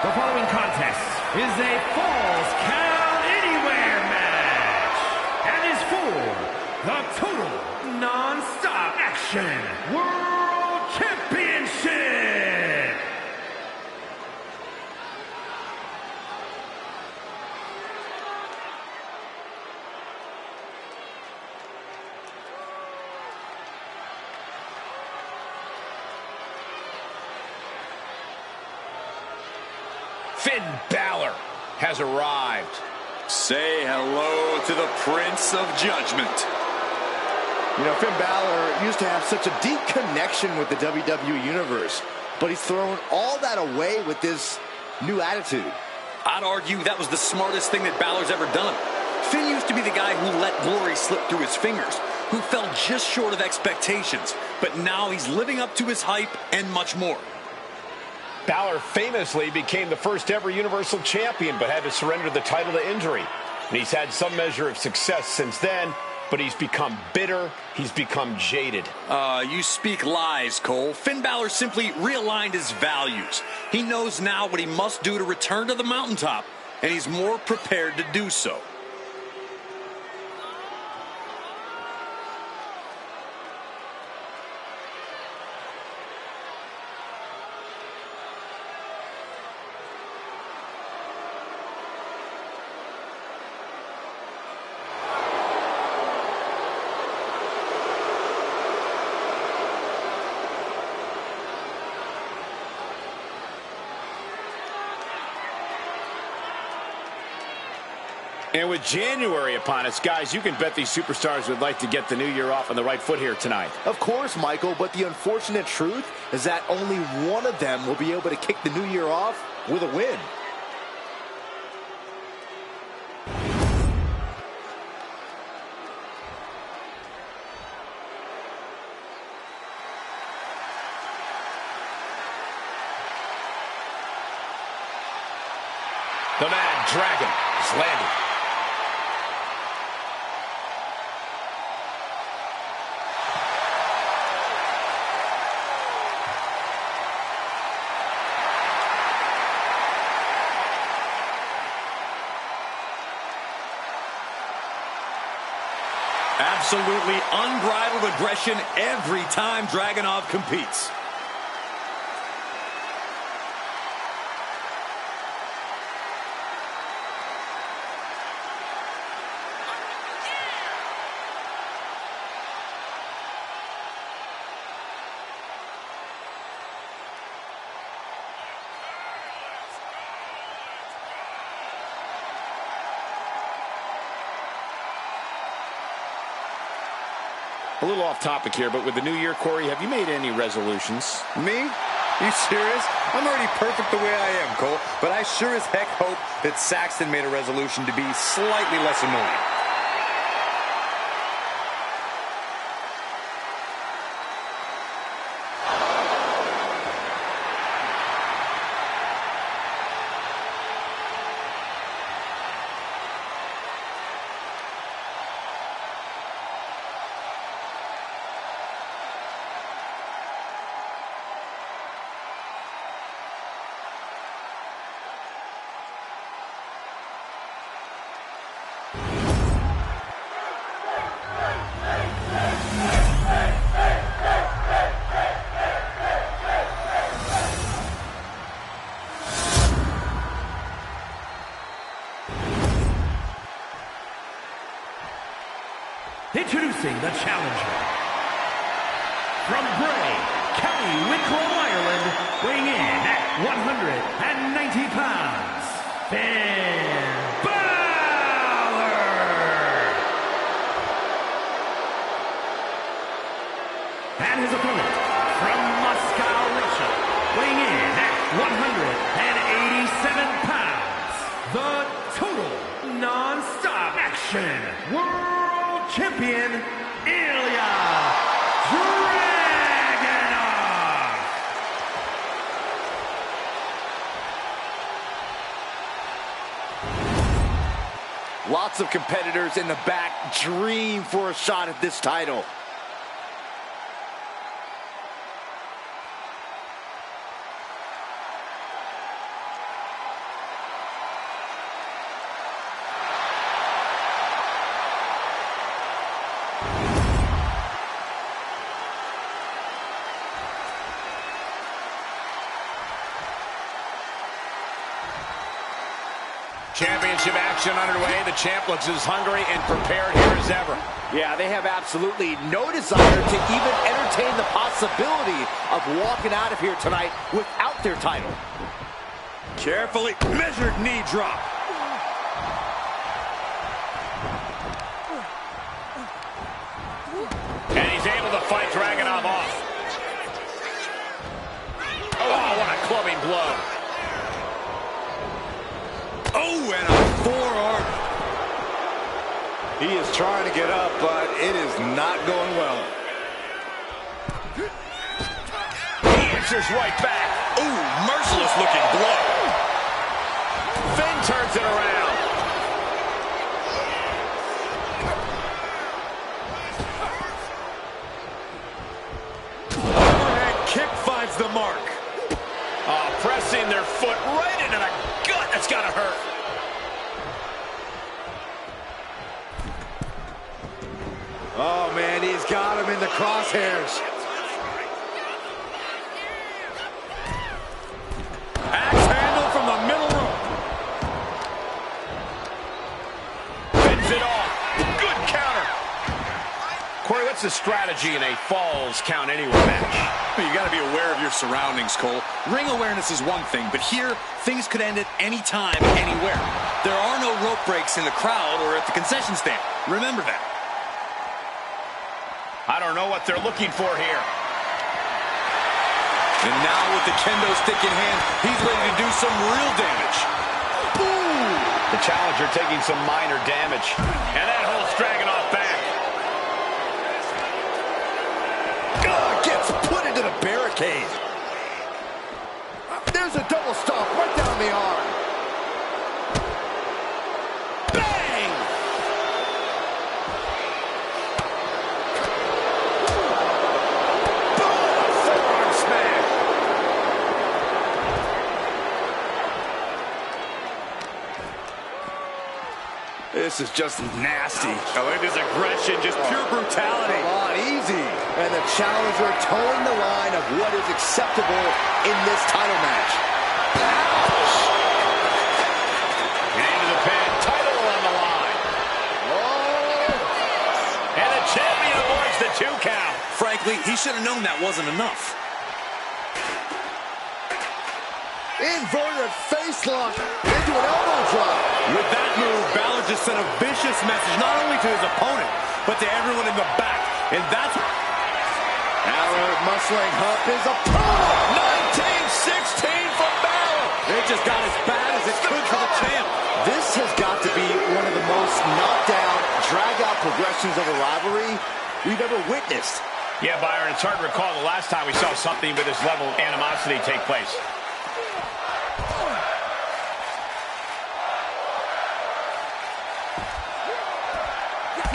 The following contest is a Falls Count Anywhere match and is for the Total Non-Stop Action World Championship. Finn Balor has arrived. Say hello to the Prince of Judgment. You know, Finn Balor used to have such a deep connection with the WWE Universe, but he's thrown all that away with this new attitude. I'd argue that was the smartest thing that Balor's ever done. Finn used to be the guy who let glory slip through his fingers, who fell just short of expectations, but now he's living up to his hype and much more. Balor famously became the first ever Universal Champion, but had to surrender the title to injury. And he's had some measure of success since then, but he's become bitter, he's become jaded. You speak lies, Cole. Finn Balor simply realigned his values. He knows now what he must do to return to the mountaintop, and he's more prepared to do so. And with January upon us, guys, you can bet these superstars would like to get the new year off on the right foot here tonight. Of course, Michael, but the unfortunate truth is that only one of them will be able to kick the new year off with a win. The Mad Dragon is landing. Absolutely unbridled aggression every time Dragunov competes. A little off topic here, but with the new year, Corey, have you made any resolutions? Me? You serious? I'm already perfect the way I am, Cole. But I sure as heck hope that Saxton made a resolution to be slightly less annoying. Introducing the challenger. From Bray, County Wicklow, Ireland, weighing in at 190 pounds, Finn Balor. And his opponent, from Moscow, Russia, weighing in at 187 pounds, the Total Non-Stop Action World Champion, Ilya Dragunov. Lots of competitors in the back dream for a shot at this title. Championship action underway. The champ looks as hungry and prepared here as ever. Yeah, they have absolutely no desire to even entertain the possibility of walking out of here tonight without their title. Carefully measured knee drop. And he's able to fight Dragunov off. Oh, what a clubbing blow. Oh, and a forearm. He is trying to get up, but it is not going well. He answers right back. Ooh, merciless looking blow. Finn turns it around. Overhead kick finds the mark. Oh, pressing their foot right into the gut. That's gotta hurt. Oh, man, he's got him in the crosshairs. Axe handle from the middle rope. Fends it off. Good counter. Corey, what's the strategy in a Falls Count Anywhere match? You got to be aware of your surroundings, Cole. Ring awareness is one thing, but here, things could end at any time, anywhere. There are no rope breaks in the crowd or at the concession stand. Remember that. I don't know what they're looking for here. And now with the kendo stick in hand, he's ready to do some real damage. Ooh! The challenger taking some minor damage. And that holds Dragunov back. Gets put into the barricade. There's a double stomp right down the arm. Bang! Boom! Forearm smash. This is just nasty. Oh, look at his aggression, just pure brutality. Come on, easy. And the challenger towing the line of what is acceptable in this title match. Ouch! Into the pin. Title on the line. Oh! And the champion avoids the 2 count. Frankly, he should have known that wasn't enough. Inverted face lock into an elbow drop. With that move, Balor just sent a vicious message not only to his opponent, but to everyone in the back. And that's... Balor muscling Hump his opponent. 19-16 for Balor. It just got as bad as it could for the champ. This has got to be one of the most knockdown, drag-out progressions of a rivalry we've ever witnessed. Yeah, Byron, it's hard to recall the last time we saw something with this level of animosity take place.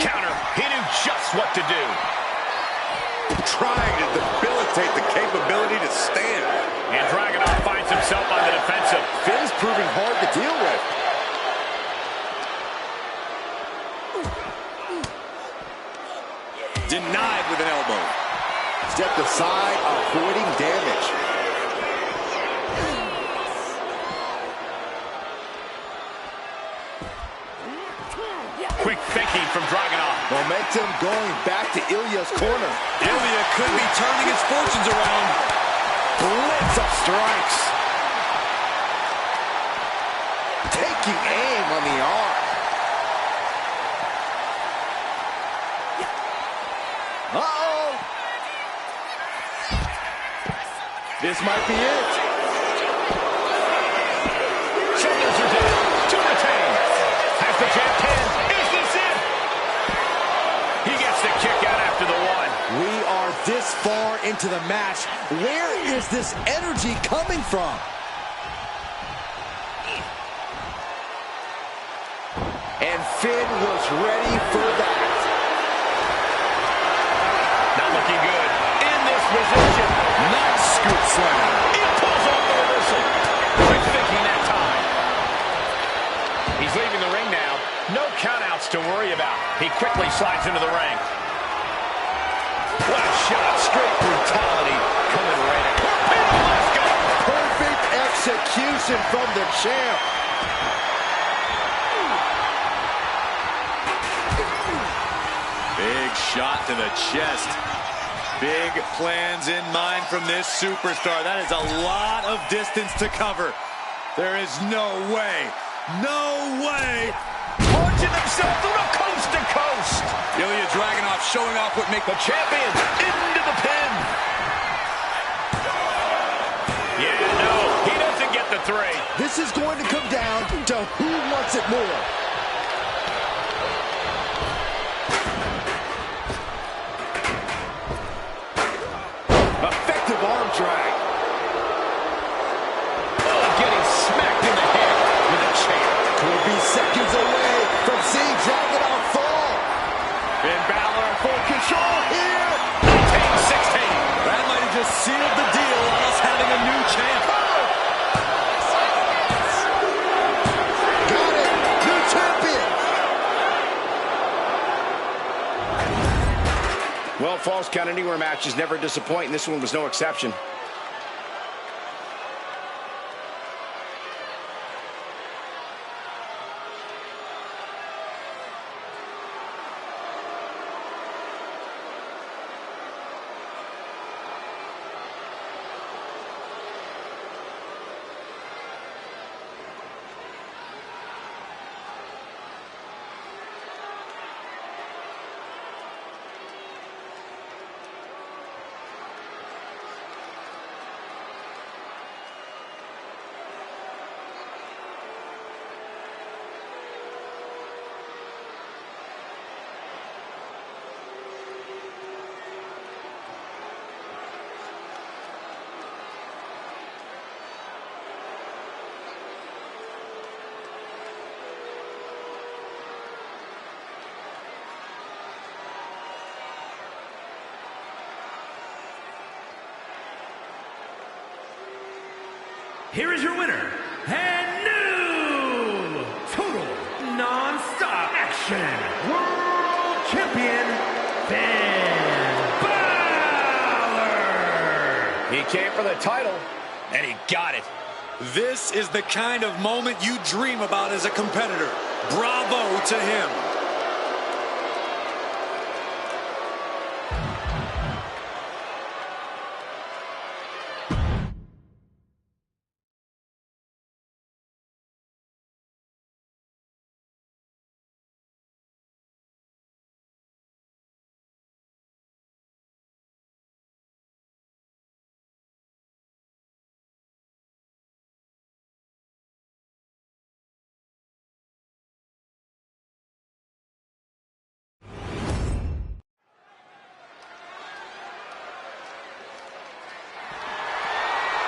Counter. He knew just what to do. Trying to debilitate the capability to stand. And Dragunov finds himself on the defensive. Finn's proving hard to deal with. Denied with an elbow. Stepped aside, avoiding damage. Quick thinking from Dragunov. Momentum going back to Ilya's corner. Ilya could be turning his fortunes around. Blitz of strikes. Taking aim on the arm. Uh-oh. This might be it. Shoulders are down. To retain. Has the champ pinned. Is this it? He gets the kick out after the 1. We are this far into the match. Where is this energy coming from? And Finn was ready for that. Not looking good. In this position. Nice scoop slam. He pulls off the reversal. Quick thinking that time. He's leaving the ring now. No countouts to worry about. He quickly slides into the ring. What a shot. Straight brutality coming right at him. Let's go. Perfect execution from the champ. shot to the chest. Big plans in mind from this superstar. That is a lot of distance to cover. There is no way, Launching himself through the coast to coast. Ilya Dragunov showing off what makes The champions into the pin. Yeah, no, he doesn't get the 3. This is going to come down to who wants it more. Effective arm drag. Oh, getting smacked in the head with a chair. Could be seconds away from seeing Dragunov fall. Finn Balor in full control here. 19-16. that might have just sealed the deal on us having a new champ. Got it. New champion. Well, Falls Count Anywhere matches never disappoint, and this one was no exception. Here is your winner, and new total non-stop action world champion, Finn Balor. He came for the title, And he got it. This is the kind of moment you dream about as a competitor. Bravo to him.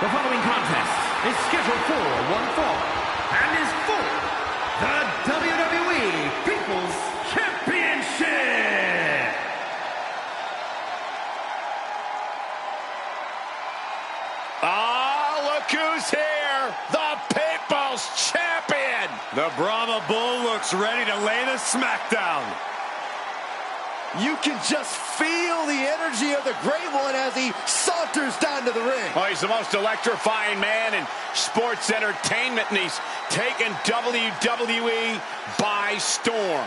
The following contest is scheduled for one fall and is for the WWE People's Championship. ah, look who's here, the People's Champion. The Brahma Bull looks ready to lay the smackdown. You can just feel the energy of the Great One as he saunters down to the ring. Oh, he's the most electrifying man in sports entertainment, and he's taken WWE by storm.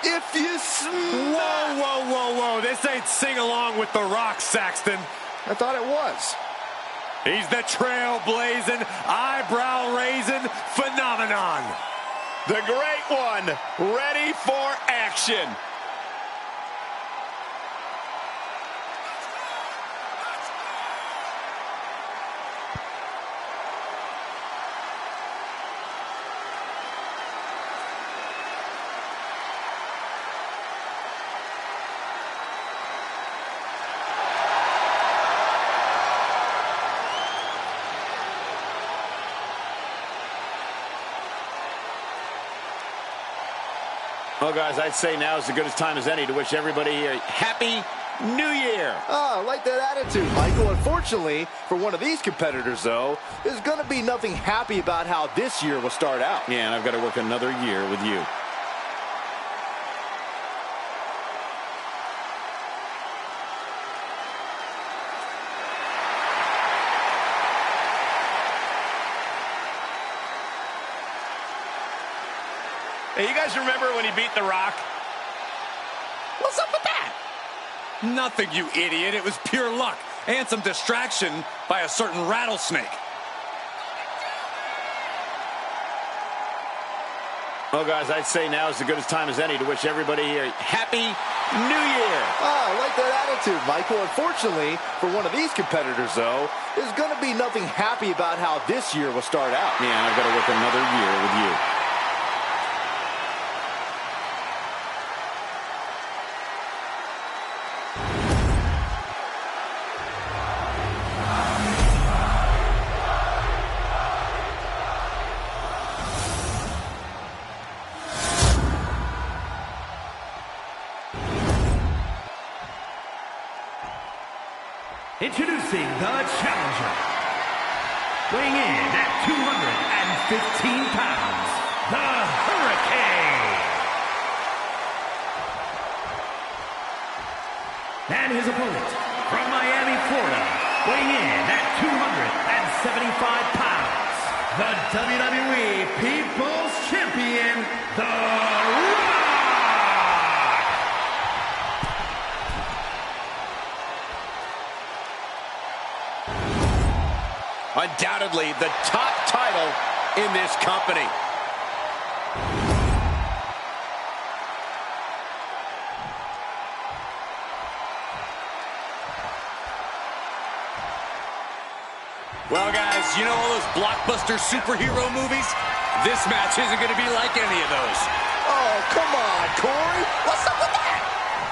If you smell... Whoa. This ain't sing along with The Rock, Saxton. I thought it was. He's the trailblazing, eyebrow-raising phenomenon. The Great One, ready for action. Well, guys, I'd say now is as good a time as any to wish everybody a happy New Year. Oh, I like that attitude, Michael. Unfortunately, for one of these competitors, though, there's going to be nothing happy about how this year will start out. Yeah, and I've got to work another year with you. Hey, you guys remember when he beat The Rock? What's up with that? Nothing, you idiot. It was pure luck and some distraction by a certain rattlesnake. Well, guys, I'd say now is as good a time as any to wish everybody a Happy New Year. Oh, I like that attitude, Michael. Unfortunately, for one of these competitors, though, there's going to be nothing happy about how this year will start out. Yeah, I've got to work another year with you. Introducing the challenger, weighing in at 215 pounds, the Hurricane. And his opponent, from Miami, Florida, weighing in at 275 pounds, the WWE People's Champion, The Rock. Undoubtedly the top title in this company. Well, guys, you know all those blockbuster superhero movies? This match isn't going to be like any of those. Oh, come on, Corey. What's up with that?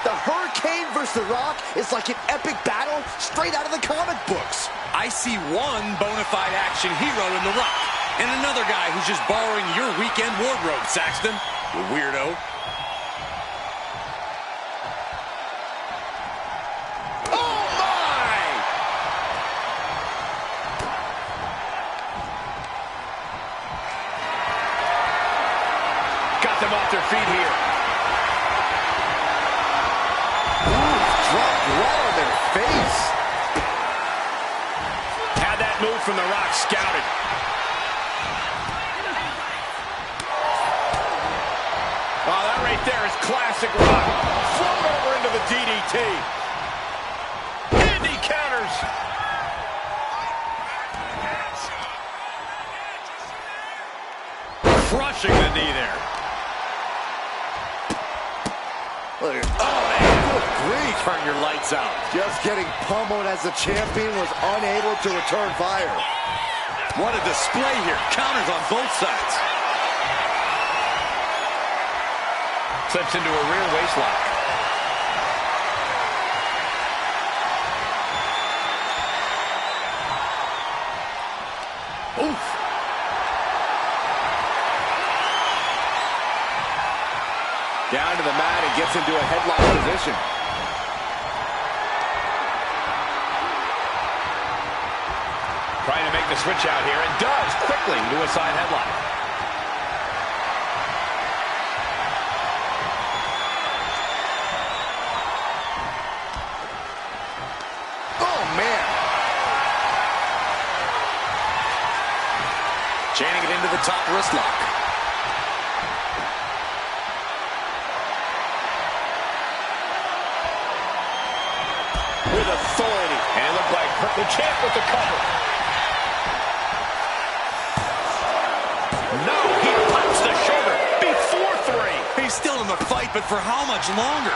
The Hurricane versus The Rock is like an epic battle straight out of the comic books. I see one bona fide action hero in The Rock, and another guy who's just borrowing your weekend wardrobe, Saxton, you weirdo. Oh, my! Got them off their feet here. Dropped right on their face. Had that move from The Rock scouted. Oh, that right there is classic Rock. Flung over into the DDT. And he counters. Crushing the knee there. Look at, oh, man, good grief. Turn your lights out. Just getting pummeled as the champion was unable to return fire. What a display here. Counters on both sides. Slips into a rear waistlock. Oof. Down to the mat and gets into a headlock position. Trying to make the switch out here, and does quickly to a side headlock. Oh, man. Chaining it into the top wrist lock. With authority. And it looked like the champ with the cover. No, he pops the shoulder before 3. He's still in the fight, but for how much longer?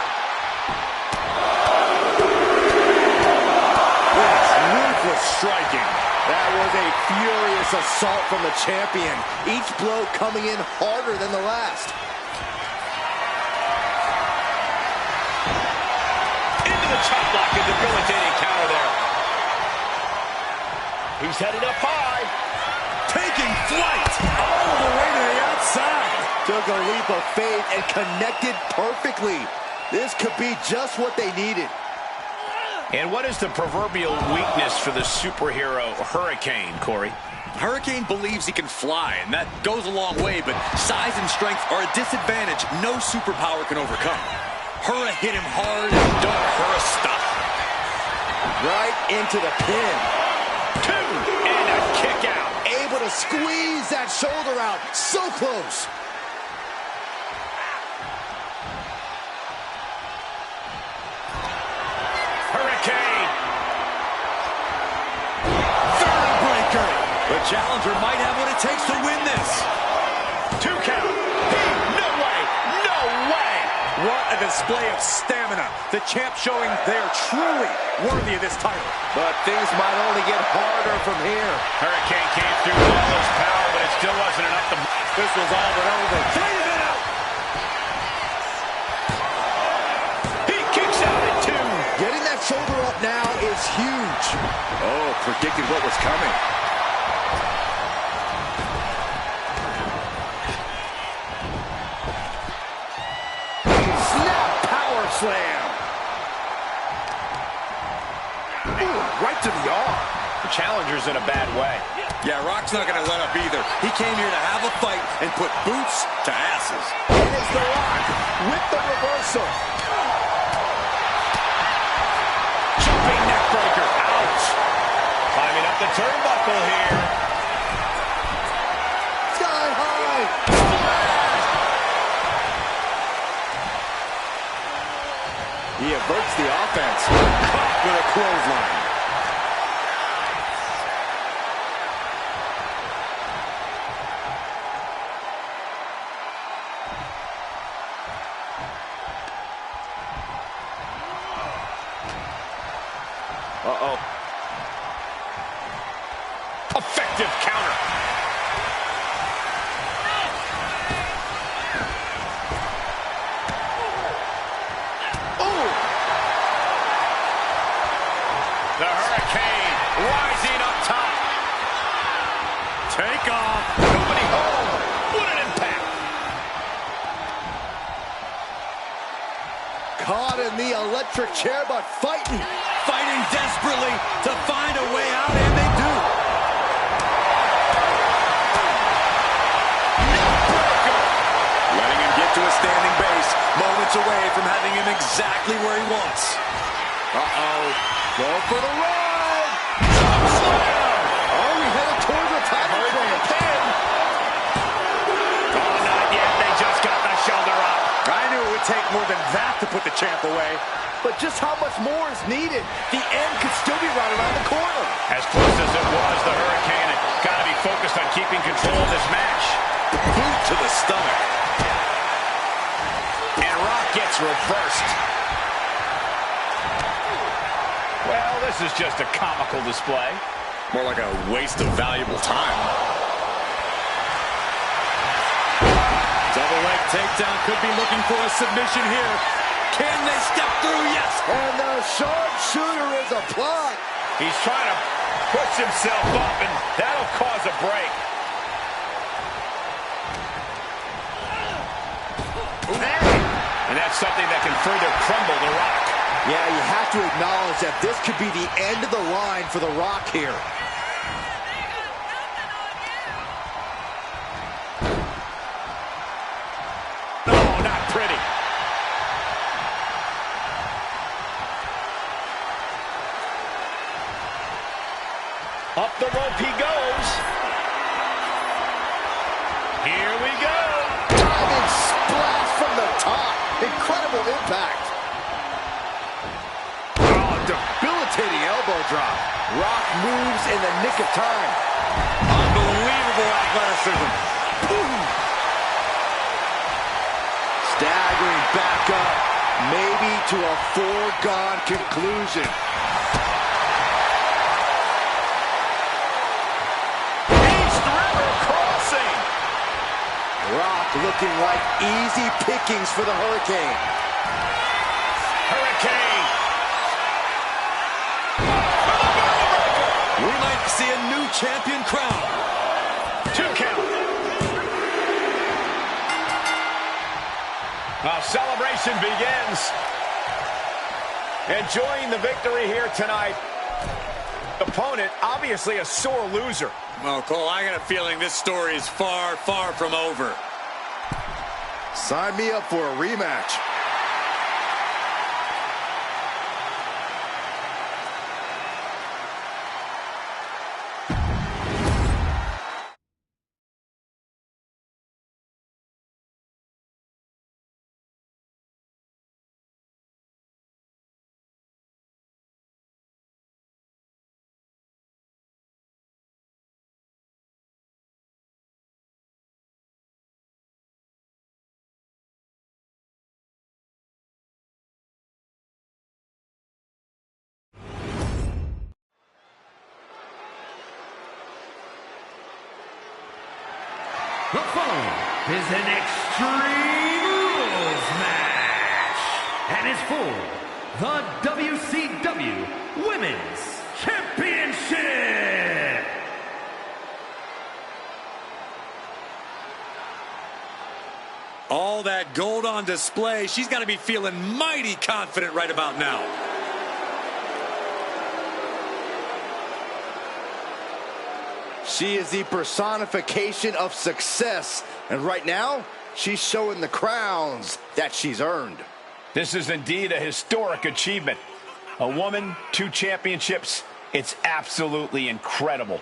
That's ruthless striking. That was a furious assault from the champion. Each blow coming in harder than the last. Into the chop block, a debilitating counter there. He's headed up high. Taking flight all the way to the outside. Took a leap of faith and connected perfectly. This could be just what they needed. And what is the proverbial weakness for the superhero Hurricane, Corey? Hurricane believes he can fly, and that goes a long way, but size and strength are a disadvantage no superpower can overcome. Hurra hit him hard, and don't Hurra stop. Right into the pin. 2, and a kick out. Able to squeeze that shoulder out. So close. The challenger might have what it takes to win this. 2 count. No way. No way. What a display of stamina. The champ showing they are truly worthy of this title. But things might only get harder from here. Hurricane came through with all his power, but it still wasn't enough to... This was all but over. 3 minutes. He kicks out at 2. Getting that shoulder up now is huge. Oh, predicted what was coming. Snap power slam. Ooh, right to the arm. The challenger's in a bad way. Yeah, Rock's not going to let up either. He came here to have a fight and put boots to asses. And it's The Rock with the reversal. Jumping neck breaker. Ouch. Climbing up the turnbuckle here. Sky high. He averts the offense. Caught with a clothesline. Uh-oh. Effective counter. The Hurricane rising up top. Take off. Nobody home. What an impact. Caught in the electric chair, but fighting. Fighting desperately to find a way out, and they do. Letting him get to a standing base, moments away from having him exactly where he wants. Uh-oh. Go for the ride. Oh, we headed towards the title pin. Oh, not yet. They just got the shoulder up. I knew it would take more than that to put the champ away. But just how much more is needed? The end could still be right around the corner. As close as it was, the Hurricane had got to be focused on keeping control of this match. Boot to the stomach. And Rock gets reversed. Well, this is just a comical display. More like a waste of valuable time. Double leg takedown, could be looking for a submission here. Can they step through? Yes. And the sharpshooter is applied. He's trying to push himself up, and that'll cause a break. And that's something that can further crumble the Rock. Yeah, you have to acknowledge that this could be the end of the line for the Rock here. No, not pretty. Up the rope he goes. Here we go. Diving splash from the top. Incredible impact. Oh, debilitating elbow drop. Rock moves in the nick of time. Unbelievable athleticism. Boom. Staggering back up, maybe to a foregone conclusion. East River crossing. Rock looking like easy pickings for the Hurricane. Hurricane. We might see a new champion crown. 2 count. Now celebration begins. Enjoying the victory here tonight. Opponent, obviously a sore loser. Well, Cole, I got a feeling this story is far, far from over. Sign me up for a rematch. The following is an Extreme Rules match and is for the WCW Women's Championship. All that gold on display. She's got to be feeling mighty confident right about now. She is the personification of success. And right now, she's showing the crowns that she's earned. This is indeed a historic achievement. A woman, 2 championships. It's absolutely incredible.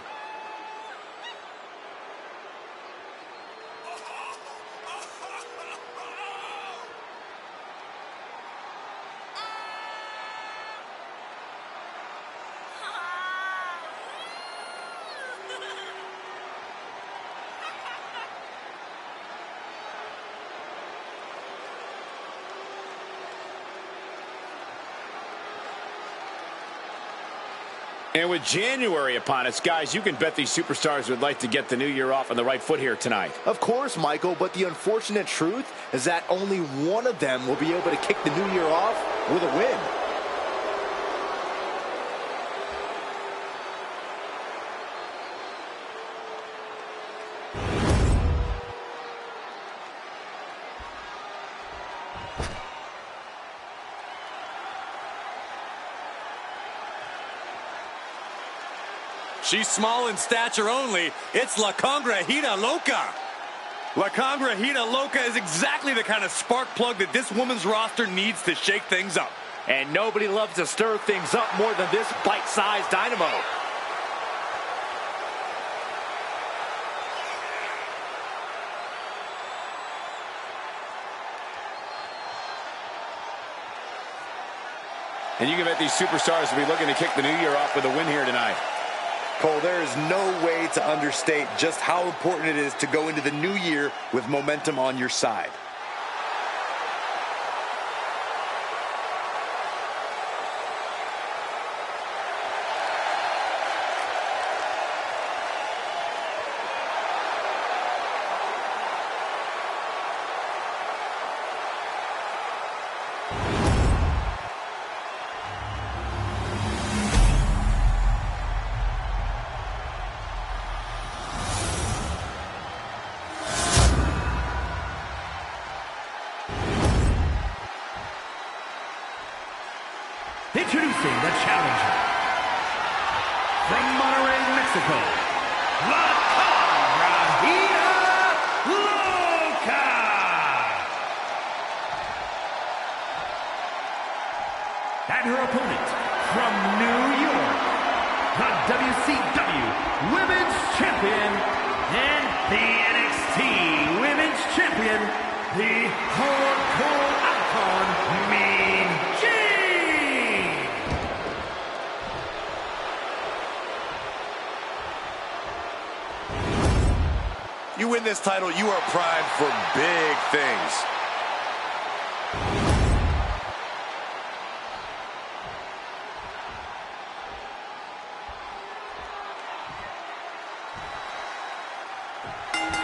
And with January upon us, guys, you can bet these superstars would like to get the new year off on the right foot here tonight. Of course, Michael, but the unfortunate truth is that only one of them will be able to kick the new year off with a win. She's small in stature only. It's La Congrejita Loca. La Congrejita Loca is exactly the kind of spark plug that this woman's roster needs to shake things up. And nobody loves to stir things up more than this bite-sized dynamo. And you can bet these superstars will be looking to kick the new year off with a win here tonight. Cole, there is no way to understate just how important it is to go into the new year with momentum on your side. Introducing the challenger from Monterrey, Mexico, La Congrejita Loca. And her opponent from New York, the WCW Women's Champion and the NXT Women's Champion, the Hardcore Icon, Mean Gene. You win this title, you are primed for big things.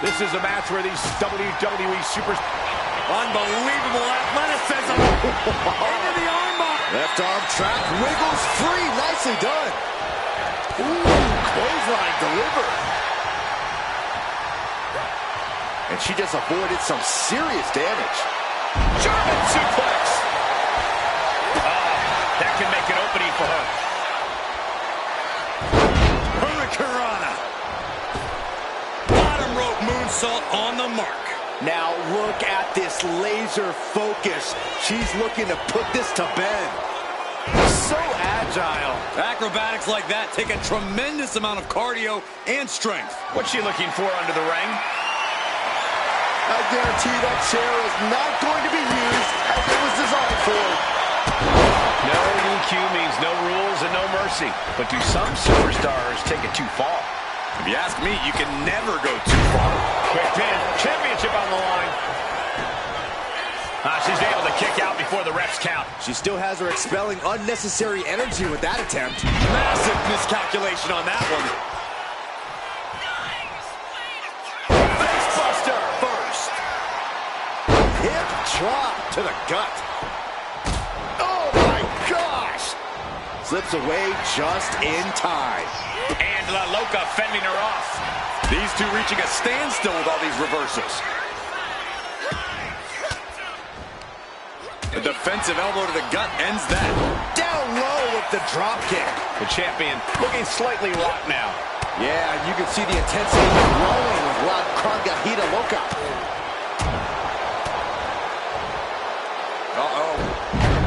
This is a match where these WWE superstars... Unbelievable athleticism. Into the armbar. Left arm trap, wiggles free. Nicely done. Ooh, clothesline delivered. And she just avoided some serious damage. German suplex! That can make an opening for her. Hurricanrana. Bottom rope moonsault on the mark. Now look at this laser focus. She's looking to put this to bed. So agile. Acrobatics like that take a tremendous amount of cardio and strength. What's she looking for under the ring? I guarantee that chair is not going to be used as it was designed for. No DQ means no rules and no mercy. But do some superstars take it too far? If you ask me, you can never go too far. Quick pin, championship on the line. She's able to kick out before the refs count. She still has her expelling unnecessary energy with that attempt. Massive miscalculation on that one. drop to the gut. Oh my gosh! Slips away just in time. And La Loca fending her off. These two reaching a standstill with all these reversals. The defensive elbow to the gut ends that. Down low with the drop kick. The champion looking slightly rocked now. Yeah, you can see the intensity growing with La Conga Loca. Uh-oh.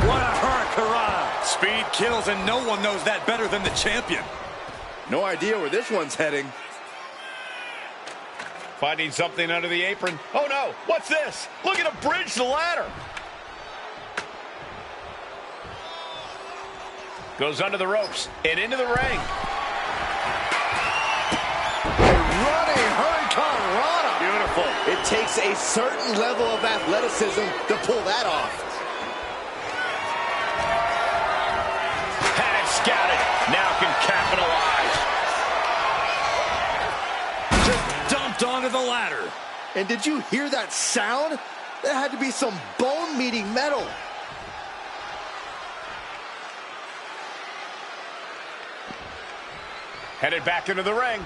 What a hurricanrana. Speed kills, and no one knows that better than the champion. No idea where this one's heading. Finding something under the apron. Oh no, what's this? Look at him bridge the ladder. Goes under the ropes and into the ring. Running hurricanrana. Beautiful. It takes a certain level of athleticism to pull that off. Had it scouted. Now can capitalize. Just dumped onto the ladder. And did you hear that sound? That had to be some bone-meeting metal. Headed back into the ring.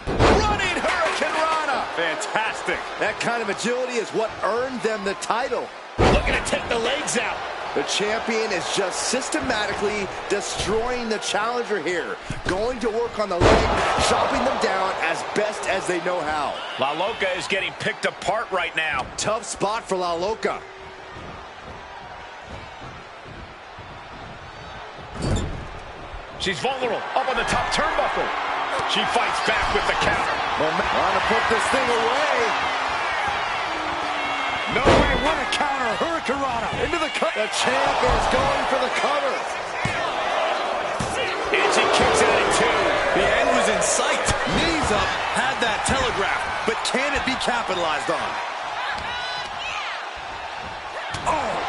Running hurricanrana. Fantastic. That kind of agility is what earned them the title. Looking to take the legs out. The champion is just systematically destroying the challenger here. Going to work on the leg, chopping them down as best as they know how. La Loca is getting picked apart right now. Tough spot for La Loca. She's vulnerable, up on the top turnbuckle. She fights back with the counter. Trying to put this thing away. No way, what a counter. Hurricanrana into the cut. The champ is going for the cover. And she kicks out at two. The end was in sight. Knees up, had that telegraphed, but can it be capitalized on? Oh!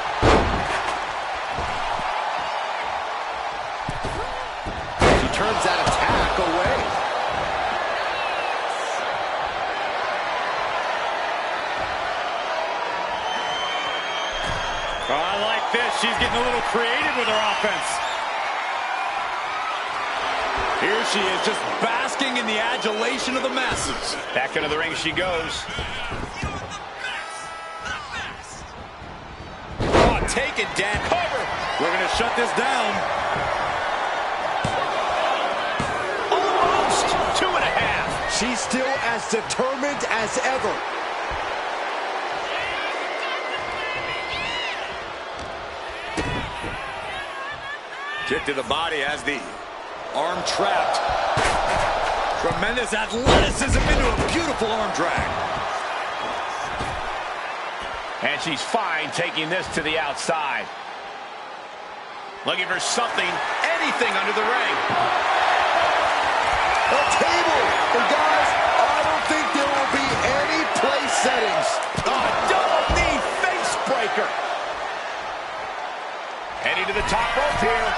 Turns that attack away. Oh, I like this. She's getting a little creative with her offense. Here she is, just basking in the adulation of the masses. Back into the ring she goes. Oh, take it, Dan. Cover. We're going to shut this down. 2.5. She's still as determined as ever. Kick to the body as the arm trapped. Tremendous athleticism into a beautiful arm drag. And she's fine taking this to the outside. Looking for something, anything under the ring. A table. And guys, I don't think there will be any place settings. Double knee face breaker. Heading to the top rope here.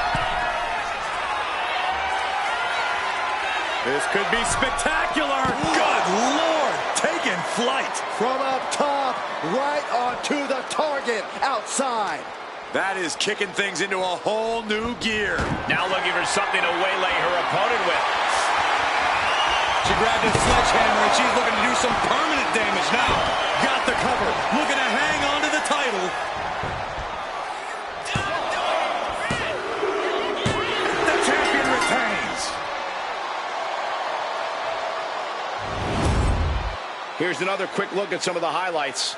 This could be spectacular. Good Lord, taking flight. From up top, right onto the target outside. That is kicking things into a whole new gear. Now looking for something to waylay her opponent with. She grabbed a sledgehammer and she's looking to do some permanent damage now. Got the cover, looking to hang on to the title. The champion retains. Here's another quick look at some of the highlights.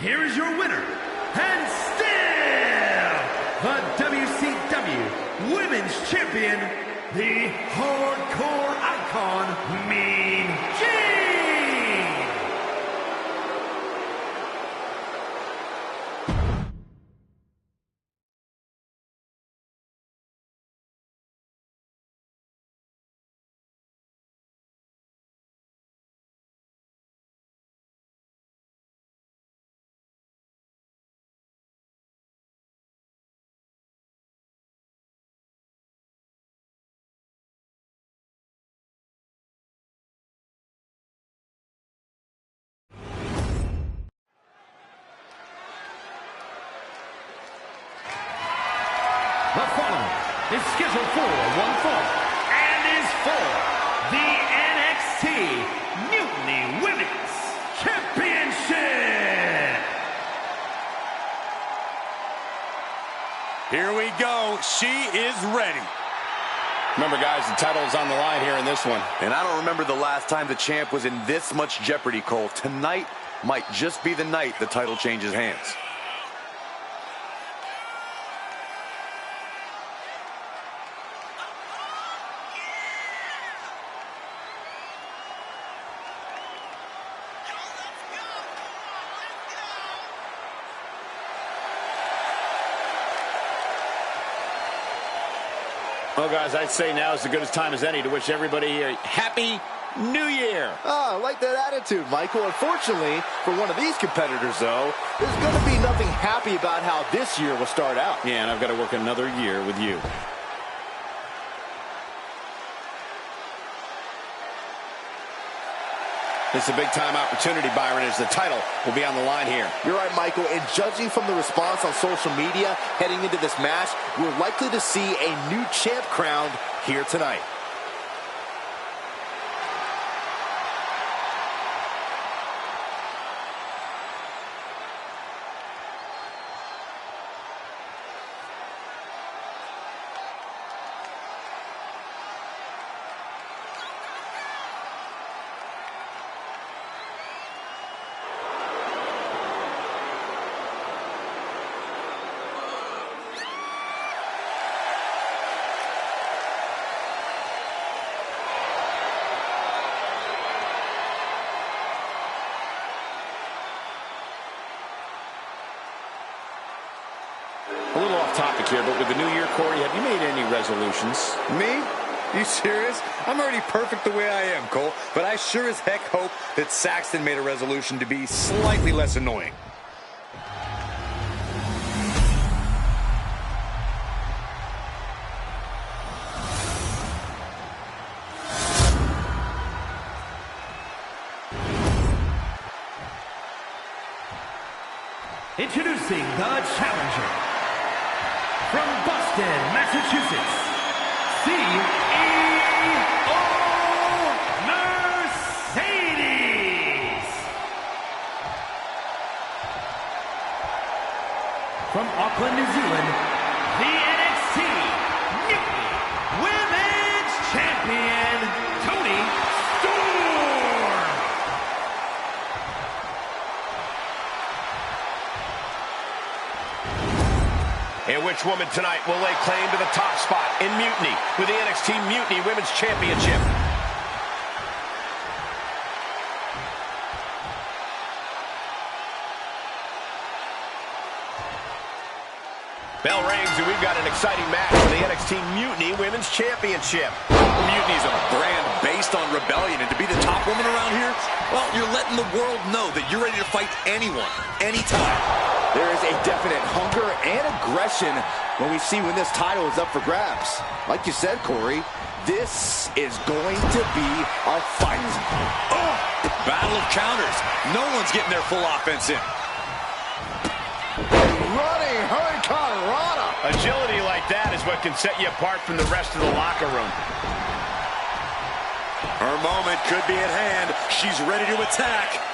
Here is your winner, and still the WCW Women's Champion, the hardcore icon, Mean Gene! The following is scheduled for one fall and is for the NXT Mutiny Women's Championship. Here we go. She is ready. Remember, guys, the title is on the line here in this one. And I don't remember the last time the champ was in this much jeopardy, Cole. Tonight might just be the night the title changes hands. Well, guys, I'd say now is as good a time as any to wish everybody a happy New Year. Oh, I like that attitude, Michael. Unfortunately, for one of these competitors, though, there's going to be nothing happy about how this year will start out. Yeah, and I've got to work another year with you. It's a big-time opportunity, Byron, as the title will be on the line here. You're right, Michael, and judging from the response on social media heading into this match, we're likely to see a new champ crowned here tonight. A little off topic here, but with the new year, Corey, have you made any resolutions? Me? You serious? I'm already perfect the way I am, Cole. But I sure as heck hope that Saxton made a resolution to be slightly less annoying. Introducing the challenger from Boston, Massachusetts, CEO Mercedes. From Auckland, New Zealand, the NXT Mutiny Women's Champion, Toni Storm. And which woman tonight will lay claim to the top spot in Mutiny with the NXT Mutiny Women's Championship? Bell rings, and we've got an exciting match for the NXT Mutiny Women's Championship. Mutiny's a brand based on rebellion, and to be the top woman around here, well, you're letting the world know that you're ready to fight anyone, anytime. There is a definite hunger and aggression when we see when this title is up for grabs. Like you said, Corey, this is going to be a fight. Oh, battle of counters. No one's getting their full offense in. Running Hurricane Rana. Agility like that is what can set you apart from the rest of the locker room. Her moment could be at hand. She's ready to attack.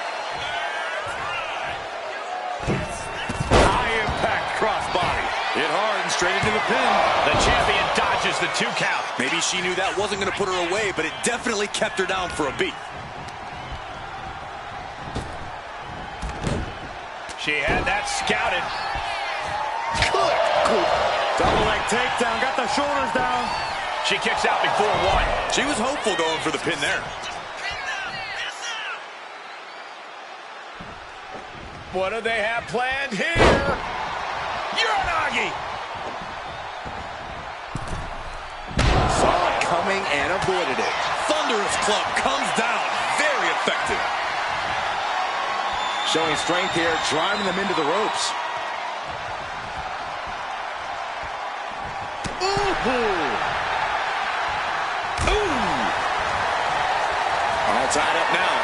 Crossbody. Hit hard and straight into the pin. The champion dodges the 2 count. Maybe she knew that wasn't going to put her away, but it definitely kept her down for a beat. She had that scouted. Good. Double leg takedown. Got the shoulders down. She kicks out before one. She was hopeful going for the pin there. What do they have planned here? Uranagi! Saw it coming and avoided it. Thunderous club comes down. Very effective. Showing strength here, driving them into the ropes. Ooh! All tied up now.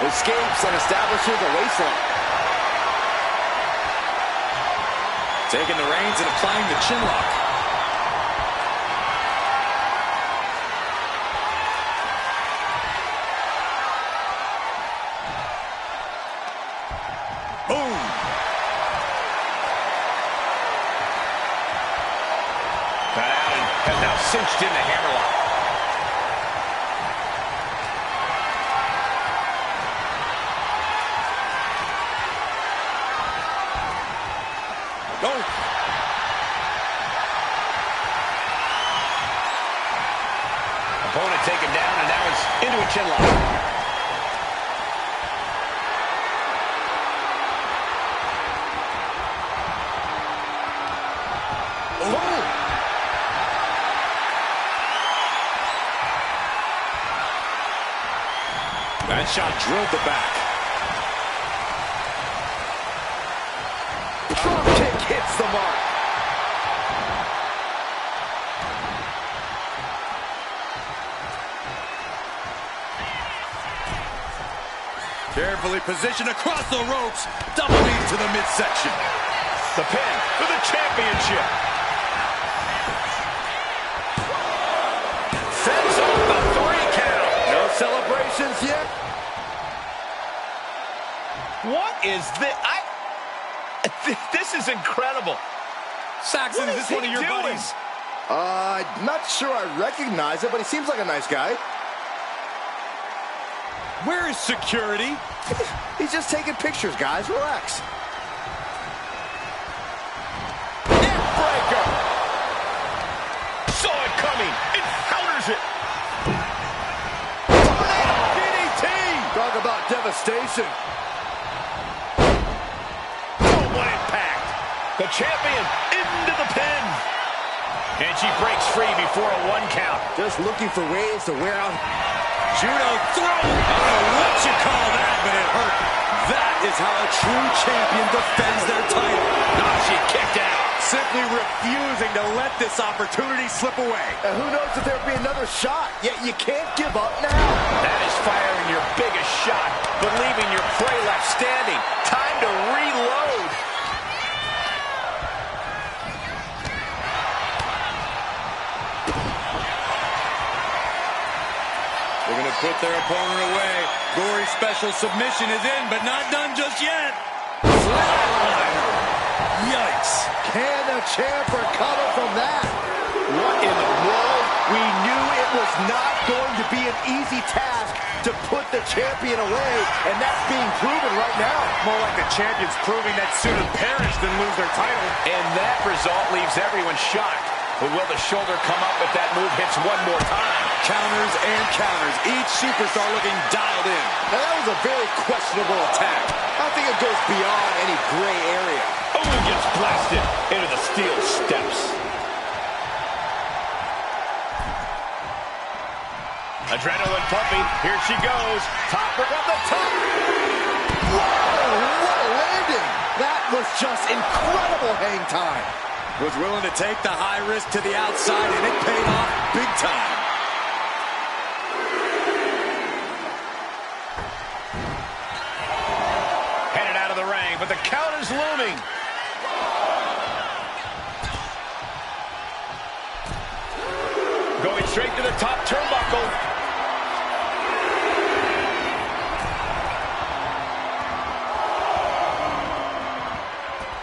Escapes and establishes a waistline. Taking the reins and applying the chin lock. Boom! Got out and has now cinched in the hammerlock. Go! Opponent taken down, and now it's into a chin lock. That shot drilled the back. Drop kick hits the mark. Carefully positioned across the ropes. Double knee to the midsection. The pin for the championship. Sends off the 3 count. No celebrations yet. What is this? This is incredible. Saxton, is this one of your buddies? Not sure I recognize it, but he seems like a nice guy. Where is security? He's just taking pictures, guys. Relax. Neckbreaker. Saw it coming. It counters it. DDT. Talk about devastation. Oh, what impact. The champion into the pin. And she breaks free before a 1 count. Just looking for ways to wear out. Judo throw. I don't know what you call that, but it hurt. That is how a true champion defends their title. Now she kicked out. Simply refusing to let this opportunity slip away. And who knows if there'll be another shot, yet you can't give up now. That is firing your biggest shot, but leaving your prey left standing. Time to reload. They're going to put their opponent away. Gory's special submission is in, but not done just yet. Flatliner. Yikes. Can the champ recover from that? What in the world? We knew it was not going to be an easy task to put the champion away, and that's being proven right now. More like the champion's proving that sooner perish than lose their title. And that result leaves everyone shocked. But will the shoulder come up if that move hits one more time? Counters and counters. Each superstar looking dialed in. Now, that was a very questionable attack. I think it goes beyond any gray area. Oh, he gets blasted into the steel steps. Adrenaline pumping. Here she goes. Topper from the top. Whoa, what a landing. That was just incredible hang time. Was willing to take the high risk to the outside, and it paid off big time. Headed out of the ring, but the count is looming. Going straight to the top turnbuckle.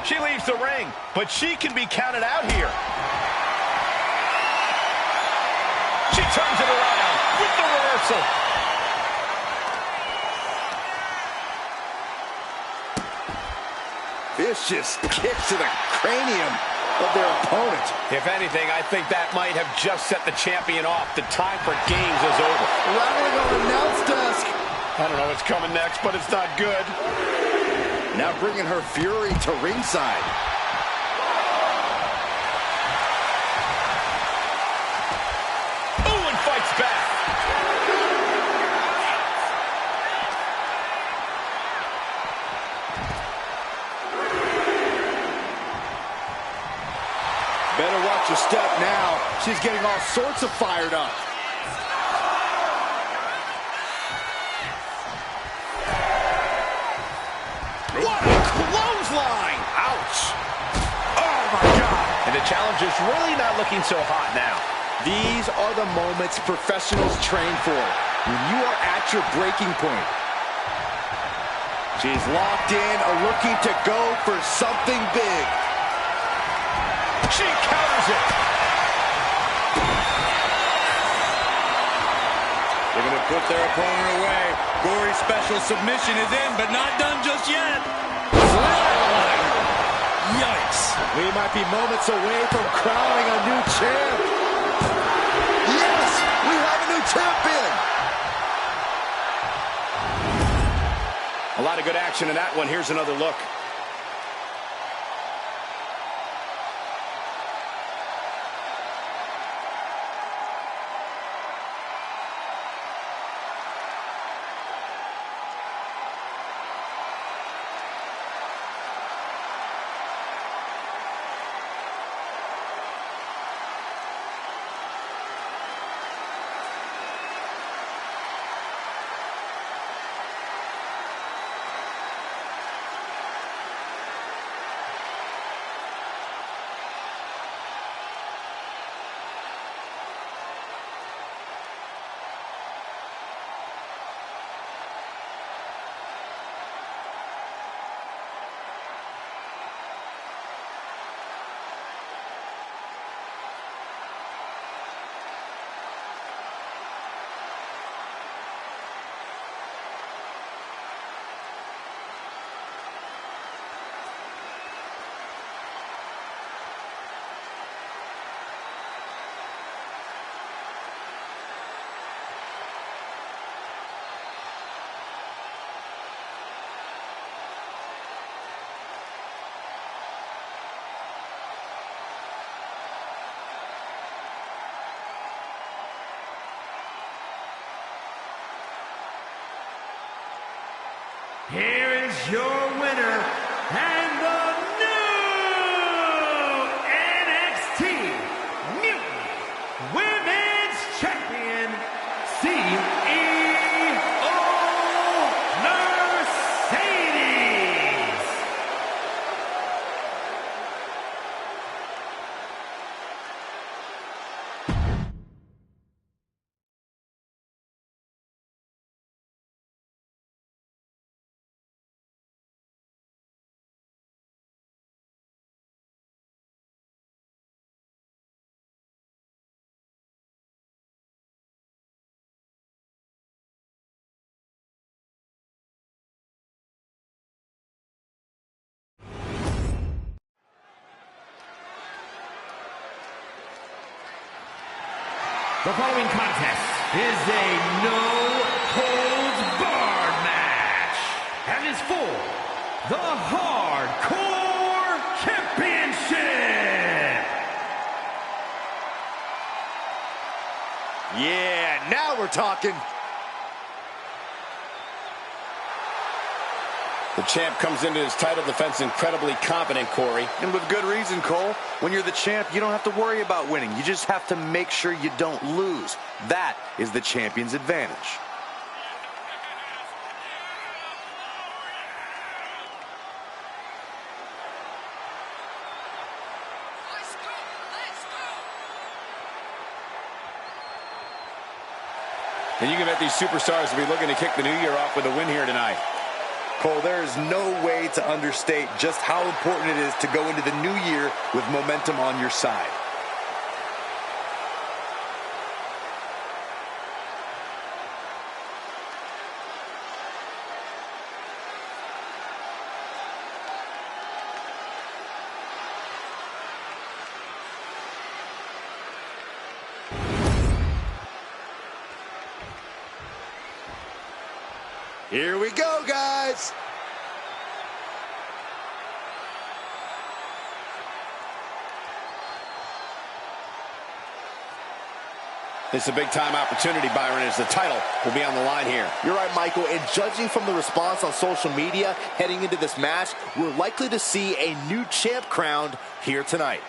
She leaves the ring, but she can be counted out here. She turns it around with the reversal. Vicious kick to the cranium. of their opponent. If anything, I think that might have just set the champion off. The time for games is over. Rattling on the announce desk. I don't know what's coming next, but it's not good. Now bringing her fury to ringside. Ooh, and fights back. Better watch your step now. She's getting all sorts of fired up. What a clothesline! Ouch! Oh, my God! And the challenger's really not looking so hot now. These are the moments professionals train for, when you are at your breaking point. She's locked in, looking to go for something big. She counters it. They're going to put their opponent away. Gory's special submission is in, but not done just yet. Yikes. We might be moments away from crowning a new champ. Yes, we have a new champion. A lot of good action in that one. Here's another look. Here is your winner and the new NXT Mutiny Women's Champion, CEO Mercedes. The following contest is a no-holds-barred match and is for the Hardcore Championship. Yeah, now we're talking. The champ comes into his title defense incredibly confident, Corey. And with good reason, Cole. When you're the champ, you don't have to worry about winning. You just have to make sure you don't lose. That is the champion's advantage. And you can bet these superstars will be looking to kick the new year off with a win here tonight. Cole, there is no way to understate just how important it is to go into the new year with momentum on your side. Here we go, guys. This is a big-time opportunity, Byron, as the title will be on the line here. You're right, Michael, and judging from the response on social media heading into this match, we're likely to see a new champ crowned here tonight.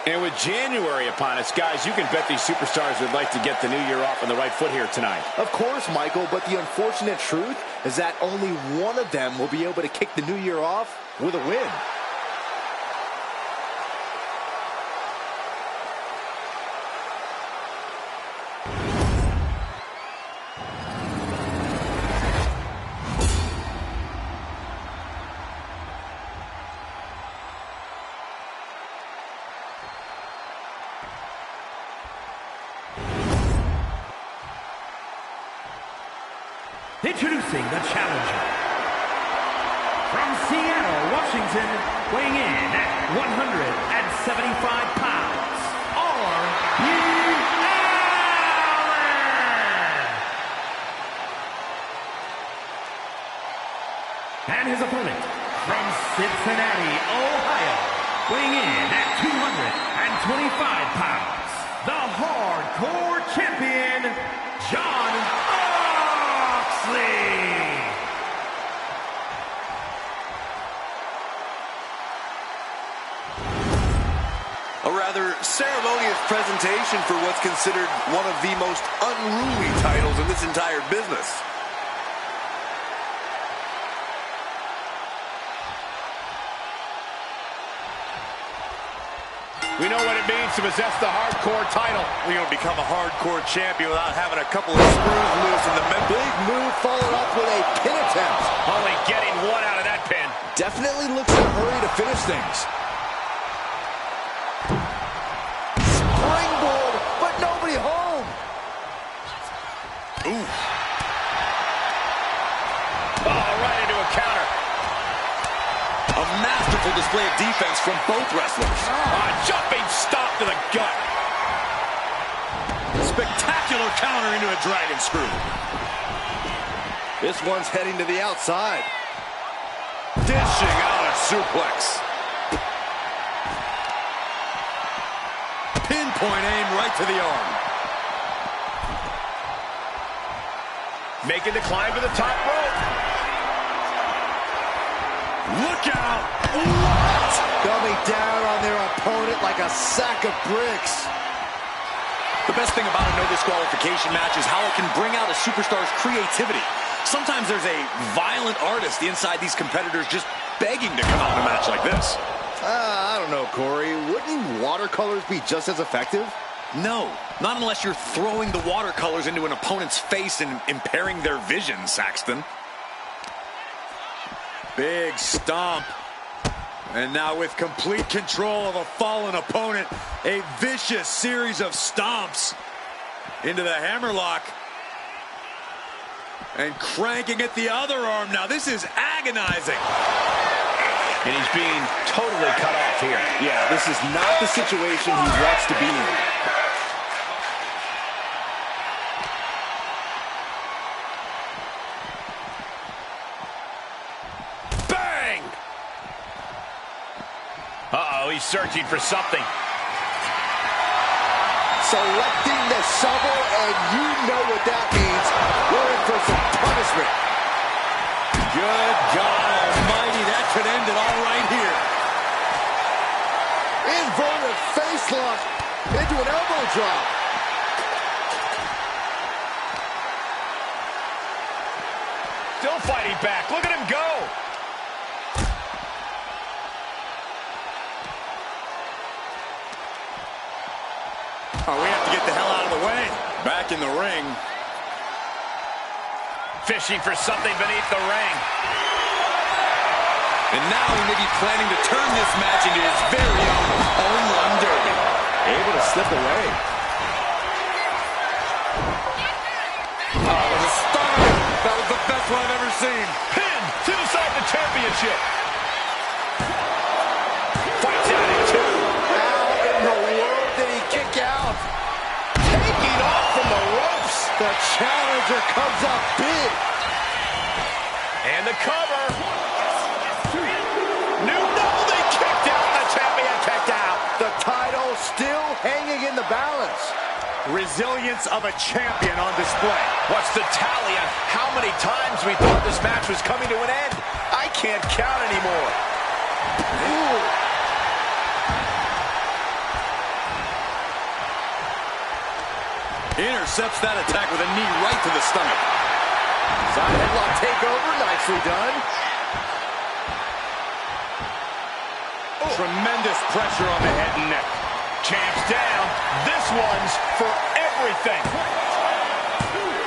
And with January upon us, guys, you can bet these superstars would like to get the new year off on the right foot here tonight. Of course, Michael, but the unfortunate truth is that only one of them will be able to kick the new year off with a win. Introducing the challenger. From Seattle, Washington, weighing in at 175 pounds, R.B. Allen. And his opponent, from Cincinnati, Ohio, weighing in at 225 pounds, the Hardcore Champion, John A rather ceremonious presentation for what's considered one of the most unruly titles in this entire business. We know what it means to possess the hardcore title. We don't become a hardcore champion without having a couple of screws loose in the middle. Big move followed up with a pin attempt. Only getting one out of that pin. Definitely looks in a hurry to finish things. Springboard, but nobody home. Ooh. Oh, right into a counter. A masterful display of defense from both wrestlers. Jumping stop to the gut. Spectacular counter into a dragon screw. This one's heading to the outside. Dishing out a suplex. Pinpoint aim right to the arm. Making the climb to the top rope. Look out! What? Coming down on their opponent like a sack of bricks. The best thing about a no disqualification match is how it can bring out a superstar's creativity. Sometimes there's a violent artist inside these competitors just begging to come out in a match like this. I don't know, Corey. Wouldn't watercolors be just as effective? No, not unless you're throwing the watercolors into an opponent's face and impairing their vision, Saxton. Big stomp. And now with complete control of a fallen opponent, a vicious series of stomps into the hammerlock. And cranking at the other arm. Now this is agonizing. And he's being totally cut off here. Yeah, this is not the situation he wants to be in. Bang! Uh-oh, he's searching for something. Selecting the shovel, and you know what that means. We're in for some punishment. Good God Almighty, that could end it all right here. Inverted face lock into an elbow drop. Still fighting back. Look at him go. Oh, we have to get the hell out of the way. Back in the ring. Fishing for something beneath the ring. And now he may be planning to turn this match into his very own home run derby. Able to slip away. Oh, it was a stunner. That was the best one I've ever seen. Pin to decide the championship. Fights out in two. How in the world did he kick out? Taking off from the ropes. The challenger comes up big. And the cover. They kicked out. The champion kicked out. The title still hanging in the balance. Resilience of a champion on display. What's the tally on how many times we thought this match was coming to an end? I can't count anymore. Ooh. Intercepts that attack with a knee right to the stomach. Side headlock takeover, nicely done. Tremendous pressure on the head and neck. Champ's down. This one's for everything.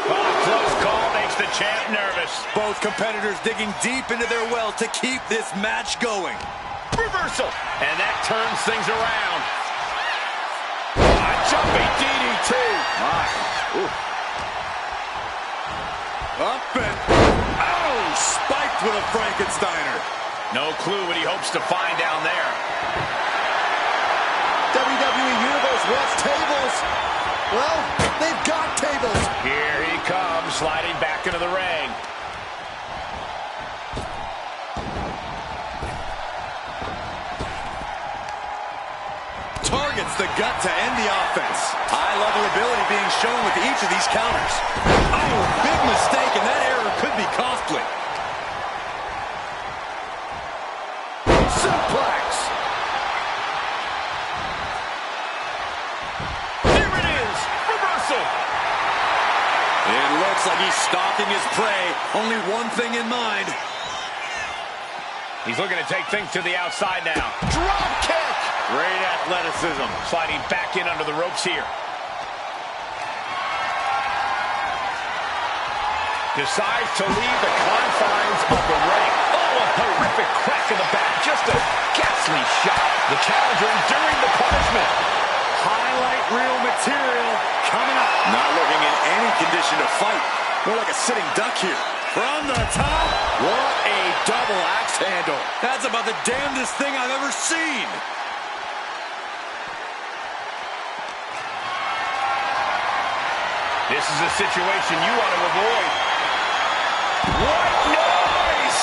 Close call makes the champ nervous. Both competitors digging deep into their well to keep this match going. Reversal. And that turns things around. Jumping DDT. Up and... Oh! Spiked with a Frankensteiner. No clue what he hopes to find down there. WWE Universe wants tables. Well, they've got tables. Here he comes, sliding back into the ring. Targets the gut to end the offense. High-level ability being shown with each of these counters. Oh, big mistake, and that error could be costly. Suplex. There it is. Reversal. It looks like he's stalking his prey. Only one thing in mind. He's looking to take things to the outside now. Drop kick. Great athleticism. Sliding back in under the ropes here. Decides to leave the confines of the ring. Oh, a horrific crack in the back. Just a ghastly shot. The challenger enduring the punishment. Highlight reel material coming up. Not looking in any condition to fight. More like a sitting duck here. From the top. What a double axe handle. That's about the damnedest thing I've ever seen. This is a situation you want to avoid. What noise!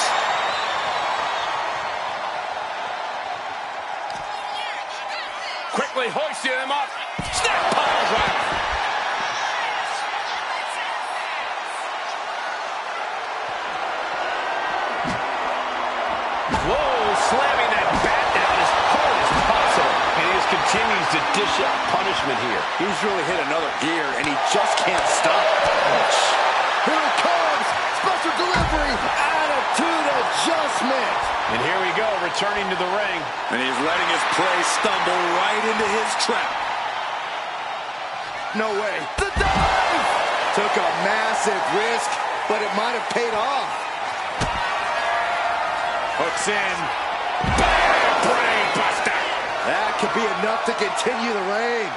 Quickly hoisting him up. Snap pile driver. Whoa, slamming that bat down as hard as possible. And he just continues to dish out punishment here. He's really hit another gear, and he just can't stop. Here it comes. Special delivery. Attitude adjustment. And here we go, returning to the ring. And he's letting his prey stumble right into his trap. No way. The dive. Took a massive risk, but it might have paid off. Hooks in. Bam! Brain buster. That could be enough to continue the reign.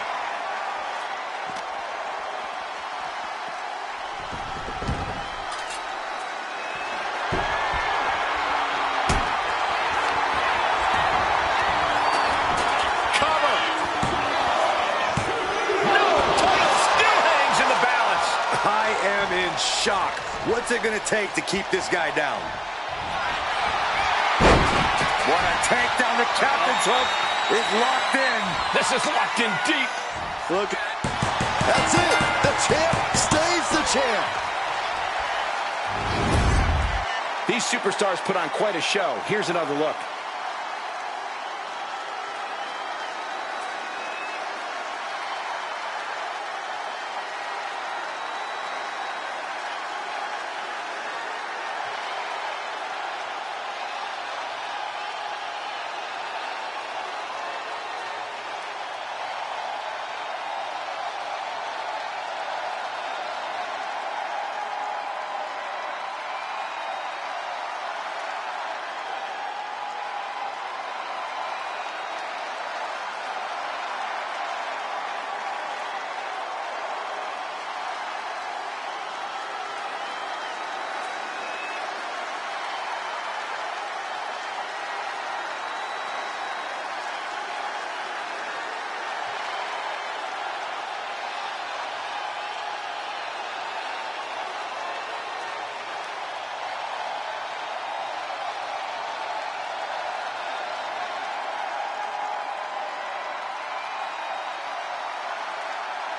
Cover. No, title still hangs in the balance. I am in shock. What's it going to take to keep this guy down? What a takedown. The captain's hook is locked in. This is locked in deep. Look. That's it. The champ stays the champ. These superstars put on quite a show. Here's another look.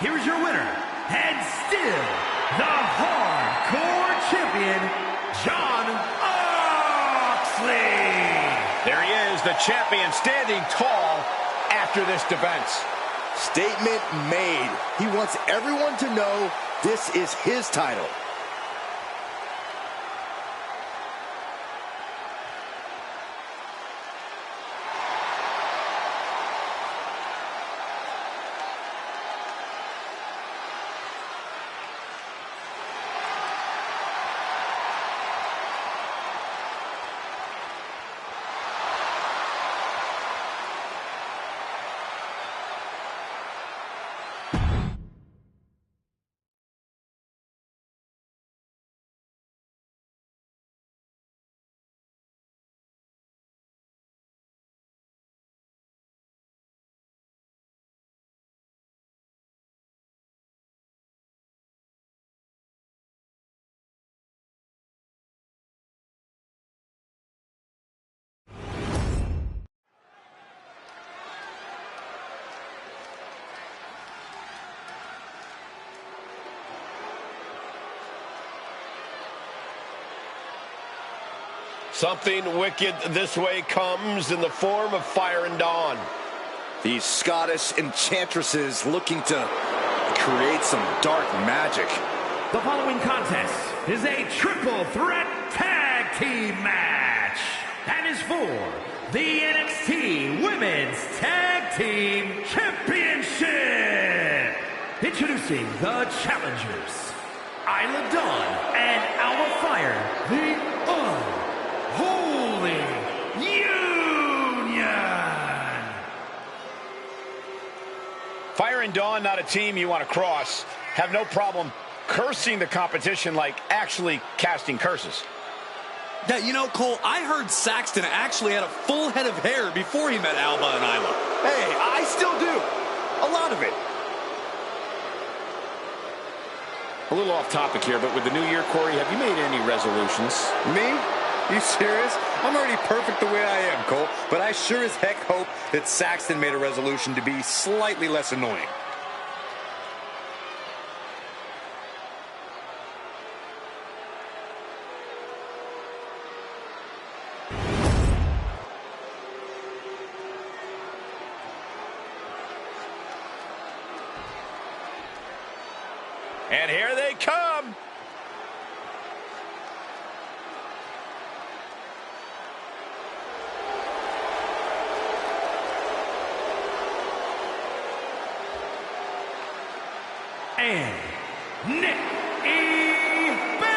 here's your winner, and still the Hardcore Champion, Jon Moxley. There he is, the champion, standing tall after this defense. Statement made. He wants everyone to know this is his title. Something wicked this way comes in the form of Fire and Dawn. These Scottish enchantresses looking to create some dark magic. The following contest is a triple threat tag team match and is for the NXT Women's Tag Team Championship. Introducing the challengers, Isla Dawn and Alba Fire, the Unholy Union. Fire and Dawn, not a team you want to cross. Have no problem cursing the competition like actually casting curses. Yeah, you know, Cole, I heard Saxton actually had a full head of hair before he met Alba and Isla. Hey, I still do. A lot of it. A little off topic here, but with the new year, Corey, have you made any resolutions? Me? You serious? I'm already perfect the way I am, Cole. But I sure as heck hope that Saxton made a resolution to be slightly less annoying. And here they come. And Nick E. Bell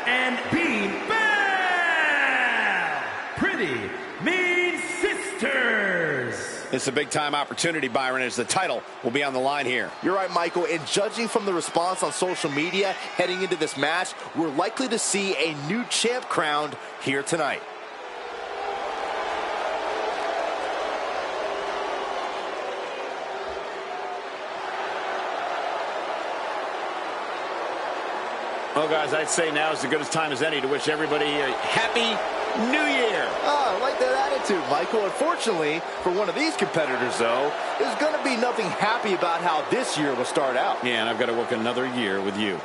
and B. Bell, Pretty Mean Sisters. It's a big-time opportunity, Byron, as the title will be on the line here. You're right, Michael, and judging from the response on social media heading into this match, we're likely to see a new champ crowned here tonight. Well, guys, I'd say now is as good a time as any to wish everybody a happy New Year. Oh, I like that attitude, Michael. Unfortunately, for one of these competitors, though, there's going to be nothing happy about how this year will start out. Yeah, and I've got to work another year with you.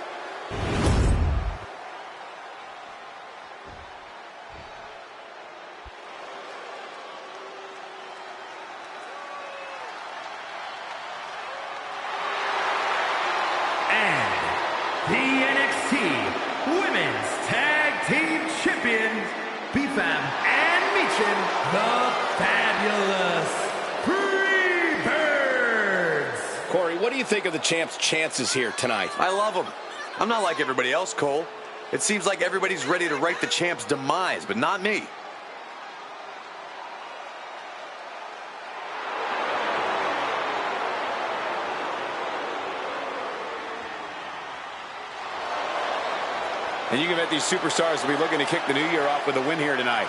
The NXT Women's Tag Team Champions, BFAM and Meechin, the Fabulous Freebirds. Corey, what do you think of the champ's chances here tonight? I love him. I'm not like everybody else, Cole. It seems like everybody's ready to write the champ's demise, but not me. And you can bet these superstars will be looking to kick the new year off with a win here tonight.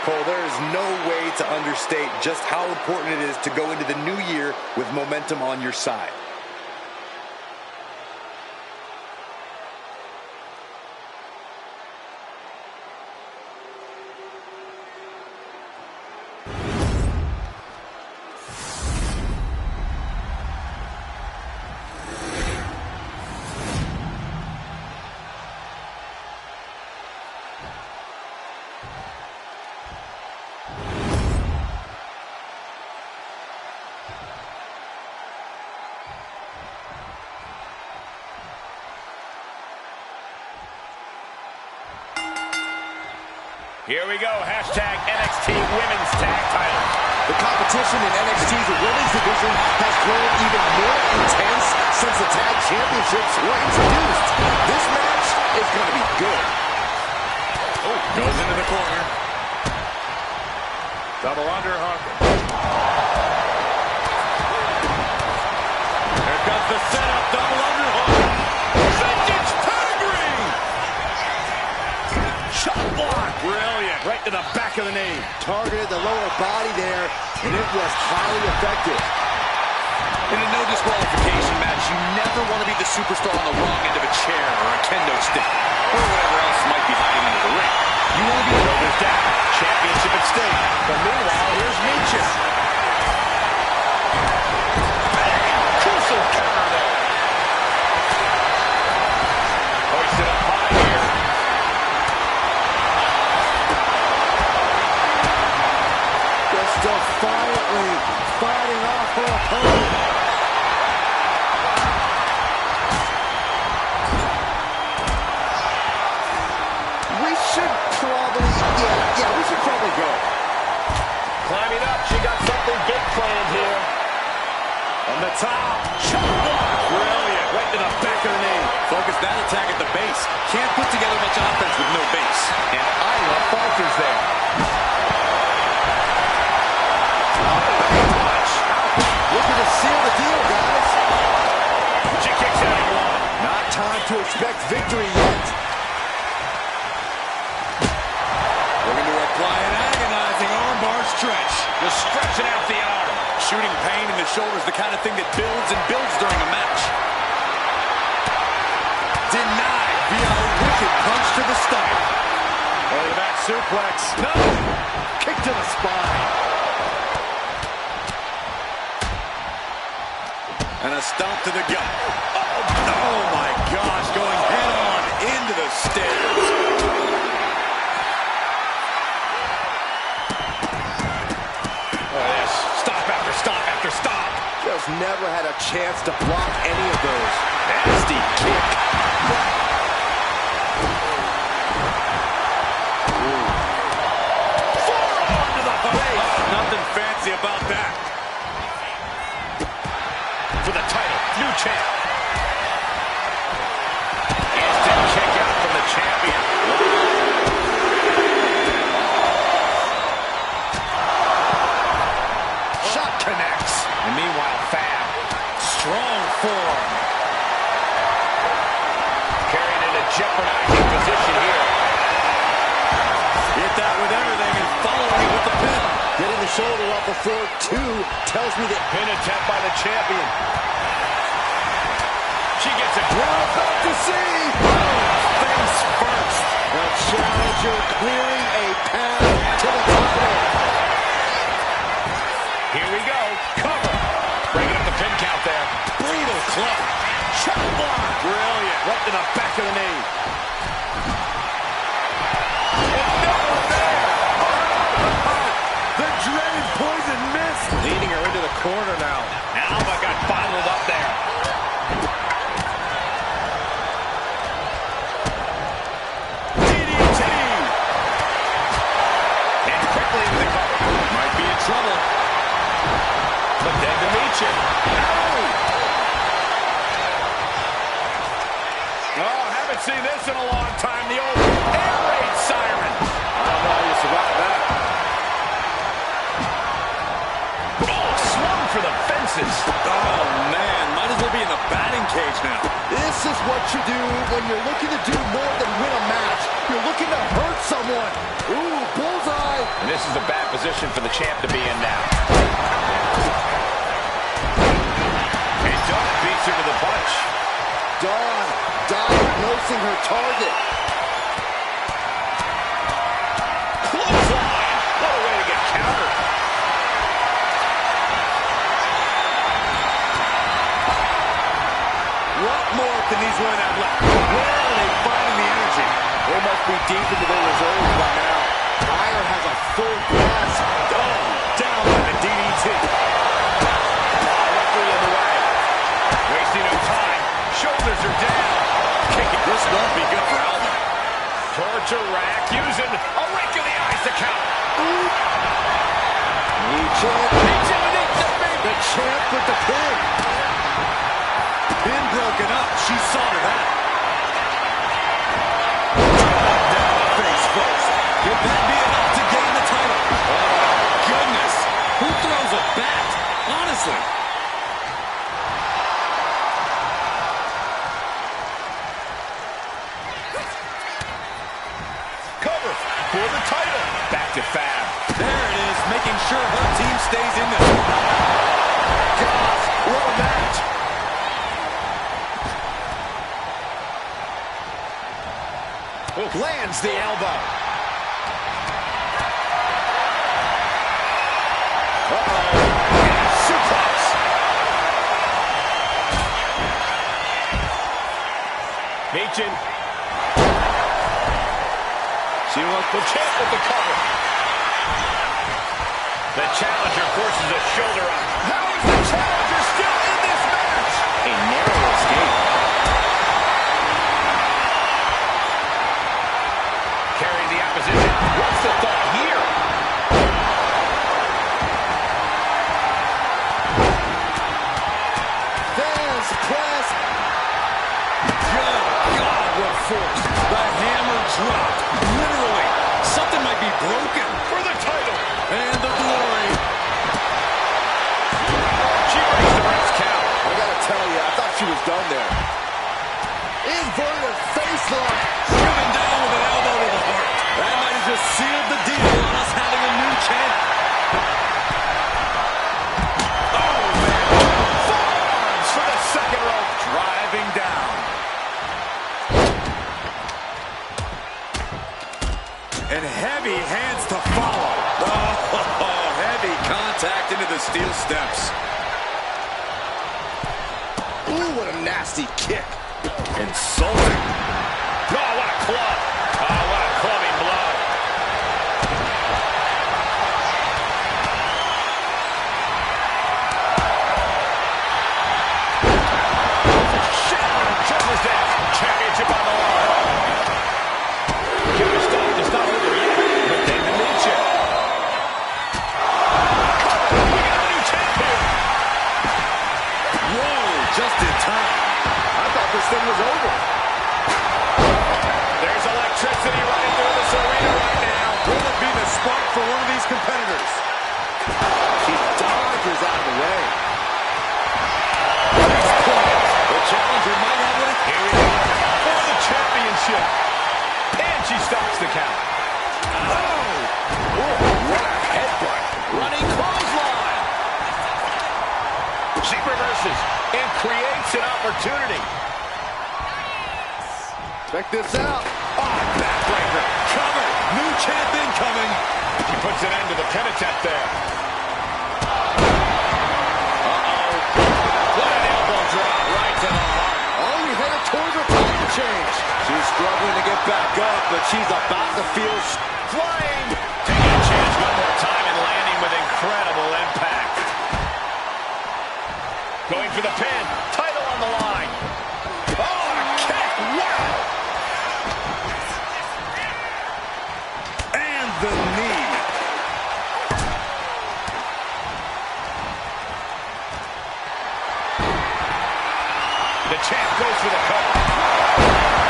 Cole, there is no way to understate just how important it is to go into the new year with momentum on your side. Here we go. Hashtag NXT Women's Tag Titles. The competition in NXT's women's division has grown even more intense since the tag championships were introduced. This match is going to be good. Oh, goes into the corner. Double underhook. Here comes the setup. Double underhook. Vintage pedigree. Shot block. Brilliant. Right to the back of the knee. Targeted the lower body there, and it was highly effective. In a no disqualification match, you never want to be the superstar on the wrong end of a chair or a kendo stick, or whatever else might be hiding under the ring. You want to be shoulders down, championship at stake. But meanwhile, here's Nietzsche. Crucial counter there. Hoisted up high here. Just defiantly fighting off her opponent. We should probably go. Climbing up, she got something big planned here. On the top, shot block. Brilliant. Right to the back of the knee. Focus that attack at the base. Can't put together much offense with no base. And Iowa falters there. Looking to seal the deal, guys. She kicks out at one. Not time to expect victory yet. Looking to apply an agonizing armbar stretch. Just stretching out the arm. Shooting pain in the shoulder is the kind of thing that builds and builds during a match. Denied via a wicked punch to the stomach. Over that suplex. No! Kick to the spine. And a stomp to the gut. Oh my gosh, going head on into the stairs. Stop. Just never had a chance to block any of those. Nasty kick. Forearm to the face. Nothing fancy about that. For the title, new champ. Instant kick out from the champion. Shot connects. And meanwhile, Fab. Strong forearm. Carried in a jeopardizing position here. Hit that with everything and following it with the pin. Getting the shoulder off before two tells me that Pin attempt by the champion. She gets it. we're about to see. Face first. The challenger clearing a path to the title. Here we go. Cover. Breaking up the pin count there. Brutal club. Shot block. Brilliant. Right to the back of the knee. The dreaded poison mist. Leading her into the corner now. Now I got bottled up there. DDT. And quickly into the cover. Might be in trouble. But then to meet you. Oh, haven't seen this in a long time. The old air raid siren. I don't know how you survive that. Oh, swung for the fences. Oh, man. Might as well be in the batting cage now. This is what you do when you're looking to do more than win a match. You're looking to hurt someone. Ooh, bullseye. And this is a bad position for the champ to be in now. And Dawn beats her to the punch. Dawn diagnosing her target. Clothesline. What a way to get countered. What more can these women have left? Where are they finding the energy? They must be deep into their reserves by now. Fire has a full grasp. Oh, down by the DDT. Referee in the way. Wasting no time. Shoulders are down. Kicking. This won't be good for Alba. Towards Puncher rack using a rake in the eyes to count. The champ with the pin. Pin broken up. She saw to that. Down face first. Could that be enough to gain the title? Oh, goodness. Who throws a bat? Honestly. Cover for the title. Back to Fab. There it is, making sure her team stays in this. Gosh, what a match. Lands the elbow. Suplex. Meechin. She wants the champ with the cover. The challenger forces a shoulder up. How is the challenger still in this match? A narrow escape. Carrying the opposition. What's the thought here? Fans press. Good God, what force. The hammer dropped. Literally. Something might be broken. For the title. And the glory. She breaks the ref's count. I gotta tell you, I thought she was done there. Inverted face lock. Driven down with an elbow to the heart. That might have just sealed the deal on us having a new champ. Oh, man. Forearms for the second rope. Driving down. And heavy hands to follow. Oh, heavy contact into the steel steps. Ooh, what a nasty kick. Insulting. Oh, what a club. Oh, what a clubbing blow. Shattering Triple Death. Championship on the line. Give it a stop. It's not over yet. But then the nature. We got a new champ here. Whoa, just in time. I thought this thing was over. There's electricity running through this arena right now. Will it be the spark for one of these competitors? She dodges out of the way. The challenger might have what it Here we go. For the championship. And she stops the count. Oh! Ooh, what a headbutt. Running clothesline. She reverses and creates an opportunity. Check this out. Oh, backbreaker. cover. New champ incoming. She puts an end to the pin attempt there. What an elbow drop right to the heart. Oh, we headed towards her title change. She's struggling to get back up, but she's about to feel Flying. Taking a chance one more time and landing with incredible impact. Going for the pin. Title on the line. Oh, a kick. Wow. And the knee. The champ goes for the cover.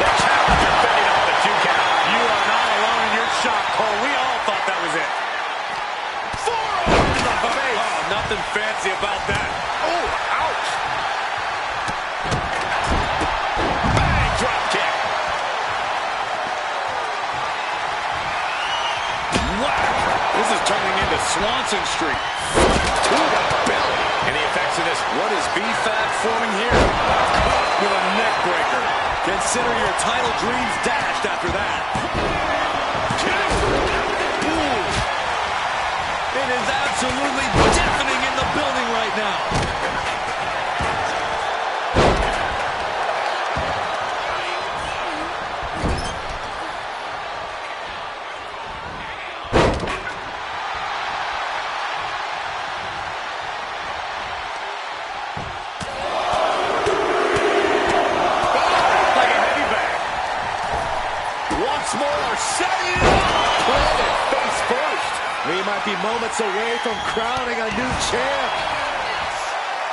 The challenger fending off the 2 count. You are not alone in your shock, Cole. We all thought that was it. Forearm to the face. Oh, nothing fancy about that. Oh, ouch. Bang, drop kick. Wow. This is turning into Swanson Street. To the belly. And the effects of this. What is B-Fab forming here? Caught with a neck breaker. Consider your title dreams dashed after that. 2. Ooh. It is absolutely deafening in the building right now. Like a heavy bag. Once more, setting it up. Planted face first. We might be moments away from crowning a new champ.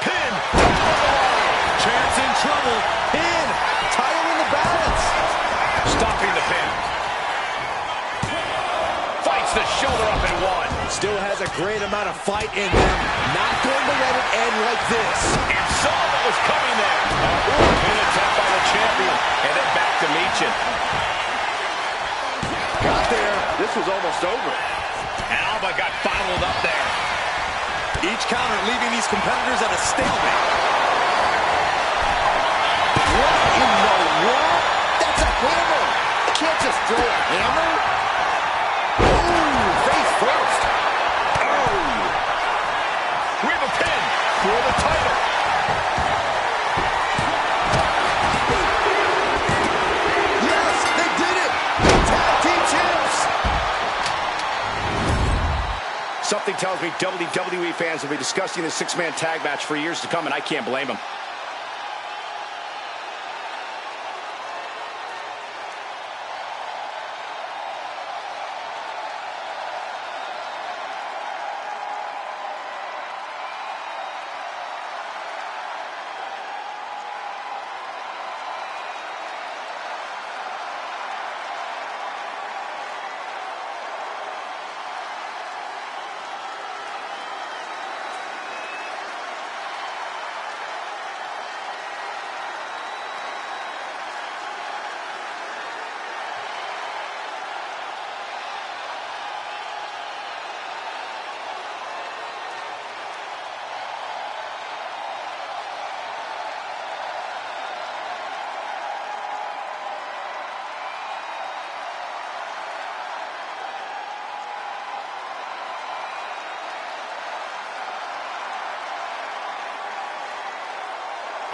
Pin. Champ's in trouble. Pin. Title in the balance. Stopping the pin. Fights the shoulder up and one. Still has a great amount of fight in them. Not going to let it end like this. And saw what was coming there. Pin attempt by the champion. And then back to Meechin. Got there. This was almost over. And Alba got bottled up there. Each counter leaving these competitors at a stalemate. What in the world? That's a hammer. You can't just throw a hammer. Ooh, face first. Oh. We have a pin for the title. Yes, they did it. Tag team champs. Something tells me WWE fans will be discussing this six-man tag match for years to come, and I can't blame them.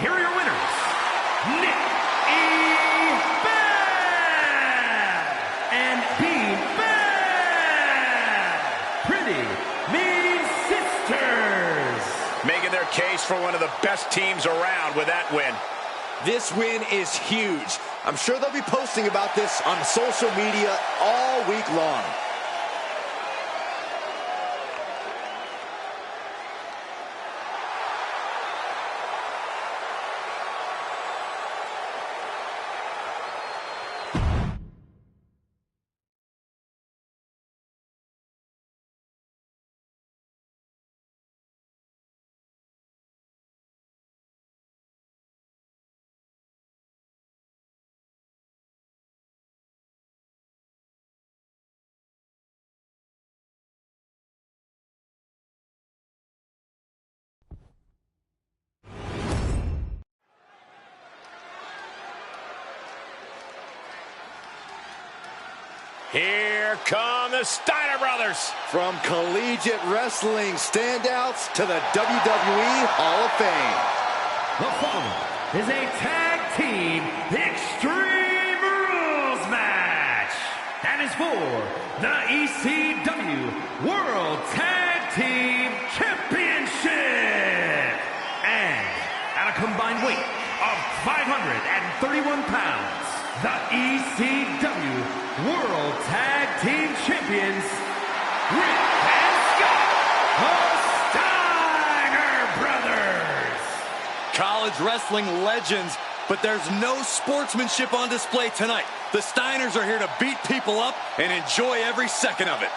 Here are your winners, Nick E. Bad and B. Bad. Pretty Mean Sisters. Making their case for one of the best teams around with that win. This win is huge. I'm sure they'll be posting about this on social media all week long. Here come the Steiner brothers. From collegiate wrestling standouts to the WWE Hall of Fame. The following is a tag team Extreme Rules match. That is for the ECW World Tag Team Championship. And at a combined weight of 531 pounds, the ECW World Tag Team Champions, Rick and Scott, the Steiner Brothers. College wrestling legends, but there's no sportsmanship on display tonight. The Steiners are here to beat people up and enjoy every second of it.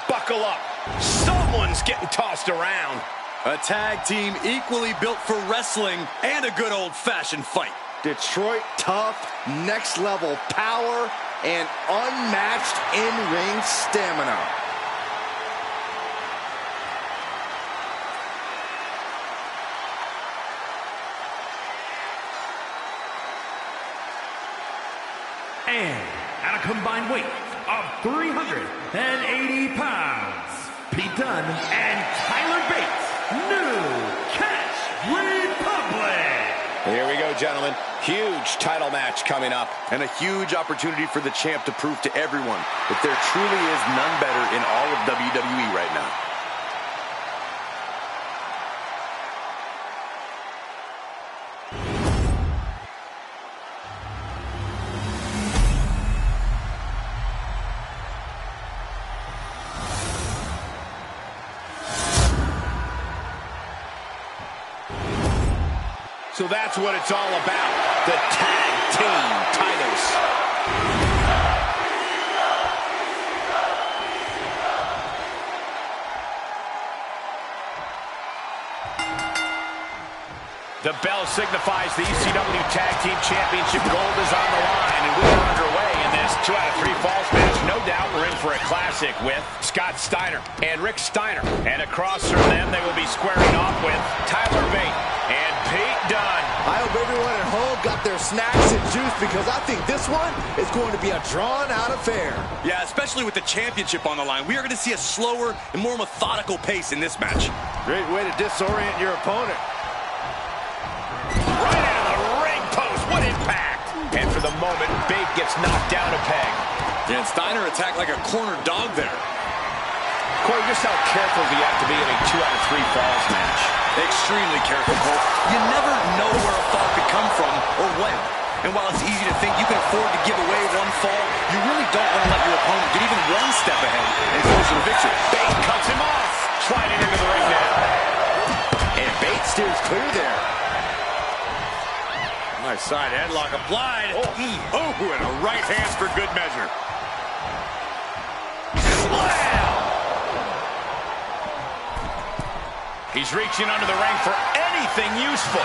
Buckle up. Someone's getting tossed around. A tag team equally built for wrestling and a good old-fashioned fight. Detroit tough, next level power, and unmatched in-ring stamina. And at a combined weight of 380 pounds, Pete Dunne and Tyler Bates, New Catch Republic. Here we go, gentlemen. Huge title match coming up. And a huge opportunity for the champ to prove to everyone that there truly is none better in all of WWE right now. So that's what it's all about, the tag team titles. The bell signifies the ECW Tag Team Championship gold is on the line, and we are underway in this 2 out of 3 falls match. No doubt we're in for a classic with Scott Steiner and Rick Steiner. And across from them, they will be squaring off with Tyler Bate and Pete Dunne. I hope everyone at home got their snacks and juice, because I think this one is going to be a drawn-out affair. Yeah, especially with the championship on the line. We are going to see a slower and more methodical pace in this match. Great way to disorient your opponent. Right into the ring post. What impact! And for the moment, Bate gets knocked down a peg. And Steiner attacked like a cornered dog there. Corey, just how careful do you have to be in a 2 out of 3 falls match? Extremely careful, Cole. You never know where a fall could come from or when. And while it's easy to think you can afford to give away one fall, you really don't want to let your opponent get even one step ahead and close to the victory. Bate cuts him off. Sliding into the ring now. And Bate steers clear there. Nice side headlock applied. Oh, and a right hand for good measure. Slam! He's reaching under the ring for anything useful.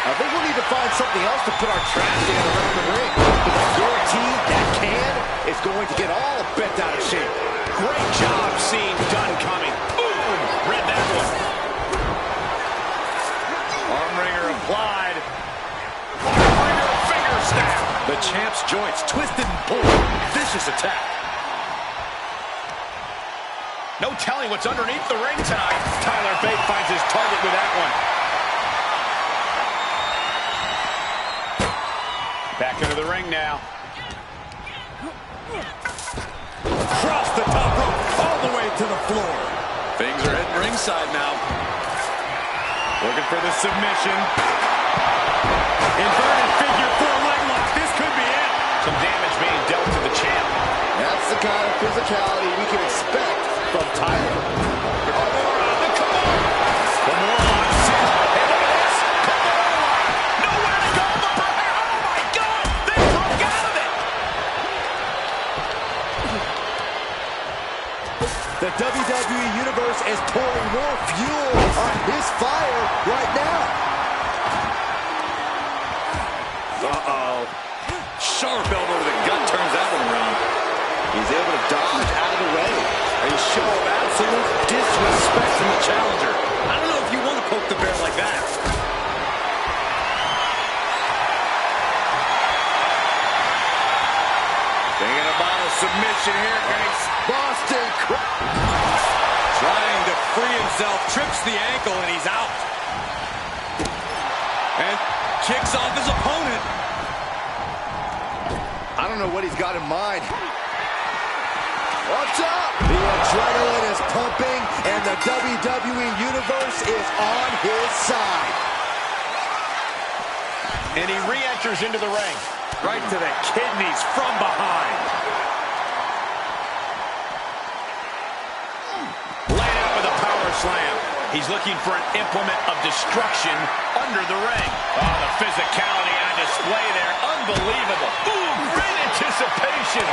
I think we'll need to find something else to put our trash can around the ring, because I guarantee that can is going to get all bent out of shape. Great job seeing Dunne coming. Boom! Read that one. Arm wringer applied. Arm wringer, finger snap. The champ's joints twisted and pulled. Vicious attack. No telling what's underneath the ring tonight. Tyler Bate finds his target with that one. Back into the ring now. Across the top rope, all the way to the floor. Things are heading ringside now. Looking for the submission. Inverted figure 4 leg lock. This could be it. Some damage being dealt to the champ. That's the kind of physicality we can expect from Tyler. The WWE Universe is pouring more fuel on his fire right now. Uh-oh. Sharp elbow to the gut turns that one around. He's able to dodge out of the way. A show of absolute disrespect from the challenger. I don't know if you want to poke the bear like that. Thinking about a submission here. Boston trying to free himself, trips the ankle, and he's out. And kicks off his opponent. I don't know what he's got in mind. Watch out! The adrenaline is pumping, and the WWE Universe is on his side. And he re-enters into the ring. Right to the kidneys from behind. Laid out with a power slam. He's looking for an implement of destruction under the ring. Oh, the physicality on display there. Unbelievable. Ooh, great anticipation.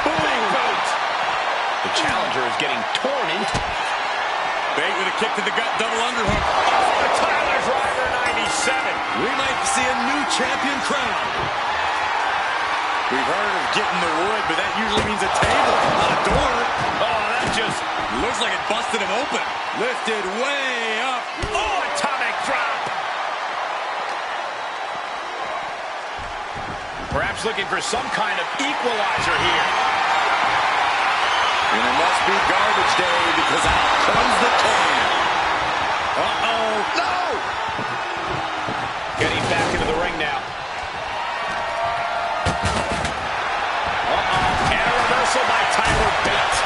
Big boot. The challenger is getting torn into. Bate with a kick to the gut, double underhook. Oh, the Tyler Driver 97. We might see a new champion crown. We've heard of getting the wood, but that usually means a table, not a door. Oh, that just looks like it busted him open. Lifted way up. Oh, atomic drop. Perhaps looking for some kind of equalizer here. And it must be garbage day, because out comes the can. Uh-oh. No! Getting back into the ring now. Uh-oh. And a reversal by Tyler Bate.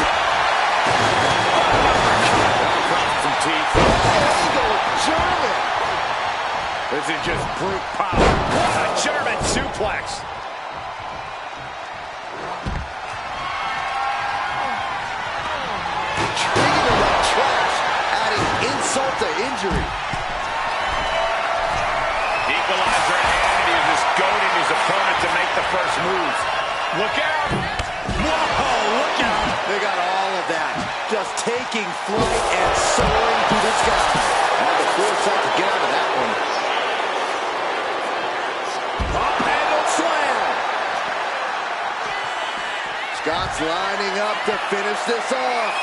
Drops some teeth. German. This is just brute power. What a German suplex. Treating him like trash, adding insult to injury. first moves. Look out! Whoa, look out! They got all of that. Just taking flight and soaring through the sky. Had the foresight to get out of that one. Up-handle slam. Scott's lining up to finish this off.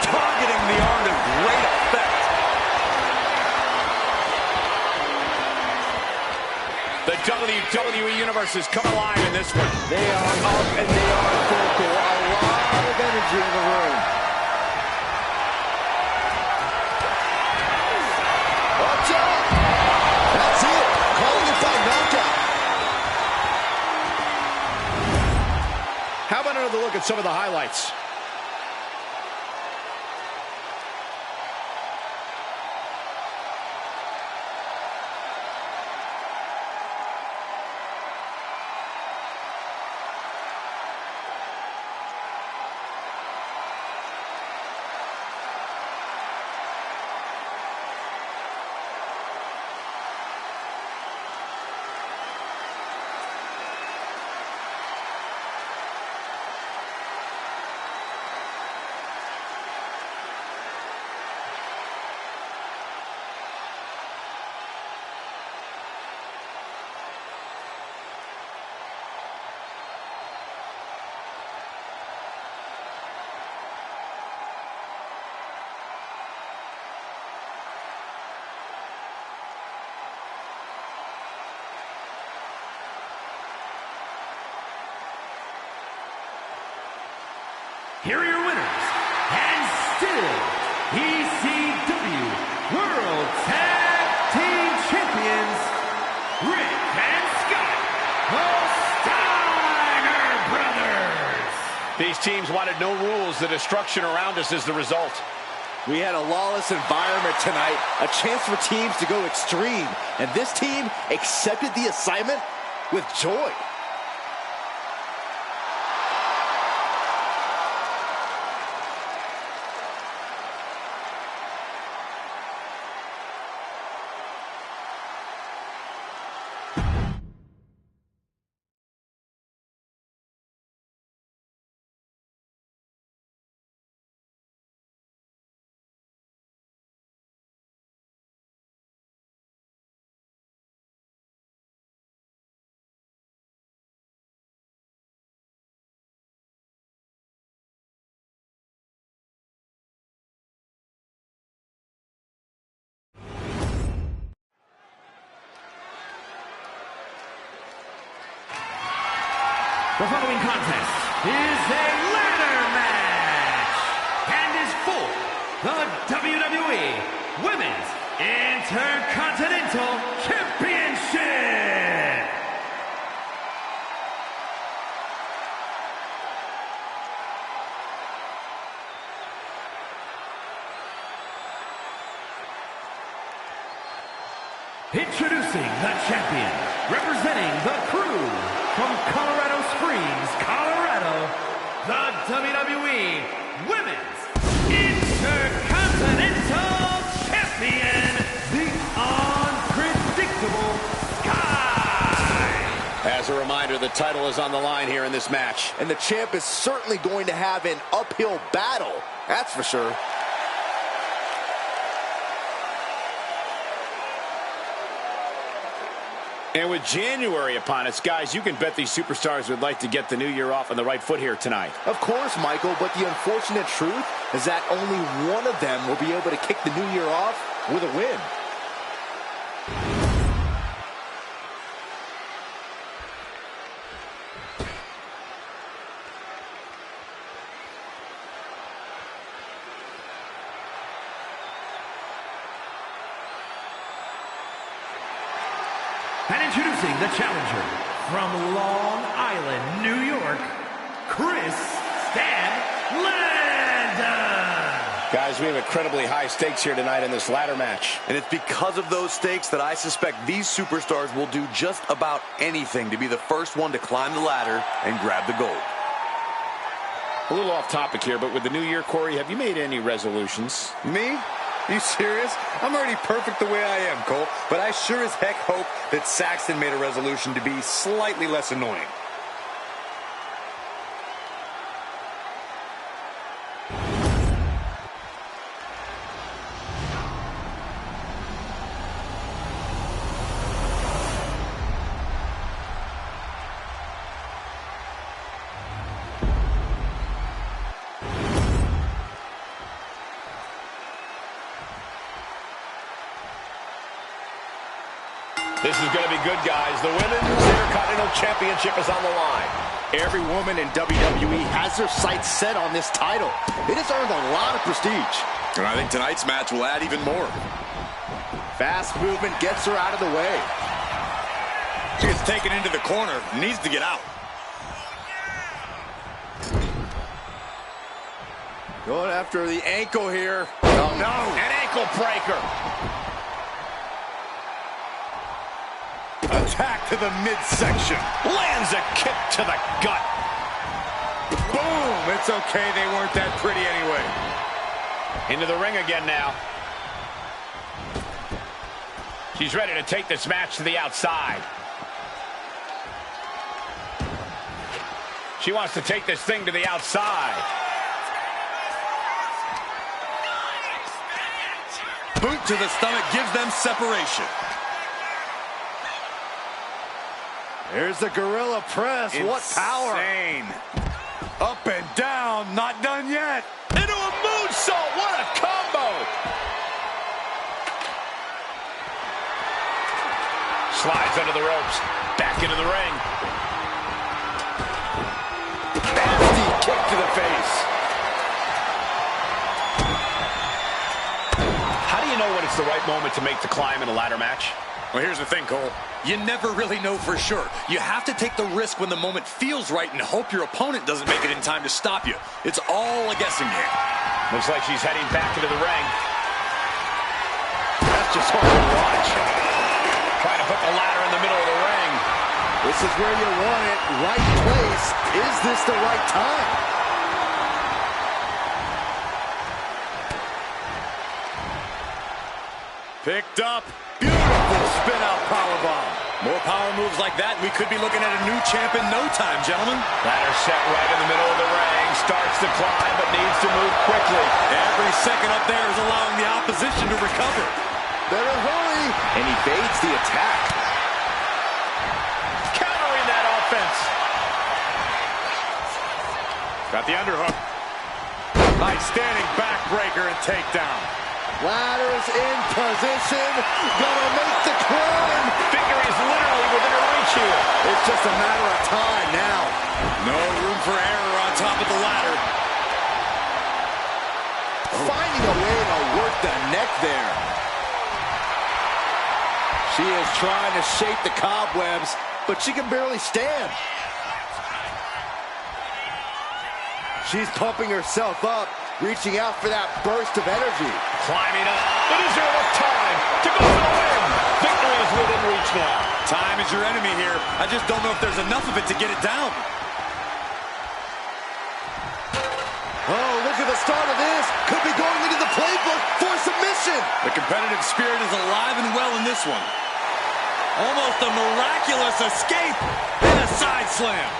Targeting the arm to great effect. The WWE Universe has come alive in this one. They are up and they are vocal. A lot of energy in the room. Watch out! That's it. Calling it by knockout. How about another look at some of the highlights? Here are your winners, and still ECW World Tag Team Champions, Rick and Scott, the Steiner Brothers. These teams wanted no rules. The destruction around us is the result. We had a lawless environment tonight, a chance for teams to go extreme, and this team accepted the assignment with joy. The following contest is a ladder match and is for the WWE Women's Intercontinental Championship. Introducing the champion, representing the Crew from Colorado Springs, Colorado, the WWE Women's Intercontinental Champion, the unpredictable Sky. As a reminder, the title is on the line here in this match. And the champ is certainly going to have an uphill battle, that's for sure. And with January upon us, guys, you can bet these superstars would like to get the new year off on the right foot here tonight. Of course, Michael, but the unfortunate truth is that only one of them will be able to kick the new year off with a win. And introducing the challenger from Long Island, New York, Chris Stanlanda. Guys, we have incredibly high stakes here tonight in this ladder match. And it's because of those stakes that I suspect these superstars will do just about anything to be the first one to climb the ladder and grab the gold. A little off topic here, but with the new year, Corey, have you made any resolutions? Me? Are you serious? I'm already perfect the way I am, Cole. But I sure as heck hope that Saxton made a resolution to be slightly less annoying. This is going to be good, guys. The Women's Intercontinental Championship is on the line. Every woman in WWE has their sights set on this title. It has earned a lot of prestige. And I think tonight's match will add even more. Fast movement gets her out of the way. She gets taken into the corner, needs to get out. Going after the ankle here. Oh, no. An ankle breaker. Attack to the midsection. Lands a kick to the gut. Boom! It's okay, they weren't that pretty anyway. Into the ring again now. She's ready to take this match to the outside. She wants to take this thing to the outside. Boot to the stomach gives them separation. There's the gorilla press. Insane. What power. Up and down, not done yet. Into a moonsault. What a combo. Slides under the ropes. Back into the ring. Nasty kick to the face. How do you know when it's the right moment to make the climb in a ladder match? Well, here's the thing, Cole. You never really know for sure. You have to take the risk when the moment feels right and hope your opponent doesn't make it in time to stop you. It's all a guessing game. Looks like she's heading back into the ring. That's just hard to watch. Trying to put the ladder in the middle of the ring. This is where you want it. Right place. Is this the right time? Picked up. Beautiful spin-out powerbomb. More power moves like that, we could be looking at a new champ in no time, gentlemen. Ladder set right in the middle of the ring. Starts to climb, but needs to move quickly. Every second up there is allowing the opposition to recover. Better hurry. And evades the attack. Countering that offense. Got the underhook. Nice standing backbreaker and takedown. Ladder's in position. Gonna make the climb. Victory is literally within her reach here. It's just a matter of time now. No room for error on top of the ladder. Finding a way to work the neck there. She is trying to shake the cobwebs, but she can barely stand. She's pumping herself up, reaching out for that burst of energy. Climbing up, but is there enough time to go for the win? Victory is within reach now. Time is your enemy here. I just don't know if there's enough of it to get it down. Oh, look at the start of this. Could be going into the playbook for submission. The competitive spirit is alive and well in this one. Almost a miraculous escape and a side slam.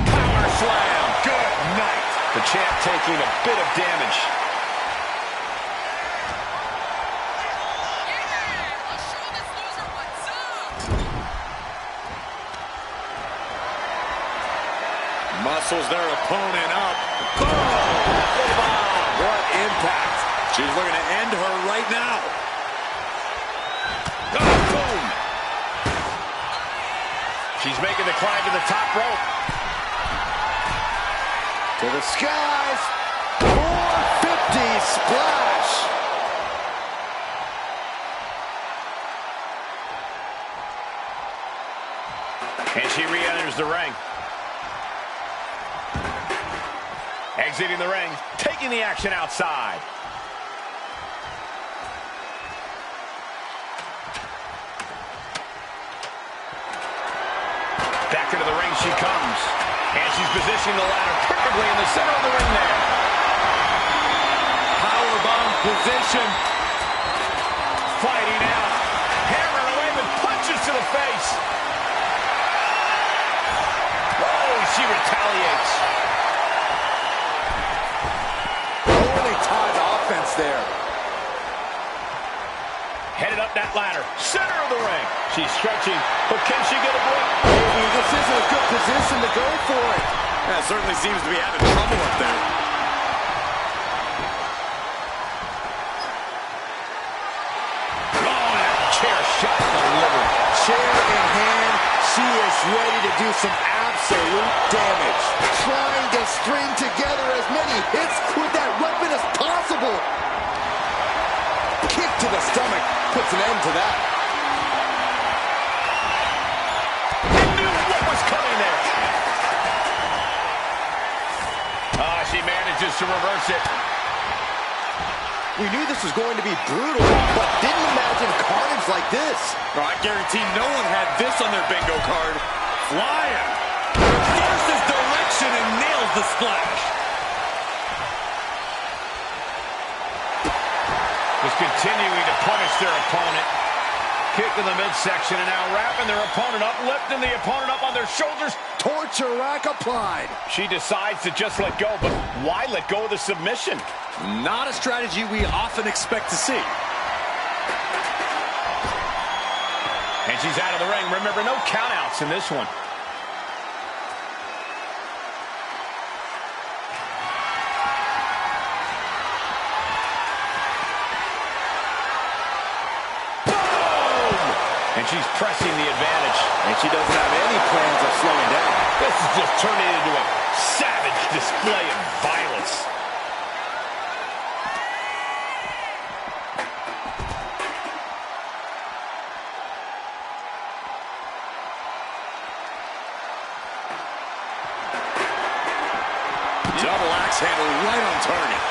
Power slam. Good night. The champ taking a bit of damage. Muscles their opponent up. Boom! What impact. She's looking to end her right now. Oh, boom! She's making the climb to the top rope. To the skies. 450 splash. And she re-enters the ring. Exiting the ring, taking the action outside. Back into the ring she comes. And she's positioning the ladder perfectly in the center of the ring there. Powerbomb position. Fighting out. Hammering away with punches to the face. Oh, she retaliates. Poorly timed offense there. Headed up that ladder. Center of the ring. She's stretching, but can she get a break? Maybe this isn't a good position to go for it. That certainly seems to be having trouble up there. Oh, that chair shot delivered. Chair in hand, she is ready to do some absolute damage. Trying to string together as many hits with that weapon as possible. Kick to the stomach puts an end to that. He knew what was coming there. She manages to reverse it. We knew this was going to be brutal, but didn't imagine carnage like this. Oh, I guarantee no one had this on their bingo card. Flying. Reverses direction and nails the splash. Just continuing to punish their opponent. Kick to the midsection and now wrapping their opponent up, lifting the opponent up on their shoulders. Torture rack applied. She decides to just let go, but why let go of the submission? Not a strategy we often expect to see. And she's out of the ring. Remember, no countouts in this one. And she's pressing the advantage. And she doesn't have any plans of slowing down. This is just turning into a savage display of violence. Double axe handle right on target.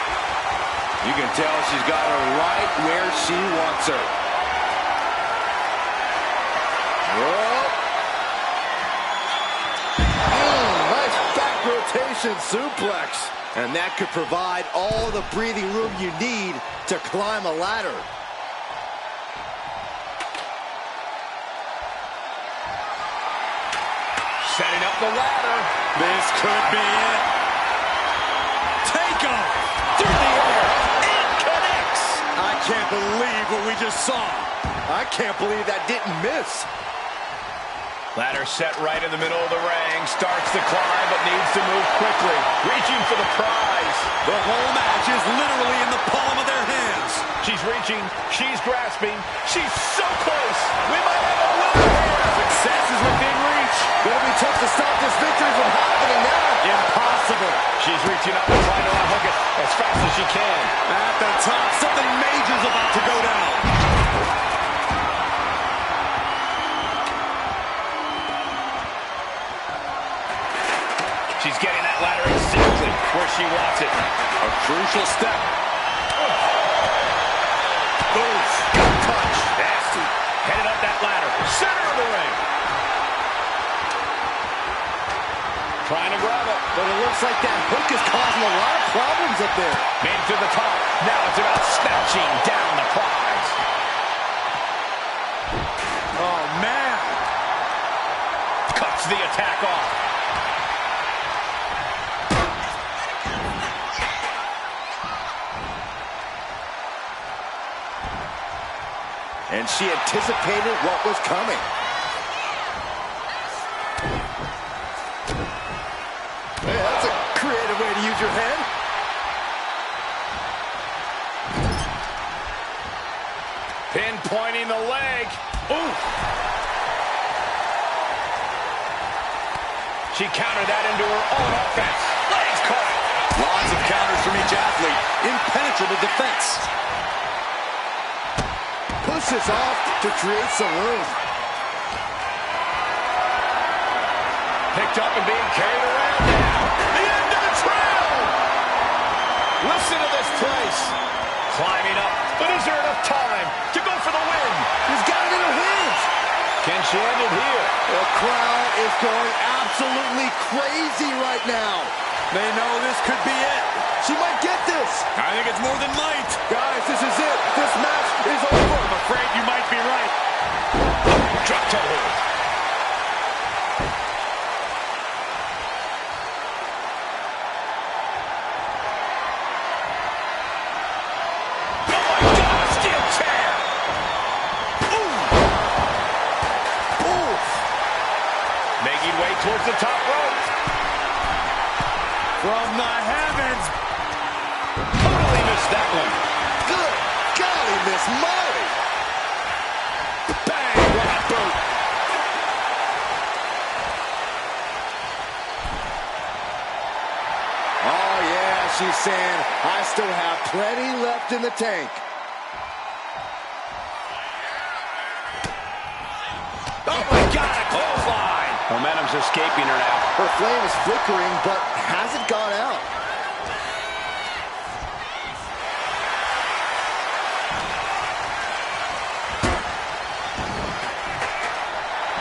You can tell she's got her right where she wants her. Nice back rotation suplex. And that could provide all the breathing room you need to climb a ladder. Setting up the ladder. This could be it. Take off Through the air. It connects. I can't believe what we just saw. I can't believe that didn't miss. Ladder set right in the middle of the ring. Starts to climb, but needs to move quickly. Reaching for the prize. The whole match is literally in the palm of their hands. She's reaching. She's grasping. She's so close. We might have a winner here. Success is within reach. Gonna be tough to stop this victory from happening now. Impossible. She's reaching up and trying to unhook it as fast as she can. At the top, something major is about to go down. She's getting that ladder exactly where she wants it. A crucial step. Boots. Punch. Nasty. Headed up that ladder. Center of the ring. Trying to grab it. But it looks like that hook is causing a lot of problems up there. Made it to the top. Now it's about snatching down the prize. Oh, man. Cuts the attack off. And she anticipated what was coming. Hey, that's a creative way to use your head. Pinpointing the leg. Ooh. She countered that into her own offense. Legs caught. Lots of counters from each athlete. Impenetrable defense. Pushes off to create some room. Picked up and being carried around now. The end of the trail. Listen to this place. Climbing up. But is there enough time to go for the win? He's got it in her hands. Can she end it here? The crowd is going absolutely crazy. crazy right now. They know this could be it. She might get this. I think it's more than might. Guys, this is it. This match is over. I'm afraid you might be right. Drop toe hold. Oh my God, steel chair. Ooh. Making way towards the top rope. From the heavens. Totally missed that one. Good golly, Miss Molly. Bang, right boot. Oh, yeah, she's saying, I still have plenty left in the tank. Oh my God, a clothesline. Momentum's escaping her now. Her flame is flickering, but hasn't gone out.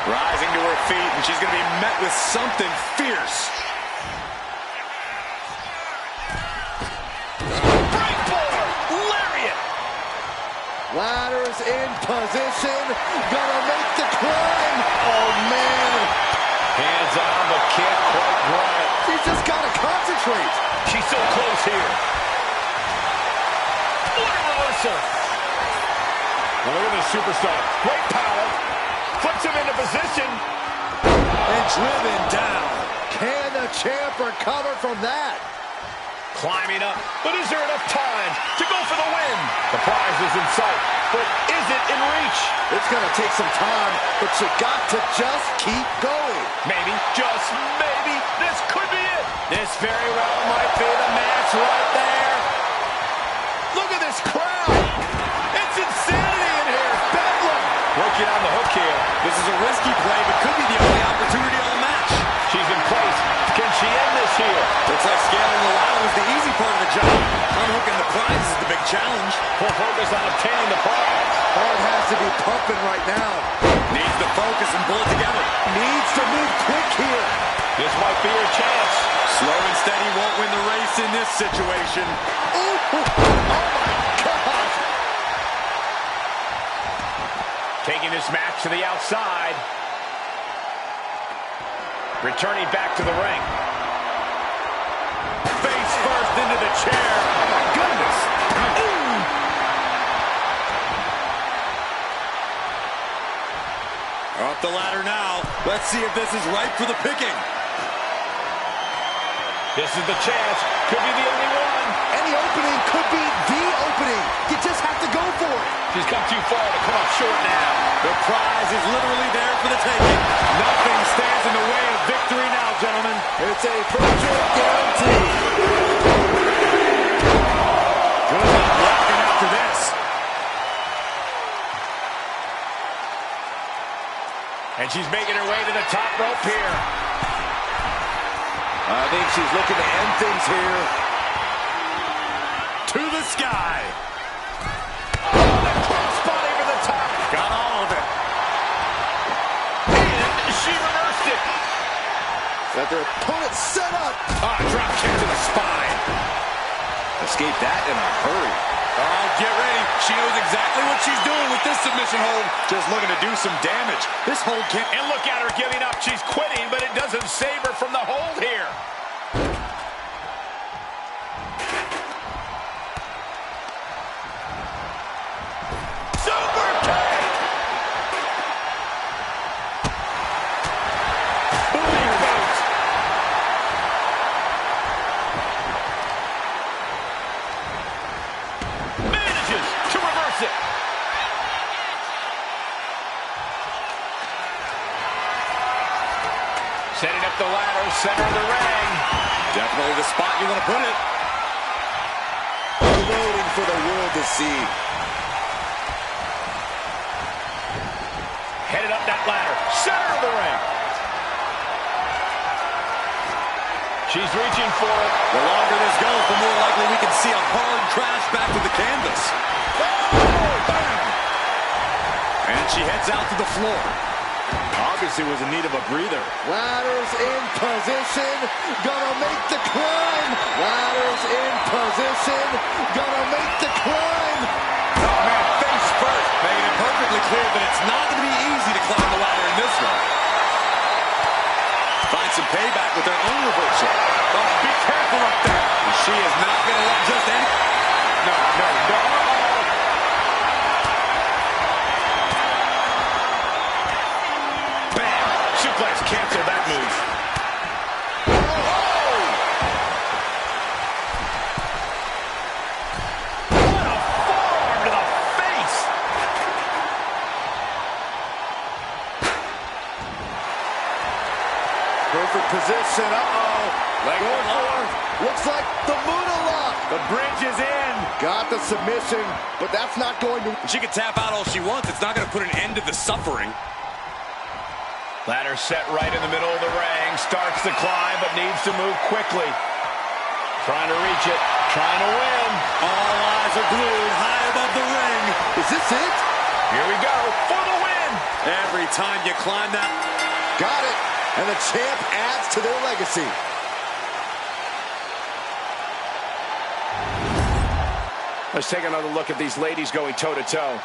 Rising to her feet, and she's going to be met with something fierce. Springboard, lariat. Ladder's in position, gonna make the climb. Oh, man. Hands on, but can't quite grab it. She's just gotta concentrate. She's so close here. What a reversal. Well, look at this superstar. Great power. Flips him into position. And driven down. Can the champ recover from that? Climbing up, but is there enough time to go for the win? The prize is in sight, but is it in reach? It's gonna take some time, but you got to just keep going. Maybe, just maybe, this could be it. This very well might be the match right there. Look at this crowd. It's insanity in here. Bedlam. Working on the hook here. This is a risky play, but could be the only opportunity on the match. She's in place. Can she end this here? Looks like scaling the ladder was the easy part of the job. Unhooking the prize is the big challenge. We'll focus on obtaining the prize. Heart has to be pumping right now. Needs to focus and pull it together. Needs to move quick here. This might be her chance. Slow and steady won't win the race in this situation. Ooh, oh my God. Taking this match to the outside. Returning back to the ring. Face first into the chair. Oh my goodness. Ooh. Up the ladder now. Let's see if this is right for the picking. This is the chance. Could be the only one. Any opening could be the opening. You just have to go for it. She's come too far to come up short now. The prize is literally there for the taking. Nothing stands in the way of victory now, gentlemen. It's a virtual guarantee. Good luck walking after this. And she's making her way to the top rope here. I think she's looking to end things here. To the sky. Oh, the crossbody over the top. Got all of it. And she reversed it. Got their opponent set up. Drop kick to the spine. Escape that in a hurry. Oh, get ready. She knows exactly what she's doing with this submission hold. Just looking to do some damage. This hold can't... And look at her giving up. She's quitting, but it doesn't save her from the hold here. Super kick. Boom boot. Manages to reverse it. Setting up the ladder, center of the ring. Definitely the spot you want to put it. Loading for the world to see. Headed up that ladder, center of the ring. She's reaching for it. The longer this goes, the more likely we can see a hard crash back to the canvas. Oh, bam. And she heads out to the floor. I'll obviously was in need of a breather. Ladders in position, gonna make the climb. Ladders in position, gonna make the climb. Oh, man, face first. Making it perfectly clear that it's not going to be easy to climb the ladder in this one. Find some payback with their own reversal. Oh, be careful up there. She is not going to let just any... No. Bam! Suplex canceled that move. What a forearm to the face! Perfect position, Going for, looks like the Moonalock. The bridge is in. Got the submission, but that's not going to... She can tap out all she wants. It's not going to put an end to the suffering. Ladder set right in the middle of the ring. Starts to climb, but needs to move quickly. Trying to reach it. Trying to win. All eyes are glued high above the ring. Is this it? Here we go for the win. Every time you climb that... Got it. And the champ adds to their legacy. Let's take another look at these ladies going toe-to-toe.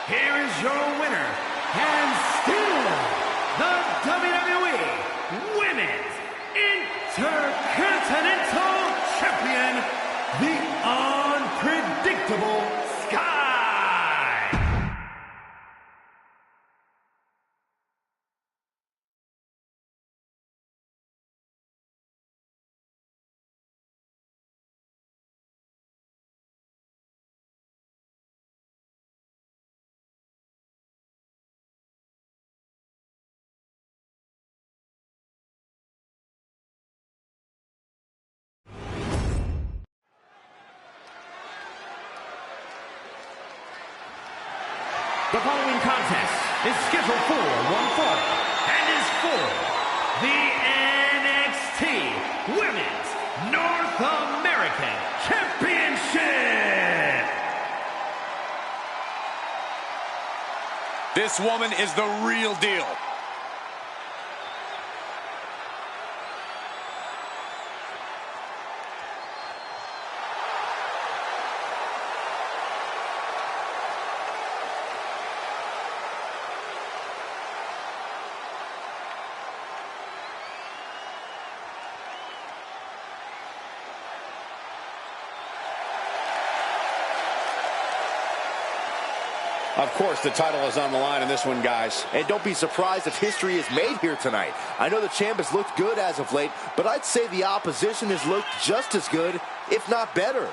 Here is your winner, and still the WWE Women's Intercontinental Champion, the Unpredictable Sky. The following contest is scheduled for one fall and is for the NXT Women's North American Championship. This woman is the real deal. Of course, the title is on the line in this one, guys. And don't be surprised if history is made here tonight. I know the champ has looked good as of late, but I'd say the opposition has looked just as good, if not better.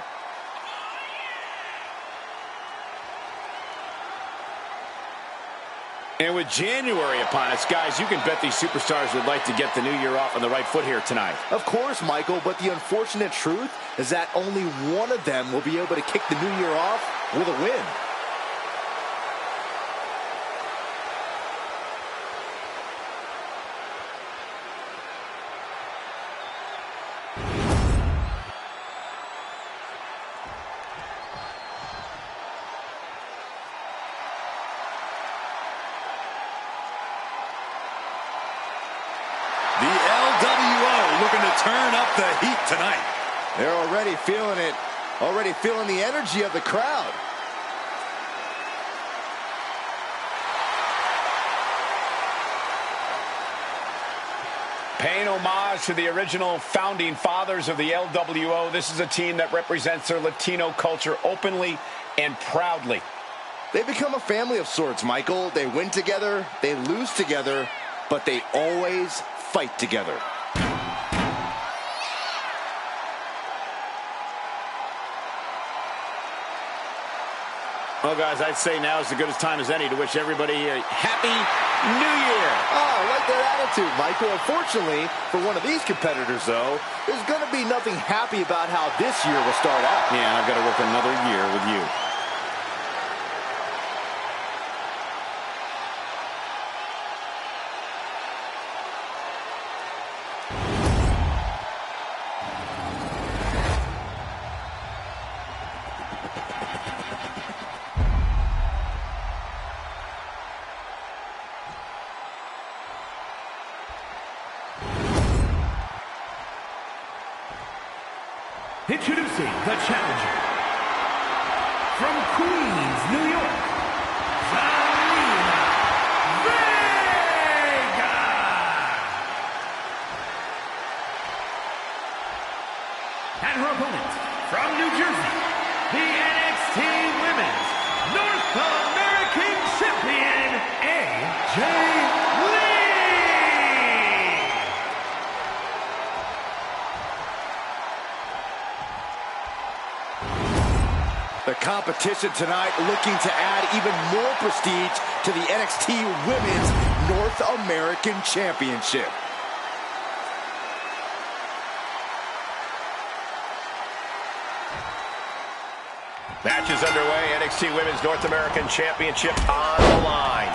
And with January upon us, guys, you can bet these superstars would like to get the new year off on the right foot here tonight. Of course, Michael, but the unfortunate truth is that only one of them will be able to kick the new year off with a win. The LWO looking to turn up already feeling it. Already feeling the energy of the crowd. Paying homage to the original founding fathers of the LWO, this is a team that represents their Latino culture openly and proudly. They become a family of sorts, Michael. They win together, they lose together, but they always fight together. Well, guys, I'd say now is as good a time as any to wish everybody a Happy New Year. Oh, I like that attitude, Michael. Unfortunately, for one of these competitors, though, there's going to be nothing happy about how this year will start out. Yeah, and I've got to work another year with you. Introducing the challenger from Queens, New York, Zelina Vega. And her opponent from New Jersey, the NXT Women's North American Champion, AJ Lee. The competition tonight looking to add even more prestige to the NXT Women's North American Championship. Match is underway. NXT Women's North American Championship on the line.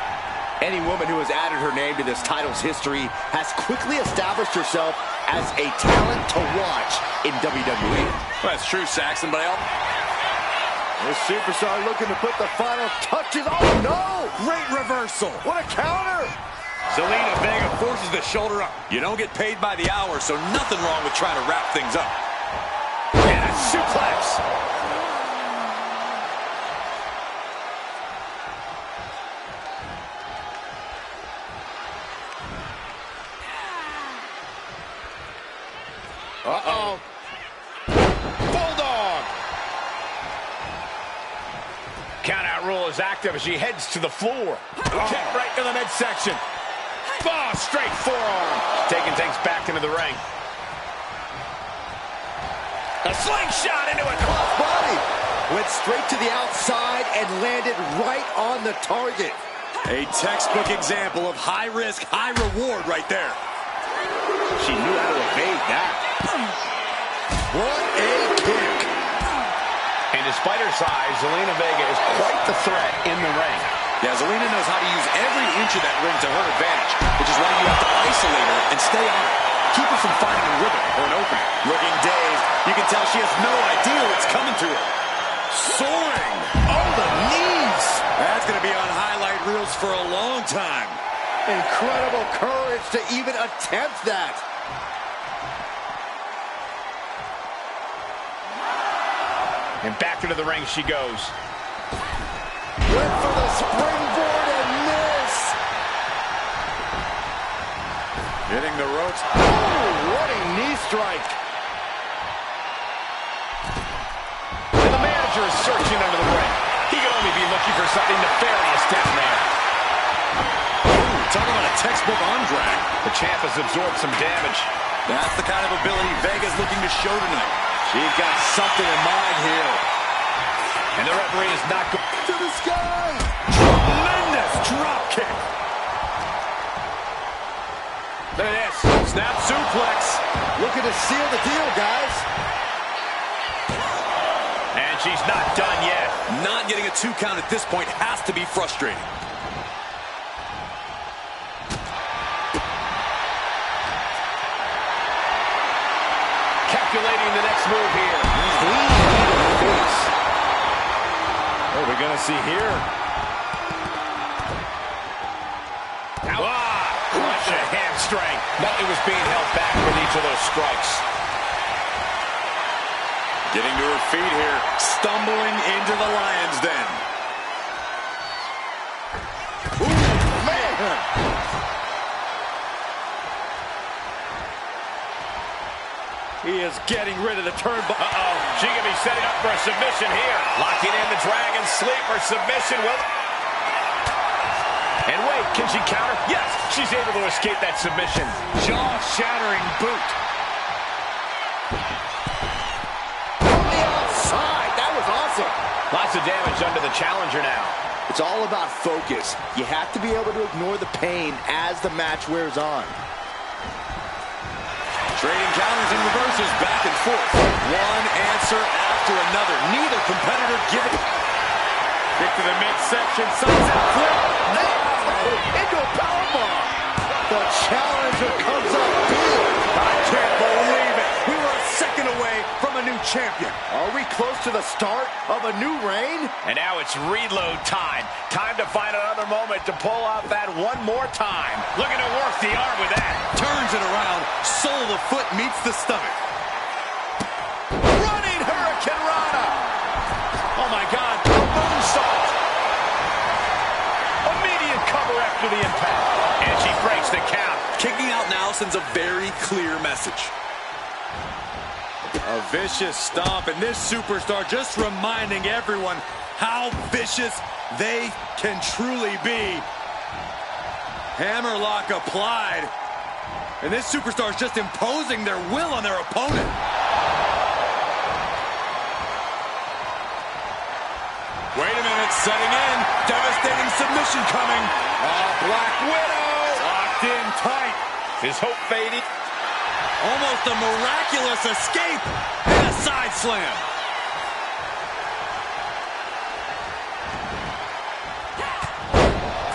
Any woman who has added her name to this title's history has quickly established herself as a talent to watch in WWE. Well, that's true, Saxton, but This superstar looking to put the final touches. Oh, no! great reversal. What a counter! Zelina Vega forces the shoulder up. You don't get paid by the hour, so nothing wrong with trying to wrap things up. And a suplex. Uh-oh. Bulldog. Countout rule is active as she heads to the floor. Kick right to the midsection. Oh, straight forearm. Taking things back into the ring. A slingshot into a close Body went straight to the outside and landed right on the target. A textbook example of high risk, high reward right there. She knew how to evade that. What a kick. And despite her size, Zelina Vega is quite the threat in the ring. Yeah, Zelina knows how to use every inch of that ring to her advantage, which is why you have to isolate her and stay on her. Keep her from finding a rhythm or an opening. Looking dazed, you can tell she has no idea what's coming to her. Soaring! On the knees. That's going to be on highlight reels for a long time. Incredible courage to even attempt that. And back into the ring she goes. Went for the springboard and miss. Hitting the ropes. Oh, what a knee strike. And the manager is searching under the ring. He could only be looking for something nefarious down there. Ooh, talking about a textbook arm drag. The champ has absorbed some damage. That's the kind of ability Vega's looking to show tonight. She's got something in mind here. And the referee is not going To the sky. Tremendous drop kick. Look at this. Snap suplex. Looking to seal the deal, guys. And she's not done yet. Not getting a 2 count at this point has to be frustrating. Calculating the next move here. What are we going to see here? Clutch a hamstring. Nothing was being held back with each of those strikes. Getting to her feet here, stumbling into the lion's den. Ooh, man! He is getting rid of the turnbuckle. Uh-oh, she could be setting up for a submission here. Locking in the Dragon Sleeper submission. Well, and wait, can she counter? Yes, she's able to escape that submission. Jaw-shattering boot. From the outside, that was awesome. Lots of damage under the challenger now. It's all about focus. You have to be able to ignore the pain as the match wears on. Trading counters and reverses back and forth. One answer after another. Neither competitor giving. Kick to the midsection. Sunset flip. No! Into a powerbomb. The challenger comes up big. I can't believe it. We were a second away from a new champion. Are we close to the start of a new reign? And now it's reload time. Time to find another moment to pull out that one more time. Looking to work the arm with that. Turns it around. Sole of the foot meets the stomach. Running Hurricane Rana. Oh my God. Moonsault. Immediate cover after the impact. And she breaks the count. Kicking out now sends a very clear message. A vicious stomp, and this superstar just reminding everyone how vicious they can truly be. Hammerlock applied. And this superstar is just imposing their will on their opponent. Wait a minute, setting in. Devastating submission coming. Black Widow. Locked in tight. Is hope fading? Almost a miraculous escape. And a side slam.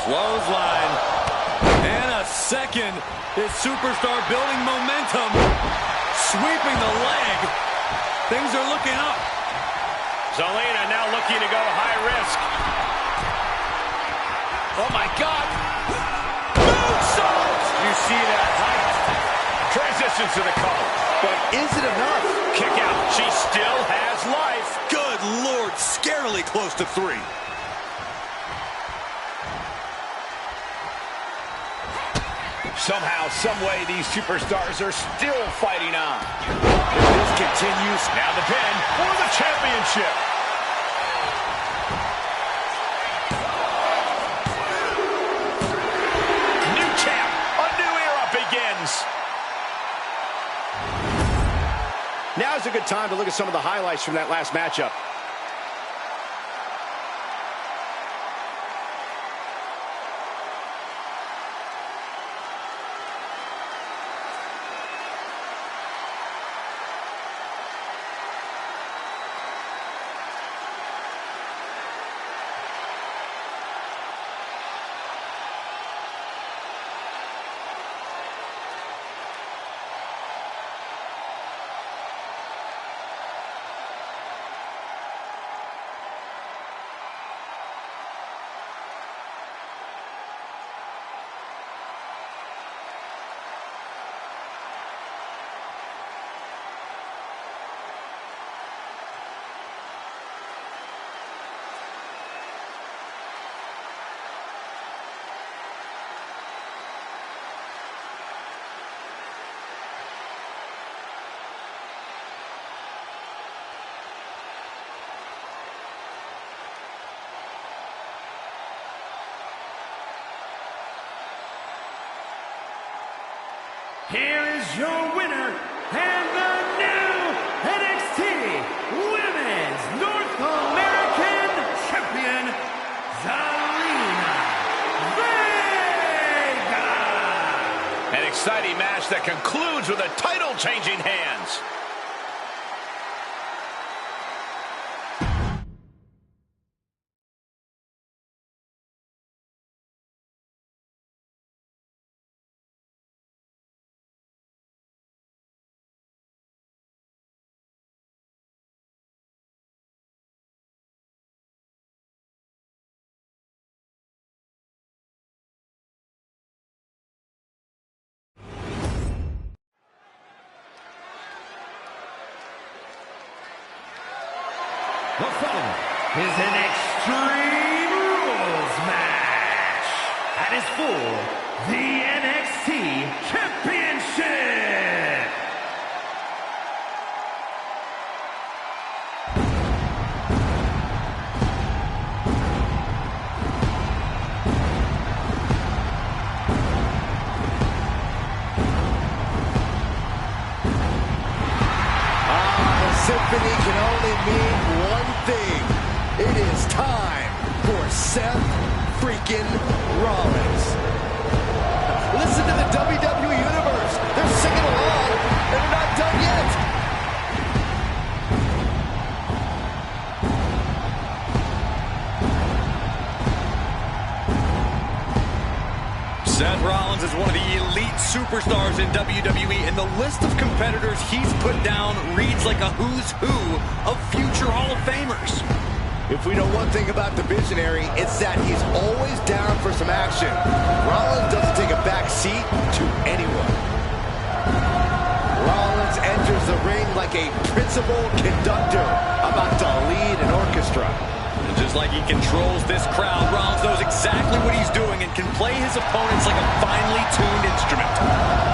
Clothesline. And a second. This superstar building momentum. Sweeping the leg. Things are looking up. Zelina now looking to go high risk. Oh my God. Moonsault! You see that height. Transitions to the cover. But is it enough? Kick out. She still has life. Good Lord, scarily close to 3. Somehow, some way, these superstars are still fighting on. This continues. Now the pin for the championship. New champ. A new era begins. Now's a good time to look at some of the highlights from that last matchup. Here is your winner and the new NXT Women's North American Champion, Zelina Vega. An exciting match that concludes with a title-changing hands. The following is an Extreme Rules match. That is for the NXT Championship. Symphony can only mean one thing. It is time for Seth freaking Rollins. Listen to the WWE Universe. They're singing along, and they're not done yet. Seth Rollins is one of the elite superstars in WWE, and the list of competitors he's put down reads like a who's who of future Hall of Famers. If we know one thing about the Visionary, it's that he's always down for some action. Rollins doesn't take a back seat to anyone. Rollins enters the ring like a principal conductor about to lead an orchestra. And just like he controls this crowd, Rollins knows exactly what he's doing and can play his opponents like a finely tuned instrument.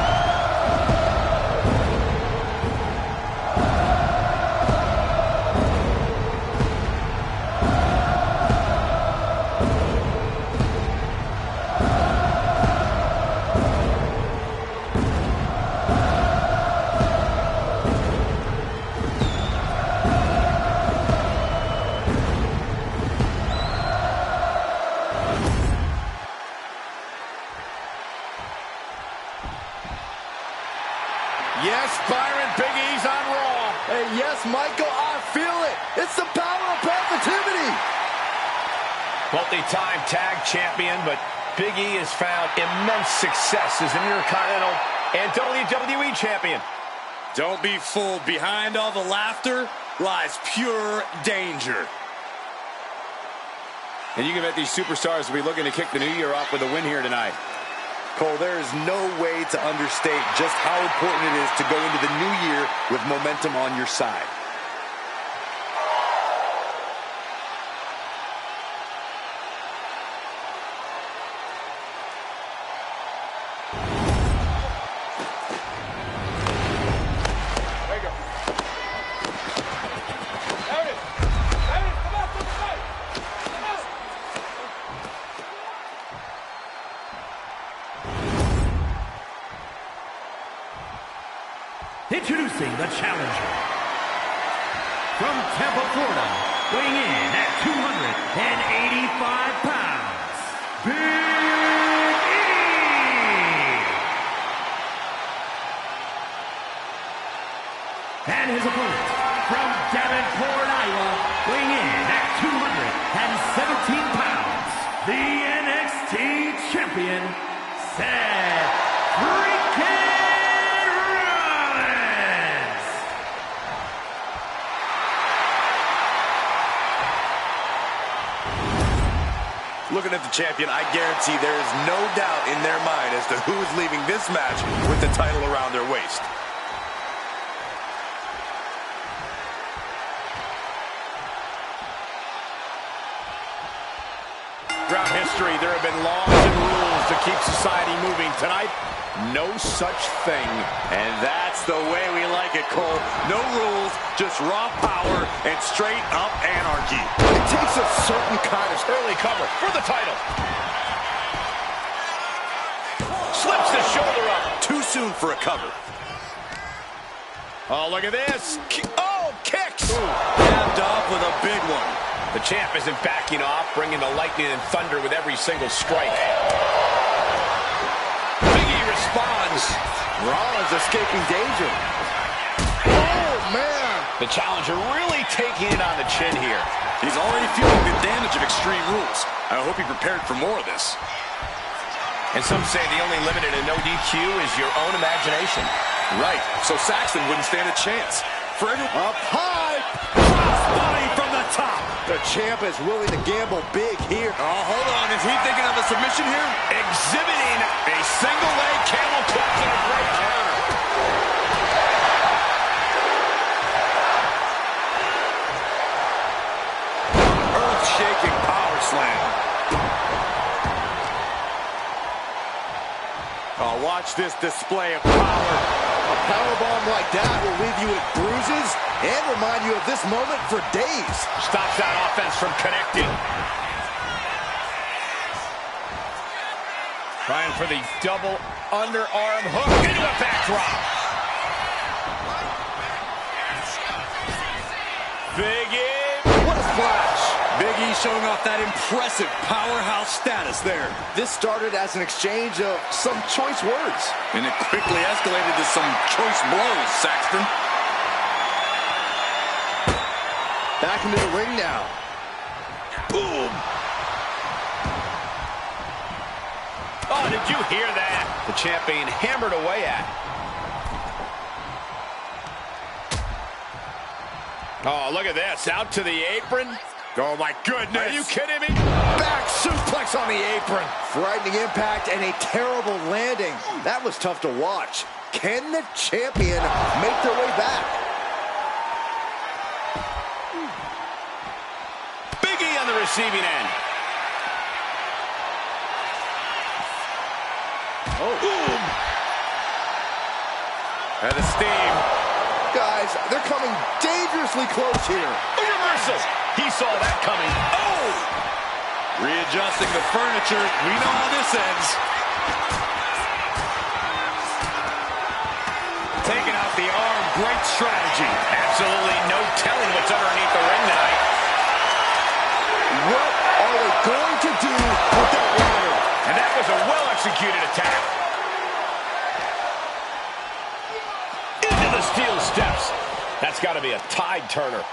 Yes, Byron, Big E's on Raw. And yes, Michael, I feel it. It's the power of positivity. Multi-time tag champion, but Big E has found immense success as an Intercontinental and WWE champion. Don't be fooled. Behind all the laughter lies pure danger. And you can bet these superstars will be looking to kick the new year off with a win here tonight. Cole, there is no way to understate just how important it is to go into the new year with momentum on your side. Introducing the challenger. From Tampa, Florida, weighing in at 285 pounds, Big E! And his opponent, from Davenport, Iowa, weighing in at 217 pounds, the NXT champion, Seth freaking Looking at the champion, I guarantee there is no doubt in their mind as to who's leaving this match with the title around their waist. Throughout history, there have been laws and rules to keep society moving. Tonight, no such thing. And that's the way we like it, Cole. No rules, just raw power and straight up anarchy. It takes a certain kind of Early cover for the title. Slips the shoulder up. Too soon for a cover. Oh, look at this. Oh, kicks. Tapped off with a big one. The champ isn't backing off, bringing the lightning and thunder with every single strike. Big E responds. Rollins escaping danger. Oh, man. The challenger really taking it on the chin here. He's already feeling the damage of Extreme Rules. I hope he prepared for more of this. And some say the only limit in a no DQ is your own imagination. Right, so Saxton wouldn't stand a chance. For everyone Up high. body from the top. The champ is willing to gamble big here. Oh, hold on. Is he thinking of a submission here? Exhibiting a single leg camel clutch and a great counter. earth-shaking power slam. Oh, watch this display of power. A powerbomb like that will leave you with bruises and remind you of this moment for days. Stops that offense from connecting. Trying for the double underarm hook into a backdrop. Big E. What a splash. Big E showing off that impressive powerhouse status there. This started as an exchange of some choice words. And it quickly escalated to some choice blows, Saxton. Back into the ring now. Boom. Oh, did you hear that? The champion hammered away at. Oh, look at this. Out to the apron. Oh, my goodness. Are you kidding me? Back suplex on the apron. Frightening impact and a terrible landing. That was tough to watch. Can the champion make their way back? Big E on the receiving end. Oh. Boom. And the steam. Guys, they're coming dangerously close here. A reversal. He saw that coming. Oh! Readjusting the furniture. We know how this ends. Taking out the arm. Great strategy. Absolutely no telling what's underneath the ring tonight. What are they going to do with that ladder? And that was a well-executed attack. Into the steel steps. That's got to be a tide turner.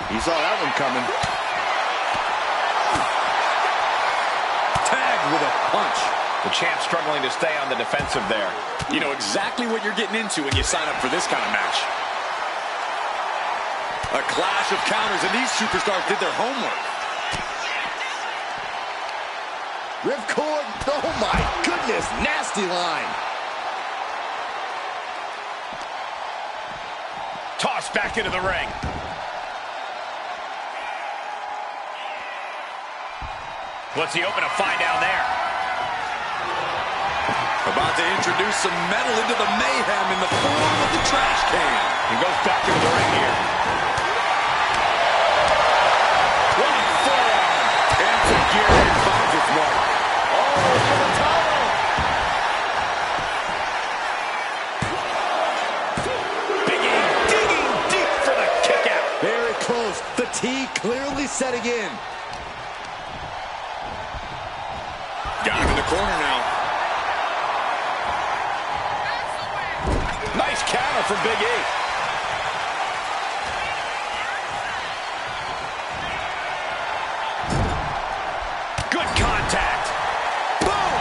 He saw that one coming. Tagged with a punch. The champ struggling to stay on the defensive there. You know exactly what you're getting into when you sign up for this kind of match. A clash of counters, and these superstars did their homework. Ripcord, oh my goodness, nasty line. Tossed back into the ring. What's he open to find down there? About to introduce some metal into the mayhem in the form of the trash can. He goes back into the ring here. One forearm. Insecurity finds its mark. Oh, for the title. Big E digging deep for the kick out. Very close. The T clearly setting in. Got him in the corner now. Nice counter from Big E. Good contact. Boom!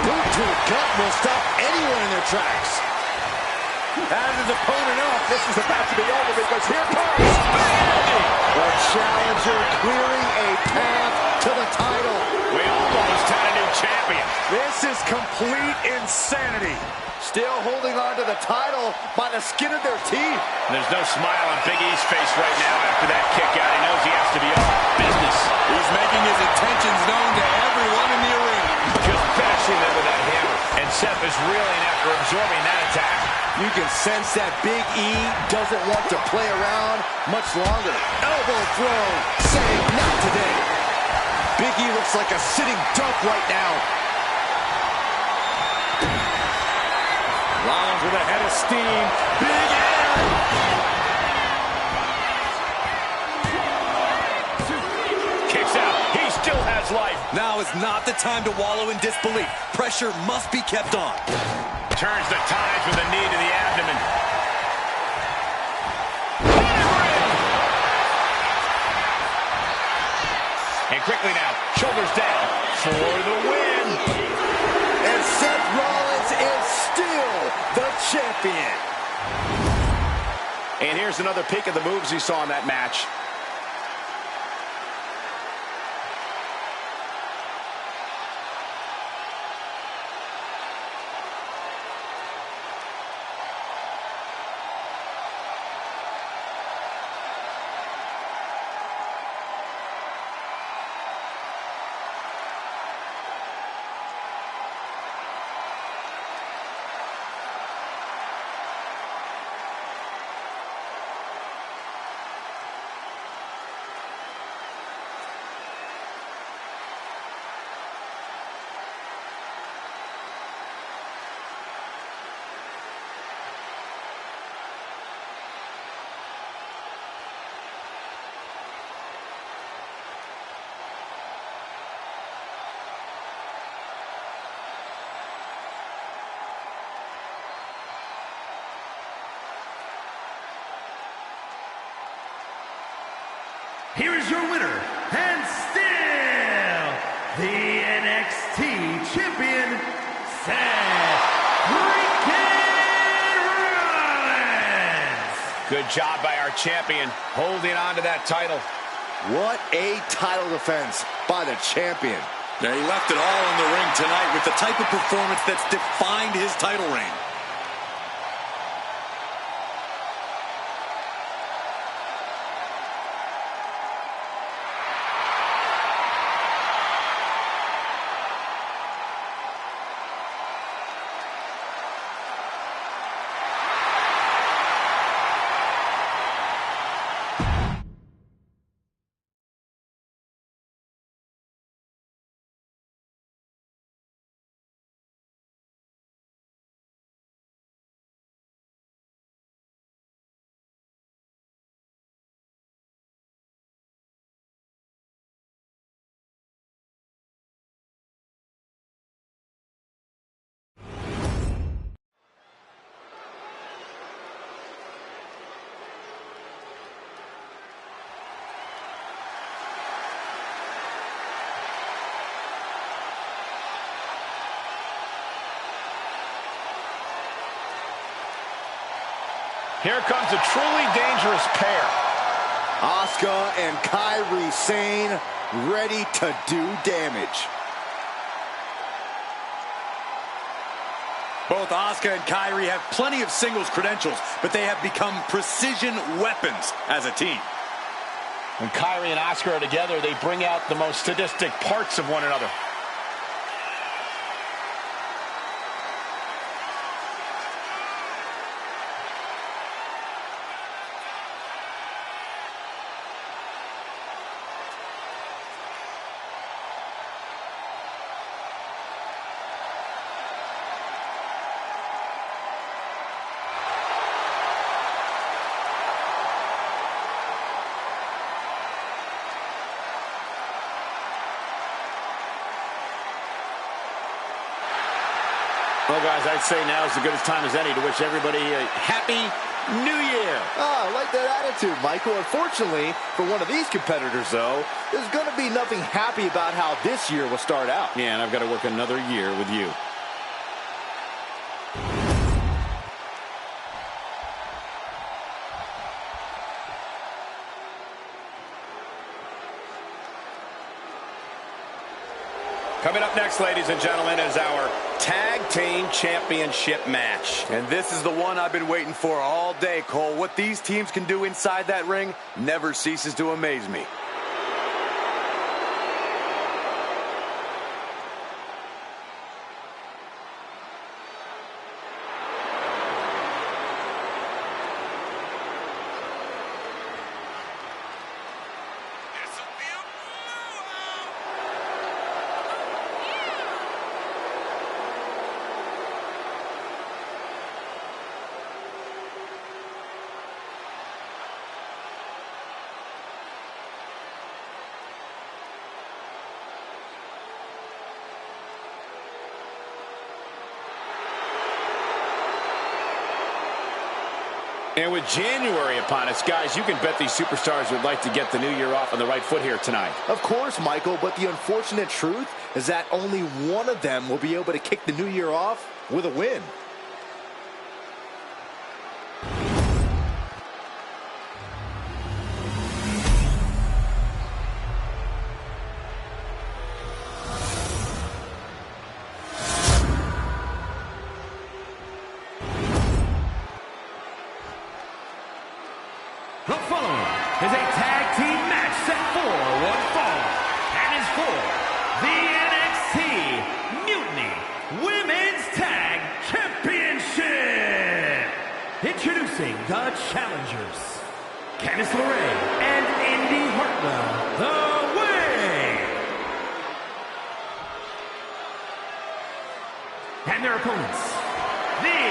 Boot to the gut will stop anyone in their tracks. Has his opponent up. This is about to be over because here comes The challenger clearing a path to the title. We almost had a new champion. This is complete insanity. Still holding on to the title by the skin of their teeth. There's no smile on Big E's face right now after that kick out. He knows he has to be off business. He's making his intentions known to everyone in the arena. Just bashing them with that hammer. And Seth is reeling after absorbing that attack. You can sense that Big E doesn't want to play around much longer. Elbow throw, saying not today. Big E looks like a sitting duck right now. Rollins with a head of steam. Big E! Kicks out. He still has life. Now is not the time to wallow in disbelief. Pressure must be kept on. Turns the tides with a knee to the abdomen. And quickly now, shoulders down for the win. And Seth Rollins is still the champion. And here's another peek at the moves he saw in that match. here is your winner, and still the NXT Champion, Seth freaking Rollins. Good job by our champion, holding on to that title. What a title defense by the champion. Yeah, he left it all in the ring tonight with the type of performance that's defined his title reign. Here comes a truly dangerous pair. Asuka and Kairi Sane ready to do damage. Both Asuka and Kairi have plenty of singles credentials, but they have become precision weapons as a team. When Kairi and Asuka are together, they bring out the most sadistic parts of one another. Well, guys, I'd say now is as good a time as any to wish everybody a happy New Year. Oh, I like that attitude, Michael. Unfortunately, for one of these competitors, though, there's going to be nothing happy about how this year will start out. Yeah, and I've got to work another year with you. Coming up next, ladies and gentlemen, is our Tag Team Championship match. And this is the one I've been waiting for all day, Cole. What these teams can do inside that ring never ceases to amaze me. And with January upon us, guys, you can bet these superstars would like to get the new year off on the right foot here tonight. Of course, Michael, but the unfortunate truth is that only one of them will be able to kick the new year off with a win. The following is a tag team match set for one fall and is for the NXT Mutiny Women's Tag Championship. Introducing the challengers, Candice LeRae and Indy Hartwell, the Way. And their opponents, the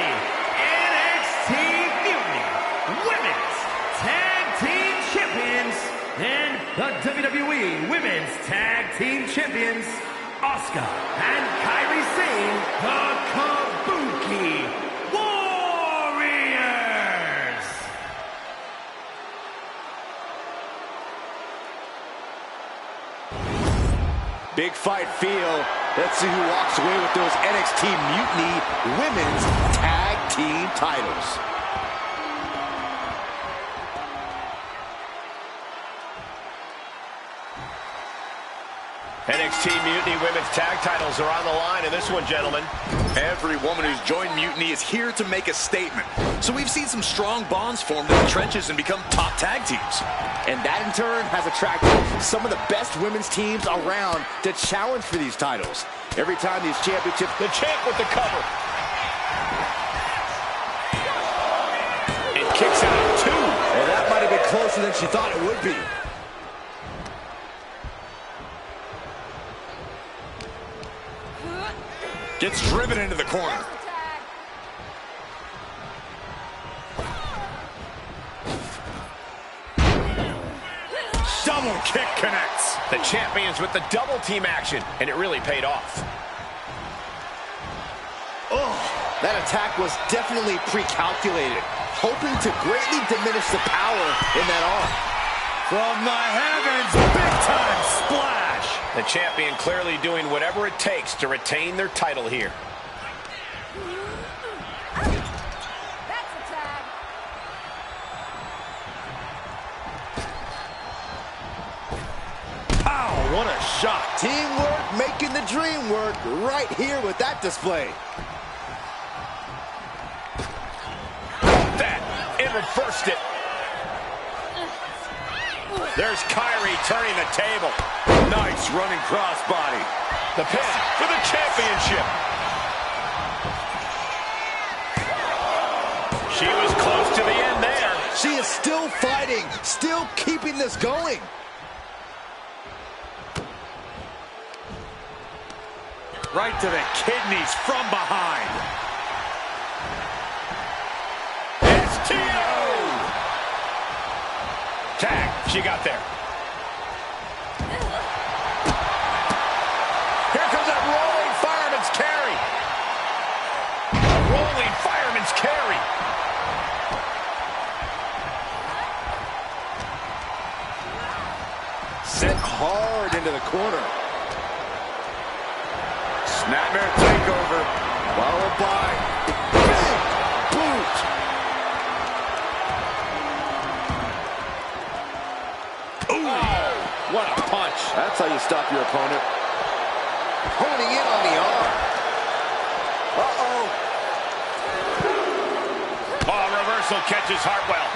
NXT Mutiny Women's Tag Team Champions and the WWE Women's Tag Team Champions, Asuka and Kairi Sane, the Kabuki Warriors. Big fight feel. Let's see who walks away with those NXT Mutiny Women's Tag Team titles. NXT Mutiny Women's Tag titles are on the line in this one, gentlemen. Every woman who's joined Mutiny is here to make a statement. So we've seen some strong bonds formed in the trenches and become top tag teams. And that in turn has attracted some of the best women's teams around to challenge for these titles. Every time these championships... The champ with the cover. It kicks out at 2. Well, that might have been closer than she thought it would be. Gets driven into the corner. Double kick connects. The champions with the double team action, and it really paid off. Oh, that attack was definitely pre-calculated, hoping to greatly diminish the power in that arm. From the heavens, big time splash. The champion clearly doing whatever it takes to retain their title here. That's a tag. Pow, what a shot. Teamwork making the dream work right here with that display. That, and reversed it. There's Kyrie turning the table. Nice running crossbody. The pin for the championship. She was close to the end there. She is still fighting, still keeping this going. Right to the kidneys from behind. STO! Tag, she got there. Here comes that rolling fireman's carry. A rolling fireman's carry. Sent hard into the corner. Snapmare takeover. Followed by big boot. Oh, what a punch. That's how you stop your opponent. Honing in on the arm. Uh-oh. Oh, reversal catches Hartwell.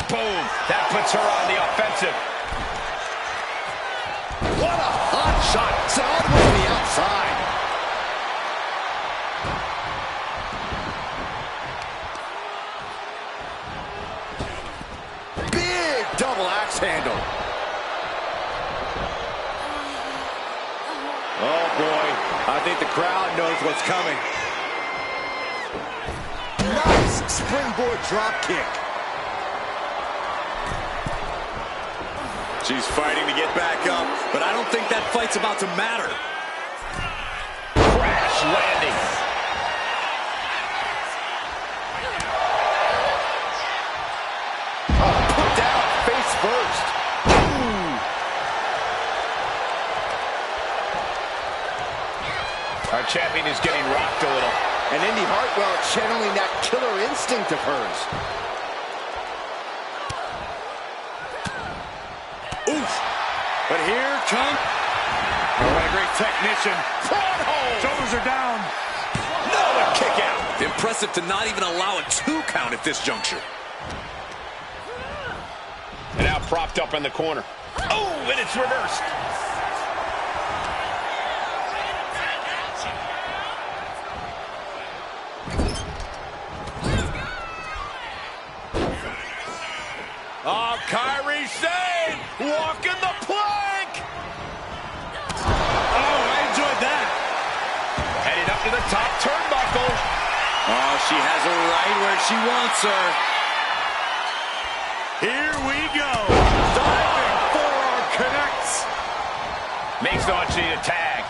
Boom. That puts her on the offensive. What a hot shot. It's all the way to the outside. Big double axe handle. Oh, boy. I think the crowd knows what's coming. Nice springboard drop kick. She's fighting to get back up, but I don't think that fight's about to matter. Crash landing. Oh, put down face first. Ooh. Our champion is getting rocked a little. And Indy Hartwell channeling that killer instinct of hers. Oof. But here comes... Oh, what a great technician. Front hold. Shoulders are down. No, a kick out. Impressive to not even allow a 2 count at this juncture. And now propped up in the corner. Oh, and it's reversed. Oh, Kyrie Sane walking the plank. Oh, I enjoyed that. Heading up to the top turnbuckle. Oh, she has her right where she wants her. Here we go. Diving forearm connects. Makes the much needed tag.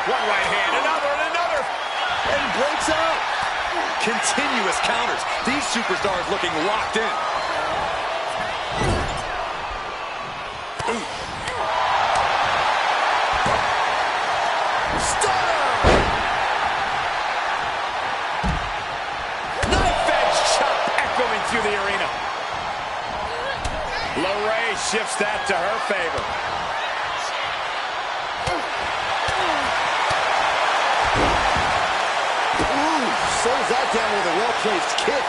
One right hand, another, and another. Continuous counters. These superstars looking locked in. Through the arena. LeRae shifts that to her favor. Ooh, slows that down with a well-placed kick.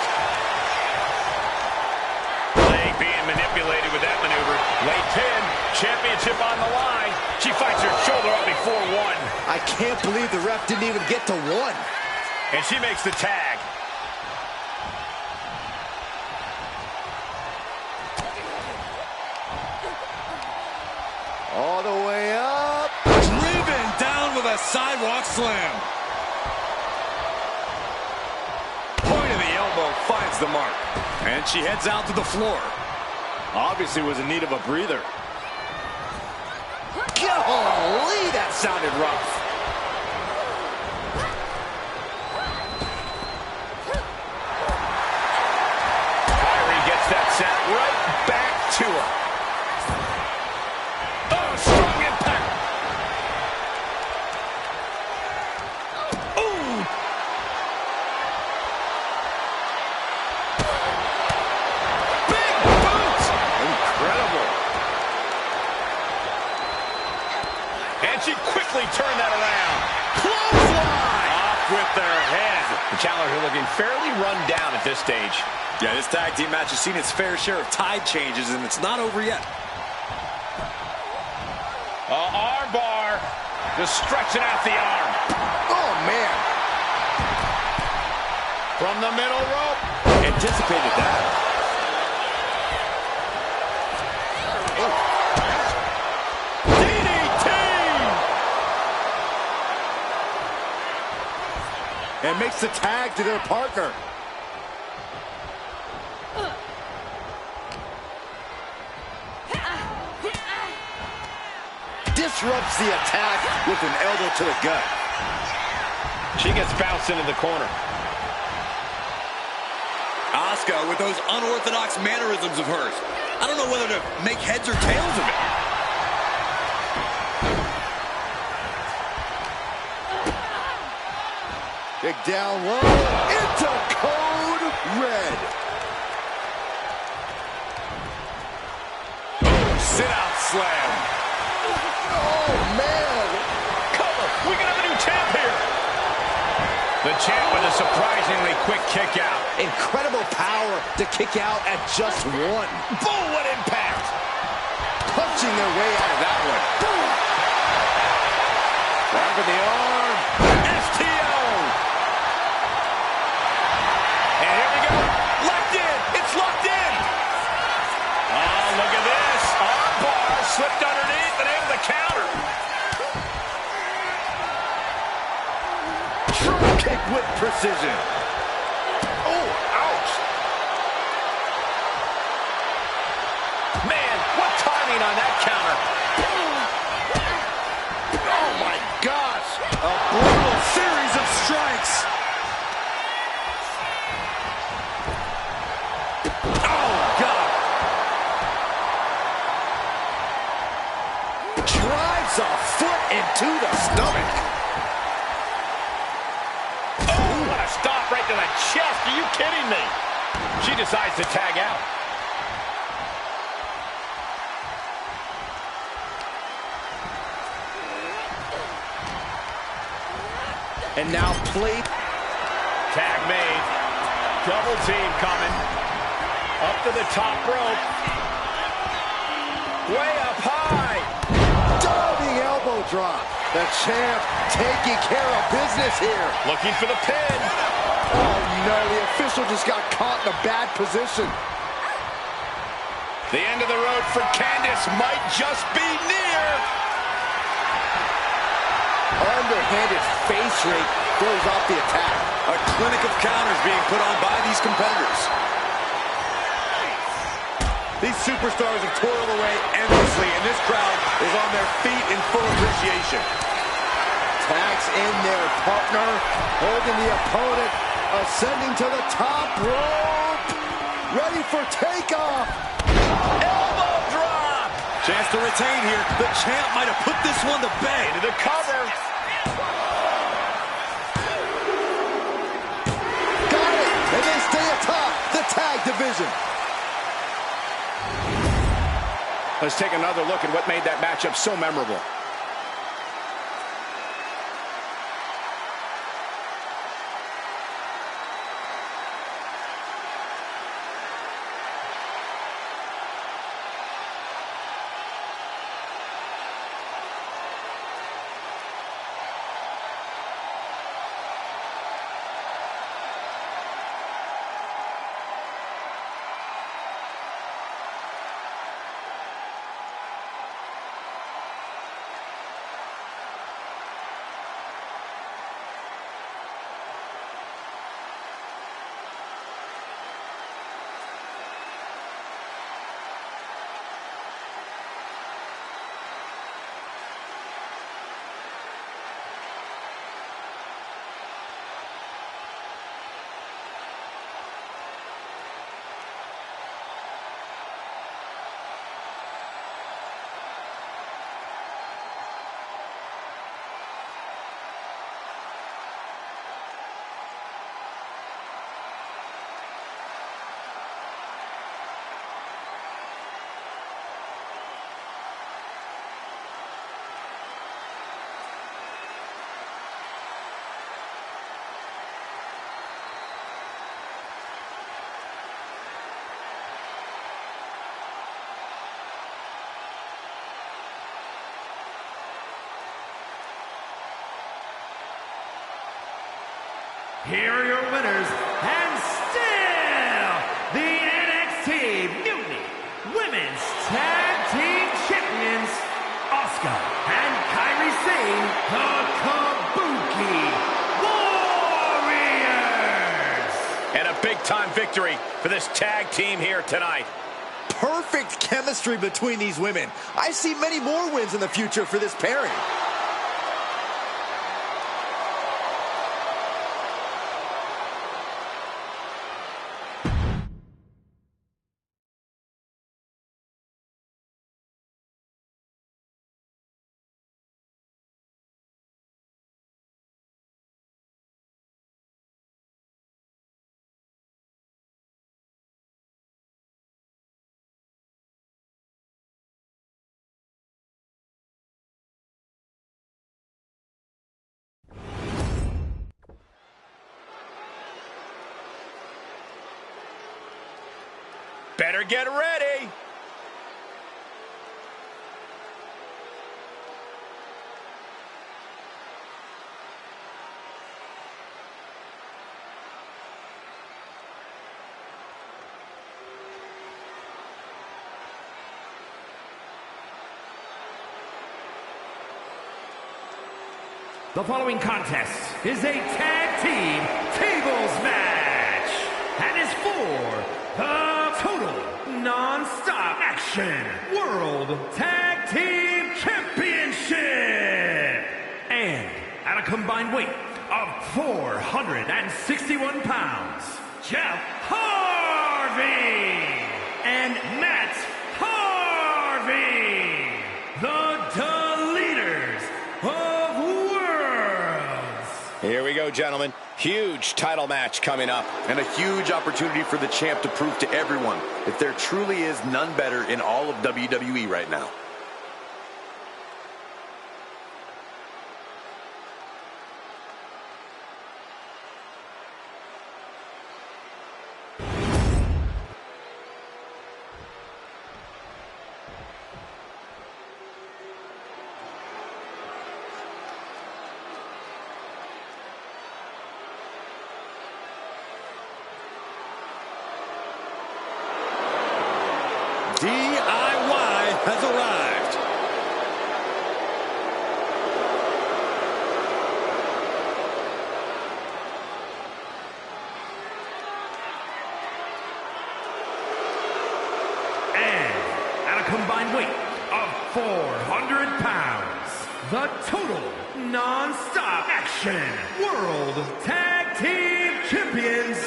Leg being manipulated with that maneuver. Late pin, championship on the line. She fights her shoulder up before one. I can't believe the ref didn't even get to one. And she makes the tag. All the way up. Driven down with a sidewalk slam. Point of the elbow finds the mark. And she heads out to the floor. Obviously was in need of a breather. Golly, that sounded rough. Kyrie gets that set right back to her. She quickly turned that around. Clothesline! Off with their head. The challenger looking fairly run down at this stage. Yeah, this tag team match has seen its fair share of tide changes, and it's not over yet. Arm bar. Just stretching out the arm. Oh, man. From the middle rope. Anticipated that. And makes the tag to their partner. Disrupts the attack with an elbow to the gut. She gets bounced into the corner. Asuka with those unorthodox mannerisms of hers. I don't know whether to make heads or tails of it. Kick down low into code red. Oh, sit-out slam. Oh, man. Cover. We can have a new champ here. The champ with a surprisingly quick kick out. Incredible power to kick out at just one. Boom, what impact. Punching their way out of that one. Grabbing the arm. STO. And here we go. Locked in. It's locked in. Oh, look at this. Arm bar slipped underneath and able to counter. True kick with precision. Oh, ouch. Man, what timing on that counter. Oh, my gosh. A brutal series of strikes. Oh, God. Drives a foot into the stomach. Oh, what a stop right to the chest. Are you kidding me? She decides to tag out. And now plate. Tag made. Double team coming. Up to the top rope. Way up high. Diving elbow drop. The champ taking care of business here. Looking for the pin. Oh, no. The official just got caught in a bad position. The end of the road for Candice might just be near. Underhanded face rake throws off the attack. A clinic of counters being put on by these competitors. These superstars have toiled away endlessly, and this crowd is on their feet in full appreciation. Tags in their partner, holding the opponent Ascending to the top rope. Ready for takeoff. Elbow drop. Chance to retain here. The champ might have put this one to bed. Into the cover. Got it. And they stay atop the tag division. Let's take another look at what made that matchup so memorable. Here are your winners, and still the NXT Mutiny Women's Tag Team Champions, Asuka and Kairi Sane, the Kabuki Warriors. And a big-time victory for this tag team here tonight. Perfect chemistry between these women. I see many more wins in the future for this pairing. Better get ready. The following contest is a tag team tables match and is for the Total Non-Stop Action World Tag Team Championship. And at a combined weight of 461 pounds, Jeff Harvey and Matt Harvey, the leaders of worlds. Here we go, gentlemen. Huge title match coming up. And a huge opportunity for the champ to prove to everyone that there truly is none better in all of WWE right now. DIY has arrived. And at a combined weight of 400 pounds, the Total Non-Stop Action World Tag Team Champions, champions,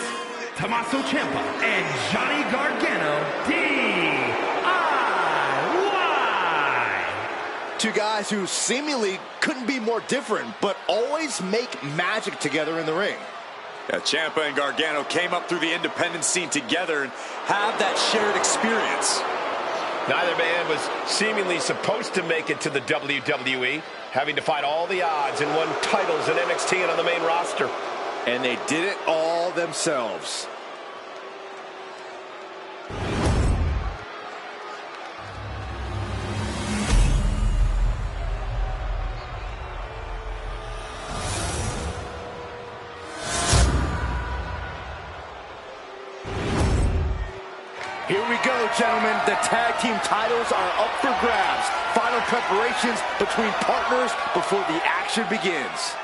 Tommaso Ciampa and Johnny Gargano, DIY. Two guys who seemingly couldn't be more different, but always make magic together in the ring. Yeah, Ciampa and Gargano came up through the independent scene together and have that shared experience. Neither man was seemingly supposed to make it to the WWE, having to fight all the odds and won titles in NXT and on the main roster. And they did it all themselves. Here we go, gentlemen. The tag team titles are up for grabs. Final preparations between partners before the action begins.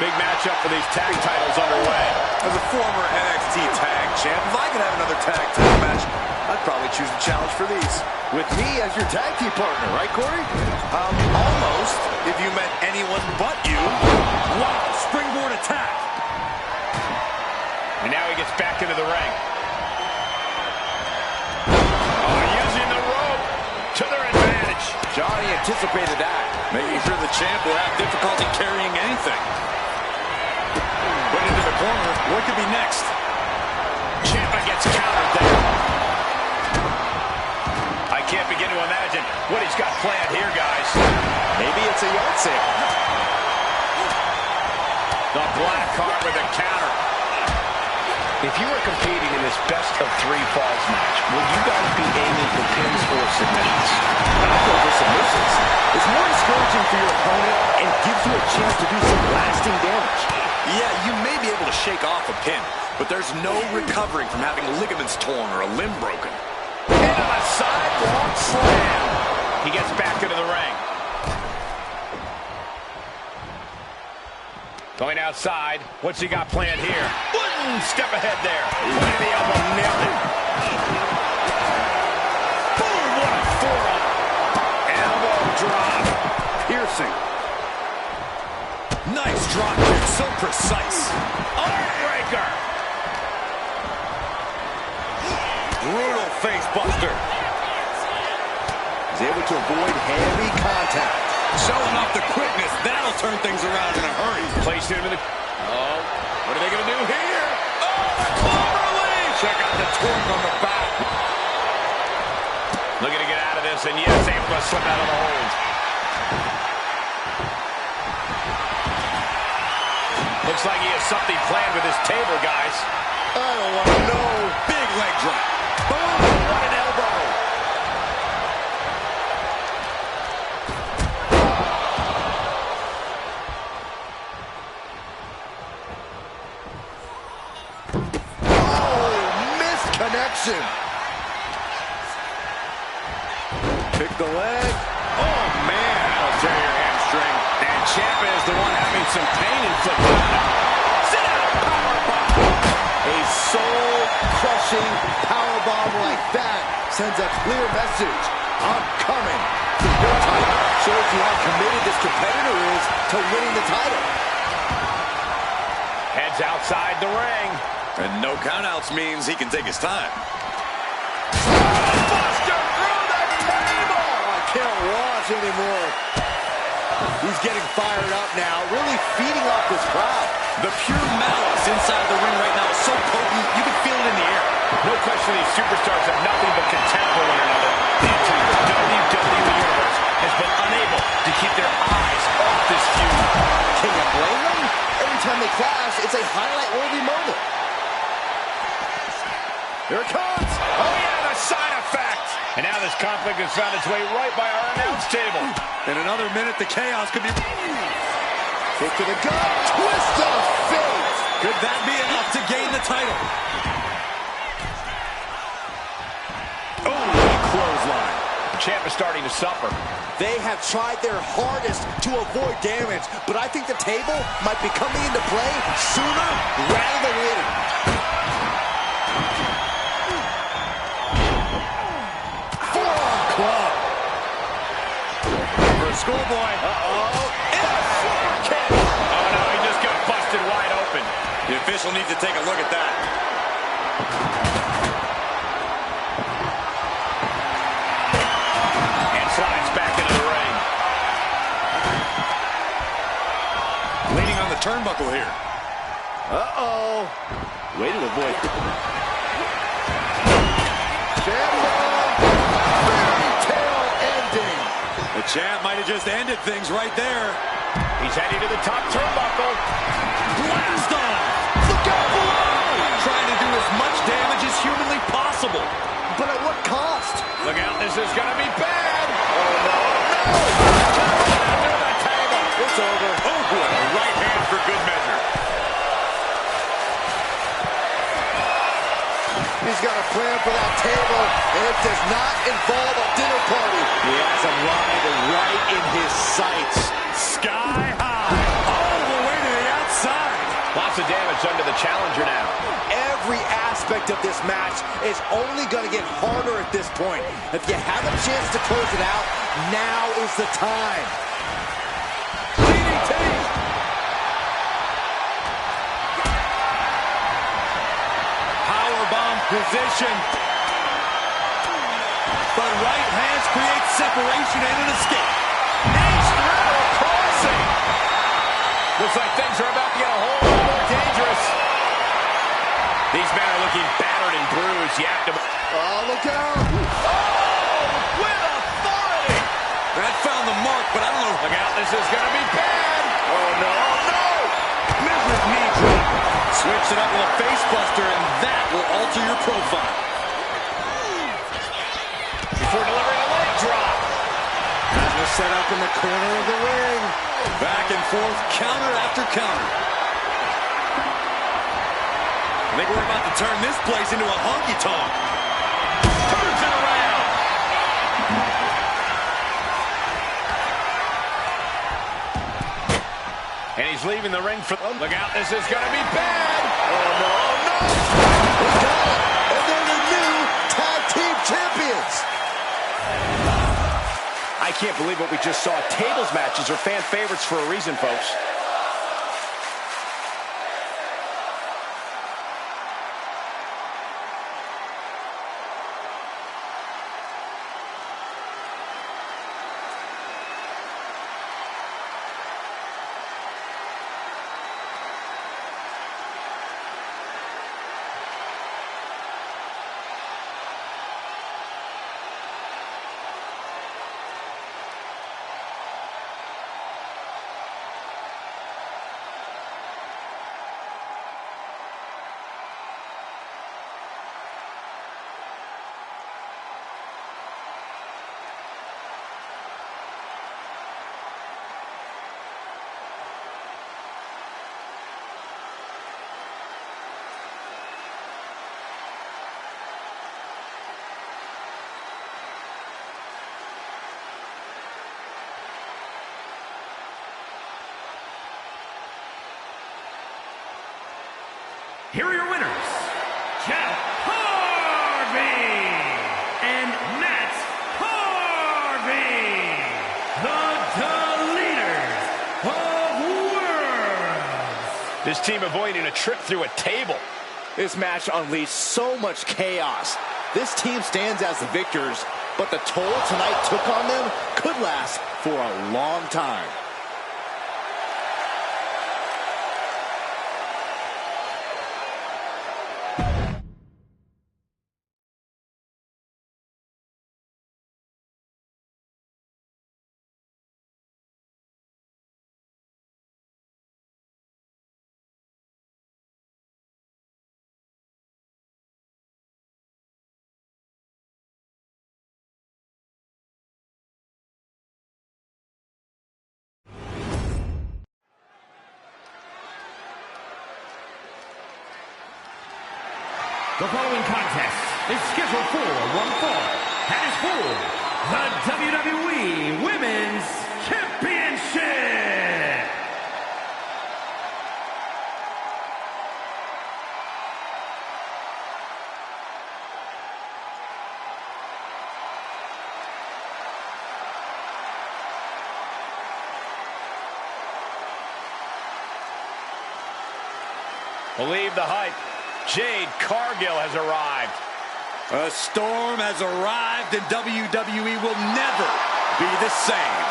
Big matchup for these tag titles underway. As a former NXT tag champ, if I could have another tag title match, I'd probably choose the challenge for these. With me as your tag team partner, right, Corey? Almost, if you meant anyone but you. Wow, springboard attack. And now he gets back into the ring. Oh, using the rope to their advantage. Johnny anticipated that. Making sure the champ will have difficulty carrying anything. Put into the corner. What could be next? Ciampa gets countered there. I can't begin to imagine what he's got planned here, guys. Maybe it's a yard sale. The black card with a counter. If you were competing in this best of 3 falls match, would you guys be aiming for pins or submissions? I go for submissions. It's more discouraging for your opponent and gives you a chance to do some lasting damage. Yeah, you may be able to shake off a pin, but there's no recovering from having ligaments torn or a limb broken. Into the sidewalk slam. He gets back into the ring. Going outside. What's he got planned here? One step ahead there. Point of the elbow, nailed it. Boom, what a forearm. Elbow drop. Piercing. Nice drop kick, so precise. Heartbreaker. Brutal face buster. He's able to avoid heavy contact. Showing off the quickness. That'll turn things around in a hurry. Placed him in the... Oh, what are they going to do here? Oh, the clover leaf. Check out the torque on the back. Looking to get out of this, and yes, able to slip out of the hold. Looks like he has something planned with his table, guys. I don't want to know. Big leg drop. Boom, what an elbow. Connection. Pick the leg. Oh, man. That'll tear your hamstring. And Ciampa is the one having some pain inflicted on him. Sit down, powerbomb. A soul-crushing powerbomb like that sends a clear message. I'm coming for your title. Shows you how committed this competitor is to winning the title. Heads outside the ring. And no countouts means he can take his time. Buster through the table! I can't watch anymore. He's getting fired up now, really feeding off this crowd. The pure malice inside the ring right now is so potent, you can feel it in the air. No question these superstars have nothing but contempt for one another. The entire WWE Universe has been unable to keep their eyes off this feud. Can you blame them? Every time they clash, it's a highlight-worthy moment. Here it comes. Oh, yeah, the side effect. And now this conflict has found its way right by our announce table. In another minute, the chaos could be... Kick to the gut. Twist of fate. Could that be enough to gain the title? Oh, clothesline. Ciampa starting to suffer. They have tried their hardest to avoid damage, but I think the table might be coming into play sooner rather than later. schoolboy. Uh-oh. Oh, no, he just got busted wide open. The official needs to take a look at that. And slides back into the ring. Leaning on the turnbuckle here. Uh-oh. Way to avoid. Fairy tale ending. The champ might have just ended things right there. He's heading to the top turnbuckle. Blast off! Look out below! Trying to do as much damage as humanly possible. But at what cost? Look out, this is going to be bad. Oh, no. Under the table. It's over. Oh, boy, a right hand for good measure. He's got a plan for that table, and it does not involve a dinner party. He has him lined right in his sights. Sky high. All the way to the outside. Lots of damage under the challenger now. Every aspect of this match is only going to get harder at this point. If you have a chance to close it out, now is the time. DDT! Powerbomb position. But right hands create separation and an escape. Ace through crossing. Looks like things are about to get a whole lot more dangerous. These men are looking battered and bruised. You have to... Oh, look out! Oh, with authority. That found the mark, but I don't know. Look out, this is going to be bad. Oh, no, no. Mrs. Knee drop. Switch it up with a face buster, and that will alter your profile. Before delivering a leg drop. Set up in the corner of the ring. Back and forth, counter after counter. I think we're about to turn this place into a honky-tonk. Turns it around. And he's leaving the ring for... Look out, this is going to be bad. Oh, no, no! We got it! And they're the new tag team champions! I can't believe what we just saw. Tables matches are fan favorites for a reason, folks. Here are your winners, Jeff Harvey and Matt Harvey, the leaders of worlds. This team avoiding a trip through a table. This match unleashed so much chaos. This team stands as the victors, but the toll tonight took on them could last for a long time. The following contest is scheduled for one fall and is for the WWE Women's Championship. Believe the hype. Jade Cargill has arrived. A storm has arrived and WWE will never be the same.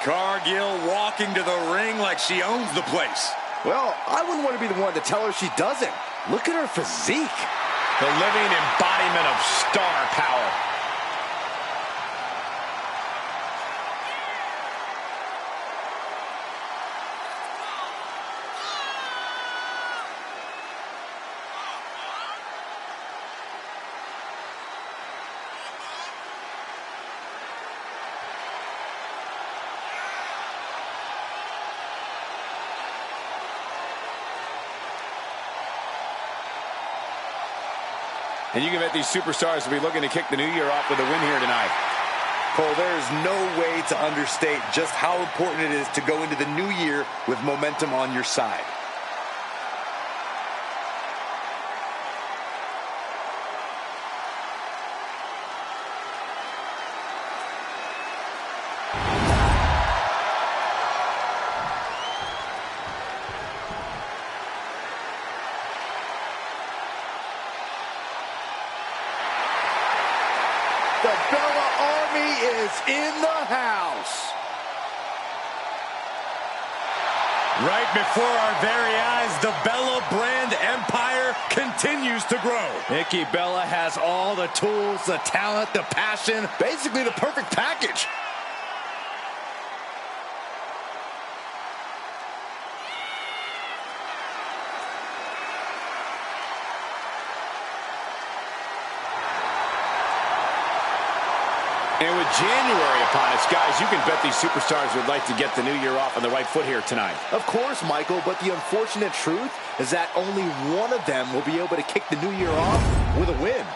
Cargill walking to the ring like she owns the place. Well, I wouldn't want to be the one to tell her she doesn't. Look at her physique. The living embodiment of star power. And you can bet these superstars will be looking to kick the new year off with a win here tonight. Cole, there is no way to understate just how important it is to go into the new year with momentum on your side. The Bella Army is in the house. Right before our very eyes, the Bella brand empire continues to grow. Nikki Bella has all the tools, the talent, the passion, basically the perfect package. And with January upon us, guys, you can bet these superstars would like to get the new year off on the right foot here tonight. Of course, Michael, but the unfortunate truth is that only one of them will be able to kick the new year off with a win.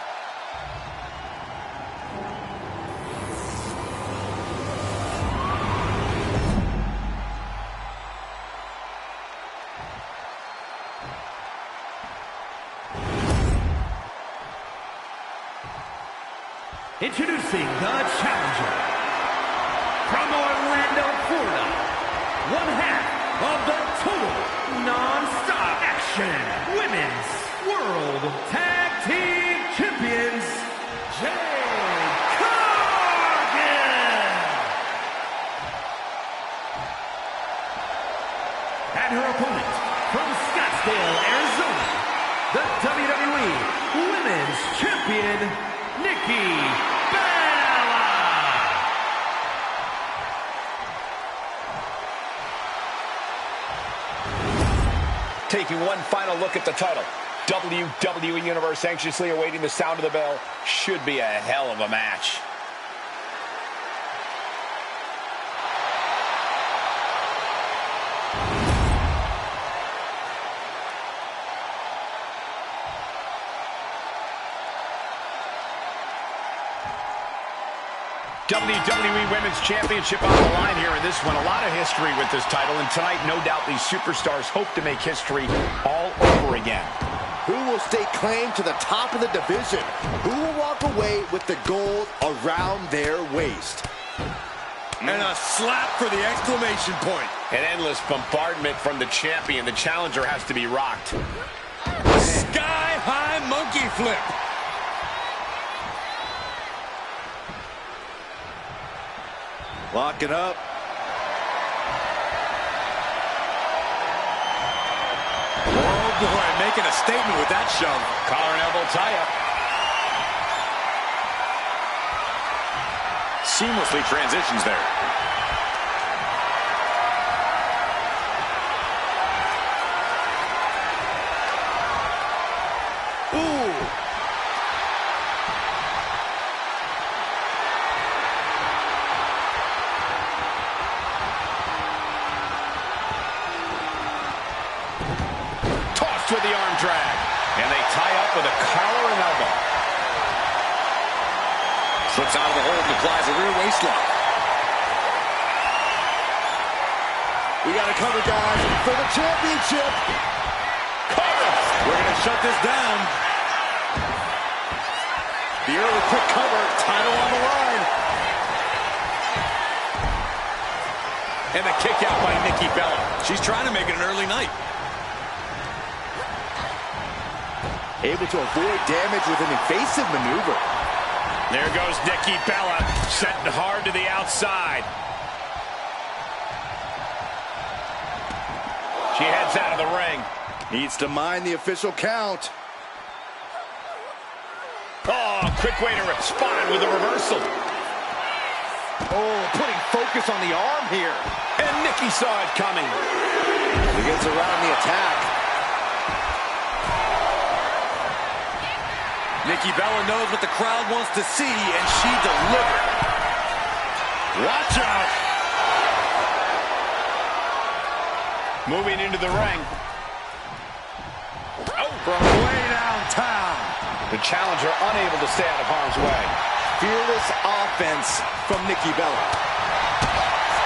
Introducing the challenger from Orlando, Florida, one half of the Total Non-Stop Action Women's World Tag Team Champions, Jade Cargill. And her opponent from Scottsdale, Arizona, the WWE Women's Champion, Nikki Taking one final look at the title. WWE Universe anxiously awaiting the sound of the bell. Should be a hell of a match. WWE Women's Championship on the line here in this one. A lot of history with this title, and tonight, no doubt, these superstars hope to make history all over again. Who will stake claim to the top of the division? Who will walk away with the gold around their waist? And a slap for the exclamation point. An endless bombardment from the champion. The challenger has to be rocked. Sky-high monkey flip. Lock it up. Oh boy, making a statement with that shove. Collar and elbow tie-up. Seamlessly transitions there. With the arm drag. And they tie up with a collar and elbow. Slips out of the hold and applies a rear waist lock. We got to cover, guys, for the championship. Cover. We're going to shut this down. The early quick cover, title on the line. And the kick out by Nikki Bella. She's trying to make it an early night. Able to avoid damage with an evasive maneuver. There goes Nikki Bella, setting hard to the outside. She heads out of the ring. Needs to mind the official count. Oh, quick way to respond with a reversal. Oh, putting focus on the arm here. And Nikki saw it coming. He gets around the attack. Nikki Bella knows what the crowd wants to see, and she delivered. Watch out. Moving into the ring. Oh, from way downtown. The challenger unable to stay out of harm's way. Fearless offense from Nikki Bella.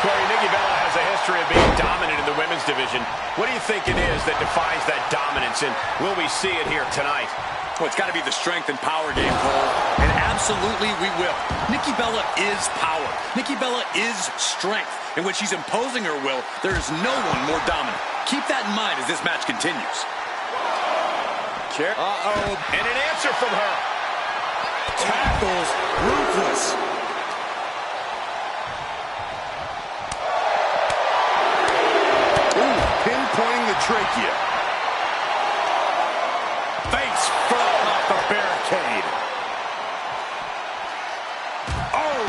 Corey, Nikki Bella has a history of being dominant in the women's division. What do you think it is that defines that dominance, and will we see it here tonight? Well, it's got to be the strength and power game, Cole. And absolutely we will. Nikki Bella is power. Nikki Bella is strength. And when she's imposing her will, there is no one more dominant. Keep that in mind as this match continues. Uh-oh. And an answer from her. Tackles ruthless. Ooh, pinpointing the trachea. Face first off the barricade. Oh!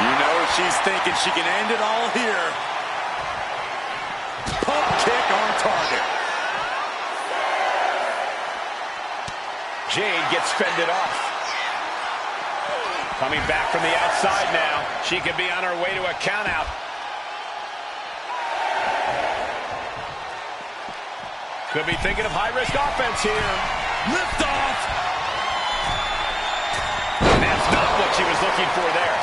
You know she's thinking she can end it all here. Pump kick on target. Jade gets fended off. Coming back from the outside now. She could be on her way to a countout. Could be thinking of high-risk offense here. Lift off. That's not what she was looking for there.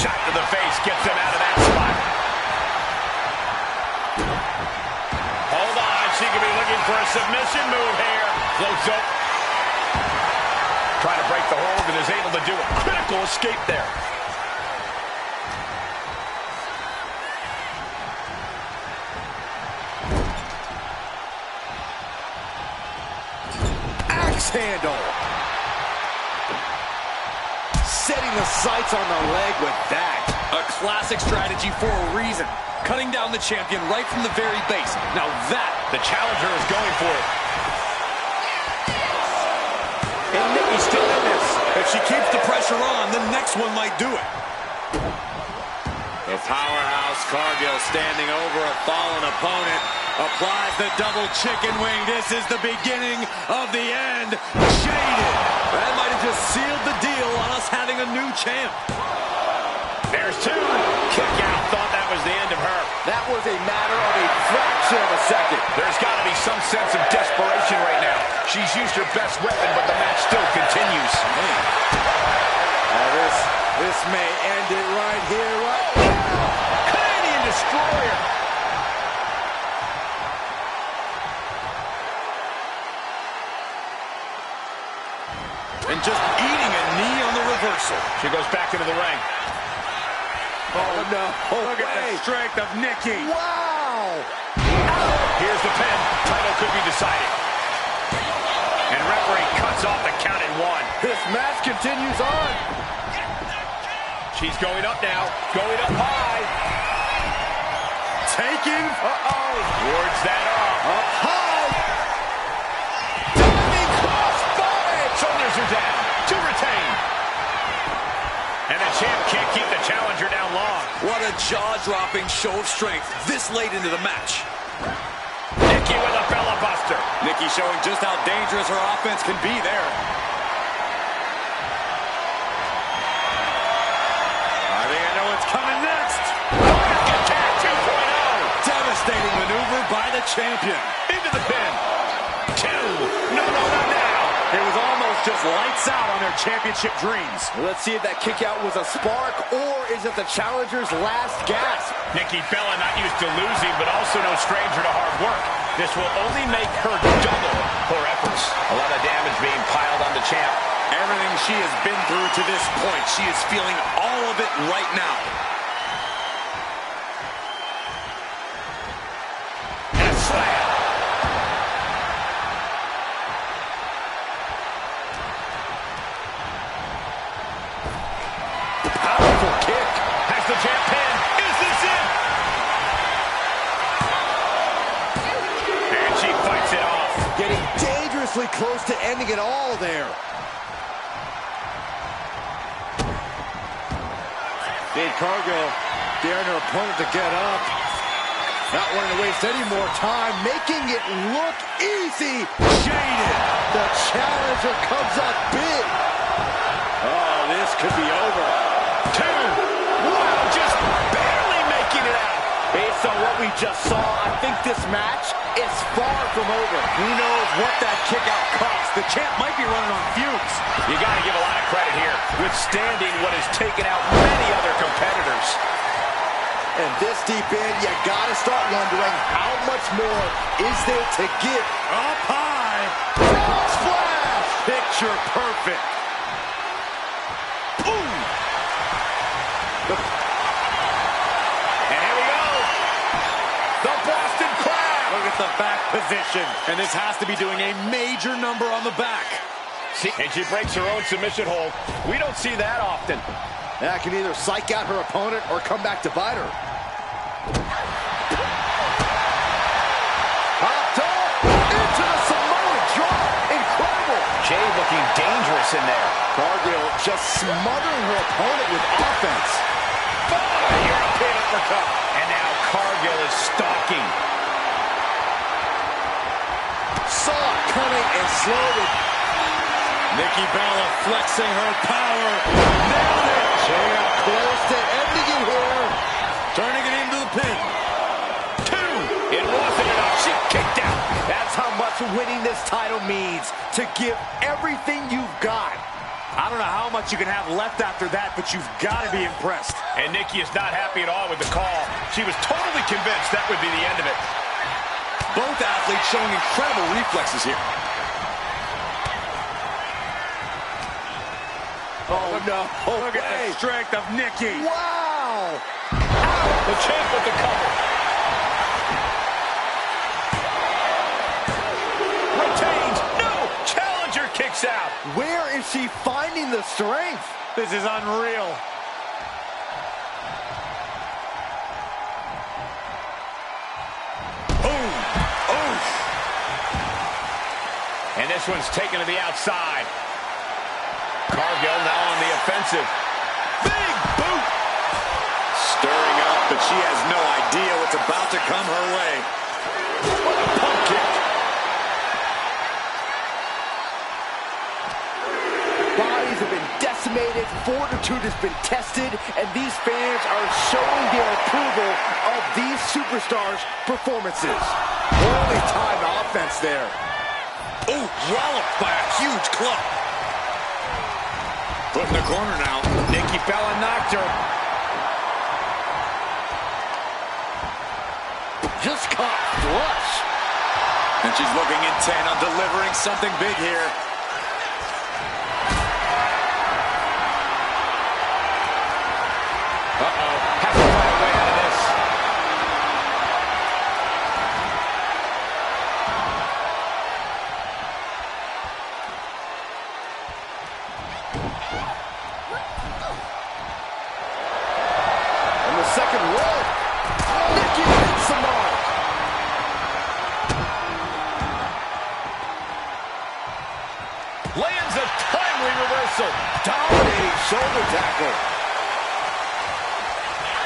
Shot to the face gets him out of that spot. Hold on, she could be looking for a submission move here. Floats up. Trying to break the hold and is able to do a critical escape there. Axe handle. Setting the sights on the leg with that. A classic strategy for a reason. Cutting down the champion right from the very base. Now that, The challenger is going for it. And Nikki's still in this. if she keeps the pressure on, the next one might do it. The powerhouse Cargill standing over a fallen opponent. Applies the double chicken wing. This is the beginning of the end. Jaded. That might have just sealed the deal on us having a new champ. There's two. Kick out. Thought that was the end of her. That was a matter of a fraction of a second. There's got to be some sense of desperation right now. She's used her best weapon, but the match still continues. This may end it right here, right now. Canadian Destroyer. And just eating a knee on the reversal. She goes back into the ring. Oh, no. Look at the strength of Nikki. Wow. Here's the pin. Title could be decided. And referee cuts off the count at one. This match continues on. She's going up now. Going up high. Taking. Wards that off. Up high. Diving crossbody. Shoulders are down. To retain. And the champ can't keep the challenger down long. What a jaw-dropping show of strength this late into the match. Nikki with a filibuster. Nikki showing just how dangerous her offense can be there. I think I know what's coming next. Attack 2.0. Devastating maneuver by the champion. Into the pin. Two. No, not now. It was almost just lights out on their championship dreams. Let's see if that kick out was a spark, or is it the challenger's last gasp? Nikki Bella not used to losing, but also no stranger to hard work. This will only make her double her efforts moves. A lot of damage being piled on the champ. Everything she has been through to this point, she is feeling all of it right now. And a slam. Powerful kick. Has the champ pinned. Is this it? And she fights it off. Getting dangerously close to ending it all there. Jade Cargill daring her opponent to get up. Not wanting to waste any more time, making it look easy. Jaded. The challenger comes up big. Oh, this could be over. 2. Wow, just barely making it out. Based on what we just saw, I think this match is far from over. Who knows what that kick out cost? The champ might be running on fumes. You got to give a lot of credit here, withstanding what has taken out many other competitors. And this deep in, you got to start wondering how much more is there to give. Up high. Frog splash! Picture perfect. Boom! And here we go. The Boston Crab. Look at the back position. And this has to be doing a major number on the back. See, and she breaks her own submission hold. We don't see that often. That can either psych out her opponent or come back to bite her. Popped up into the Samoan drop. Incredible. Jade looking dangerous in there. Cargill just smothering her opponent with offense. European uppercut. And now Cargill is stalking. Saw it coming and slowed it. Nikki Bella flexing her power. Nailed it. Champ close to ending it here. Turning it into the pin. 2. It wasn't enough. She kicked out. That's how much winning this title means. To give everything you've got. I don't know how much you can have left after that, but you've got to be impressed. And Nikki is not happy at all with the call. She was totally convinced that would be the end of it. Both athletes showing incredible reflexes here. Oh, no. Look at the strength of Nikki. Wow. The champ with the cover. Retains. No. Challenger kicks out. Where is she finding the strength? This is unreal. Boom. Oof. And this one's taken to the outside. Cargill now on the offensive. Big boot. Stirring up, but she has no idea what's about to come her way. What a pump kick. Bodies have been decimated, fortitude has been tested, and these fans are showing their approval of these superstars' performances. Holy time offense there. Oh, walloped by a huge club. Put in the corner now. Nikki Bella knocked her. Just caught flush. And she's looking intent on delivering something big here. Uh-oh. Has to find a way out of this. On the second roll, Nikki hits the mark. Lands a timely reversal. Dominating shoulder tackle.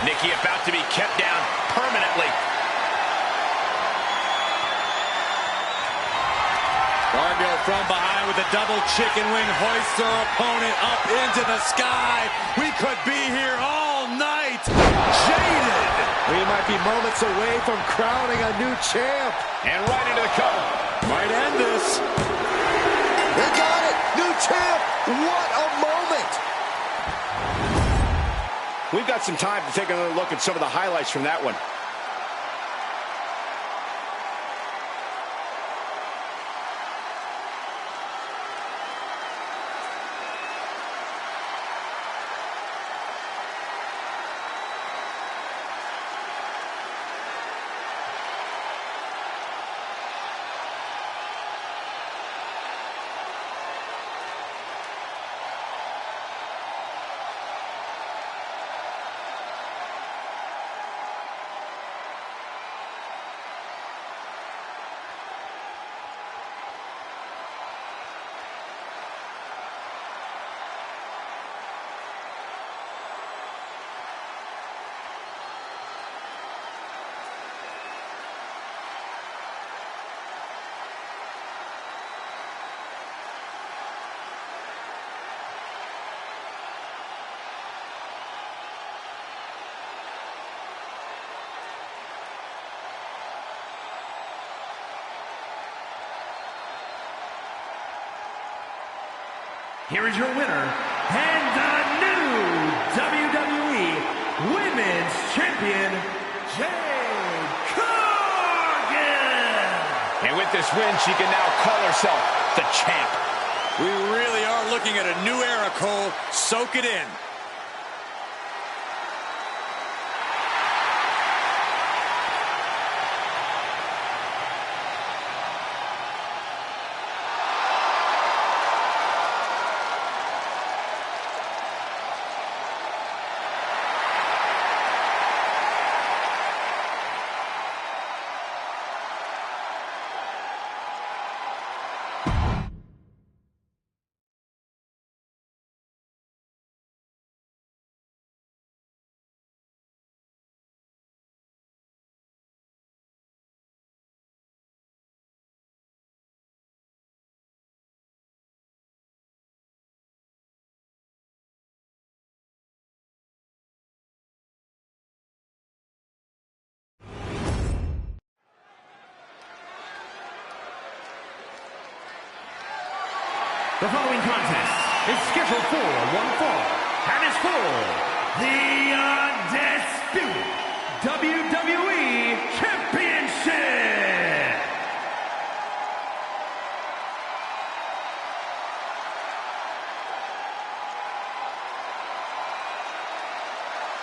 Nikki about to be kept down permanently. Cargill from behind with a double chicken wing, hoists her opponent up into the sky. We could be here all night. Jaded. We might be moments away from crowning a new champ. And right into the cover. Might end this. They got it. New champ. What a moment. We've got some time to take another look at some of the highlights from that one. here is your winner, and the new WWE Women's Champion, Jade Cargill. And with this win, she can now call herself the champ. We really are looking at a new era, Cole. Soak it in. The following contest is scheduled for one fall and is for the undisputed WWE Championship.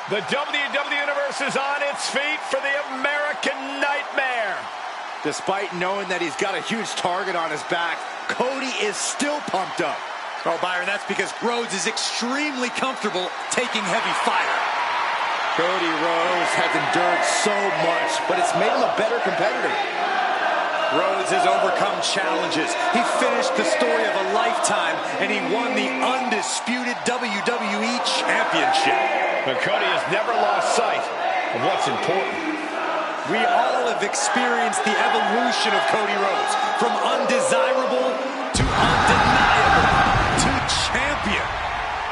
The WWE Universe is on its feet for the American Nightmare. Despite knowing that he's got a huge target on his back, Cody is still pumped up. Oh, Byron, that's because Rhodes is extremely comfortable taking heavy fire. Cody Rhodes has endured so much, but it's made him a better competitor. Rhodes has overcome challenges. He finished the story of a lifetime, and he won the undisputed WWE Championship. But Cody has never lost sight of what's important. We all have experienced the evolution of Cody Rhodes, from undesirable to undeniable to champion.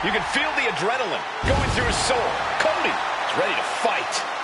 You can feel the adrenaline going through his soul. Cody is ready to fight.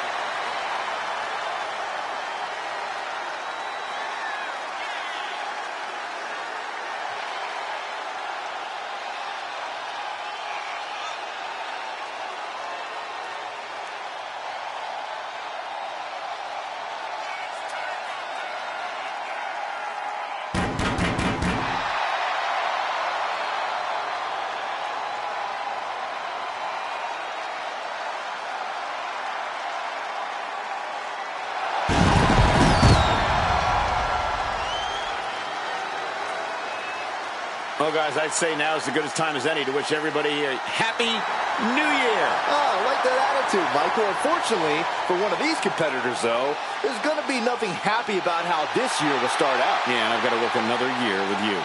Well, guys, I'd say now is as good a time as any to wish everybody a Happy New Year. Oh, I like that attitude, Michael. Unfortunately, for one of these competitors, though, there's going to be nothing happy about how this year will start out. Yeah, and I've got to work another year with you.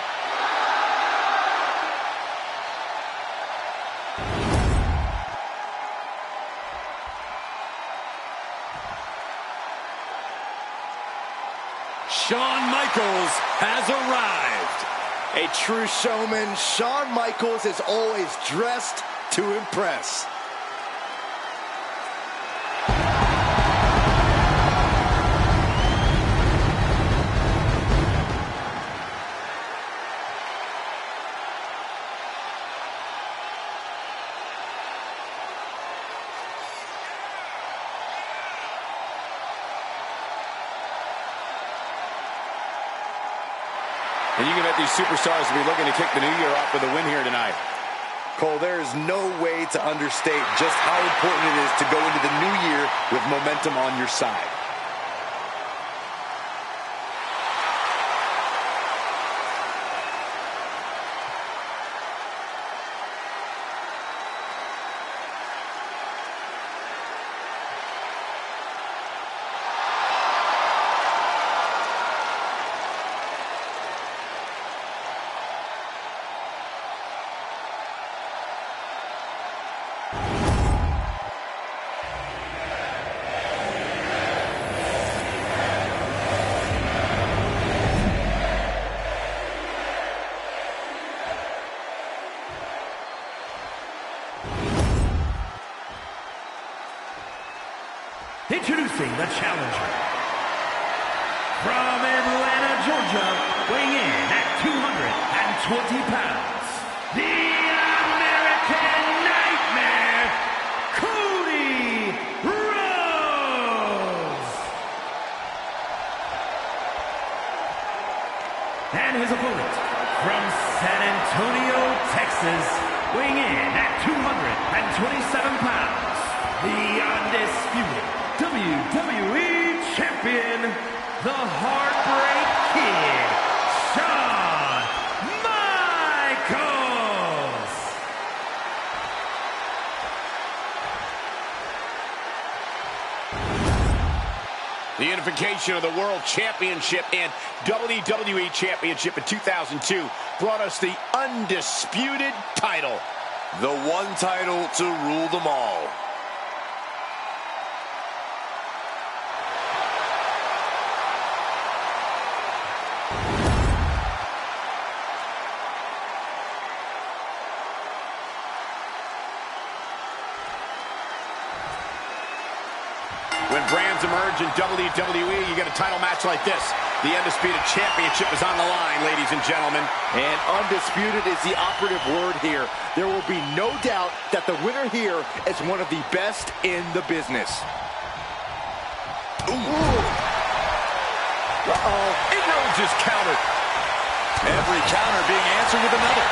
Shawn Michaels has arrived. A true showman, Shawn Michaels is always dressed to impress. And you can bet these superstars will be looking to kick the new year off with a win here tonight. Cole, there is no way to understate just how important it is to go into the new year with momentum on your side. Introducing the challenger. From Atlanta, Georgia, weighing in at 220 pounds, the his opponent, from San Antonio, Texas, weighing in at 227 pounds, the undisputed WWE Champion, the Heartbreak Kid, Shawn Michaels. The unification of the World Championship and WWE Championship in 2002 brought us the undisputed title. The one title to rule them all. When brands emerge in WWE, you get a title match like this. The Undisputed Championship is on the line, ladies and gentlemen. And undisputed is the operative word here. There will be no doubt that the winner here is one of the best in the business. Ooh. Uh-oh. And Rhodes is countered. Every counter being answered with another.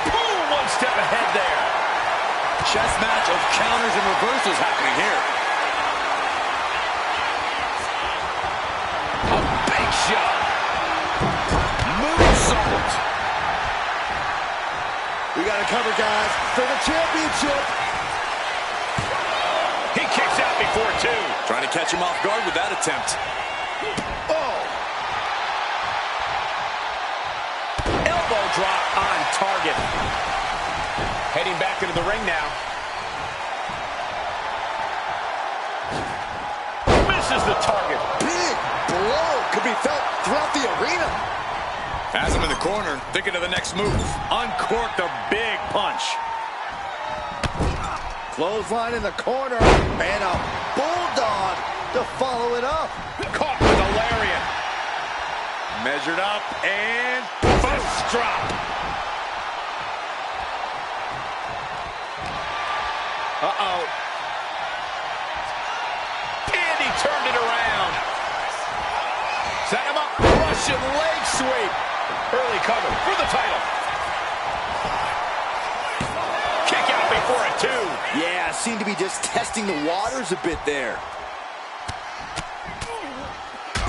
Boom, one step ahead there. Chess match of counters and reversals happening here. A big shot. Moonsault. We got to cover, guys, for the championship. He kicks out before two. Trying to catch him off guard with that attempt. Oh. Elbow drop on target. Heading back into the ring now. Misses the target. Big blow could be felt throughout the arena. Has him in the corner, thinking of the next move. Uncorked a big punch. Clothesline in the corner, and a bulldog to follow it up. Caught with a lariat. Measured up, and Fist drop. Uh-oh. And he turned it around. Set him up. Russian leg sweep. Early cover for the title. Kick out before a two. Yeah, seemed to be just testing the waters a bit there.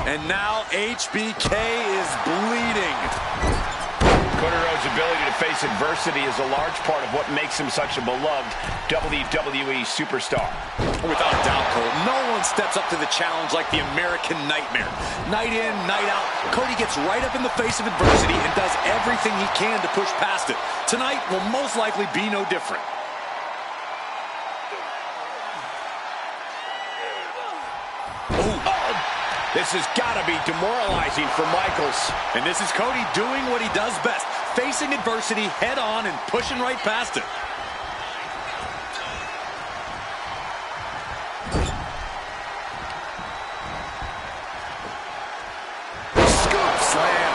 And now HBK is bleeding. Cody Rhodes' ability to face adversity is a large part of what makes him such a beloved WWE superstar. Without a doubt, Cole, no one steps up to the challenge like the American Nightmare. Night in, night out, Cody gets right up in the face of adversity and does everything he can to push past it. Tonight will most likely be no different. This has got to be demoralizing for Michaels. And this is Cody doing what he does best, facing adversity head on and pushing right past it. Scoop slam.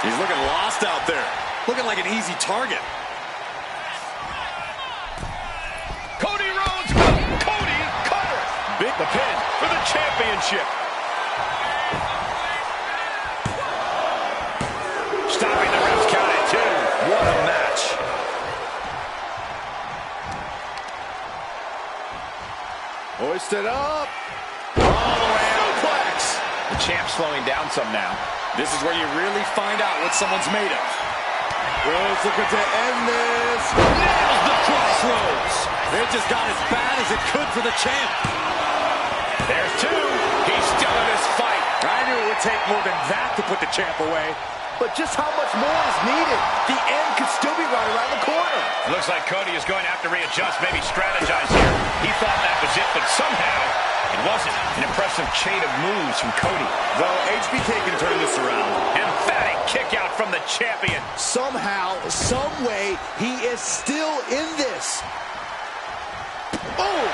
He's looking lost out there, looking like an easy target. Cody Rhodes, Cody cutter. Big the pin for the championship. Stopping the ref's count at two. What a match. Hoisted up. All the way out. Suplex. The champ's slowing down some now. This is where you really find out what someone's made of. Rhodes looking to end this. Nails the crossroads. It just got as bad as it could for the champ. There's two. He's still in this fight. I knew it would take more than that to put the champ away. But just how much more is needed? The end could still be right around the corner. It looks like Cody is going to have to readjust, maybe strategize here. He thought that was it, but somehow it wasn't. An impressive chain of moves from Cody. Though HBK can turn this around. Emphatic kick out from the champion. Somehow, some way, he is still in this. Oh!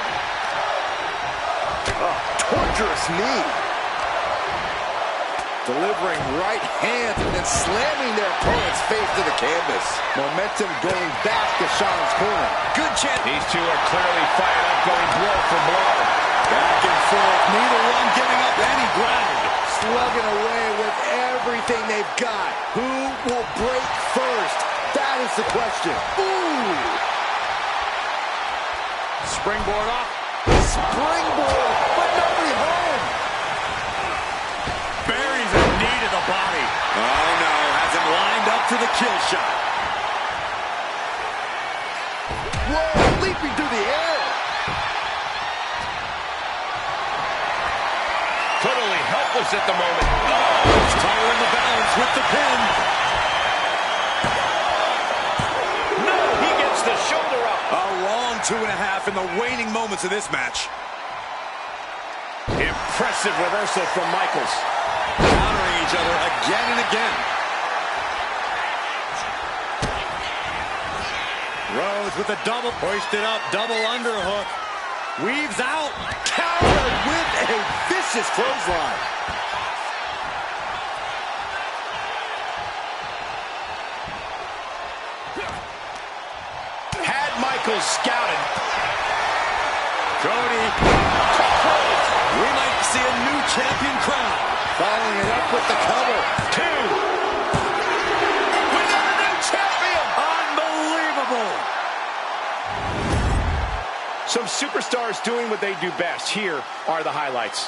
A torturous knee. Delivering right hand and then slamming their opponent's face to the canvas. Momentum going back to Shawn's corner. Good chance. These two are clearly fired up, going blow for blow. Back and forth, neither one giving up any ground. Slugging away with everything they've got. Who will break first? That is the question. Ooh! Springboard up. Springboard, but nobody home. Buries a knee to the body. Oh no, has him lined up for the kill shot. Whoa, leaping through the air. Totally helpless at the moment. He's towering the balance with the pin. No, he gets the shoulder up. A long 2.5 in the waning moments of this match. Impressive reversal from Michaels. Countering each other again and again. Rhodes with a double. Hoisted up, double underhook. Weaves out. Counter with a vicious clothesline. Had Michaels scouted. Cody. We might see a new champion crown. Following it up with the cover. 2. We got a new champion. Unbelievable. Some superstars doing what they do best. Here are the highlights.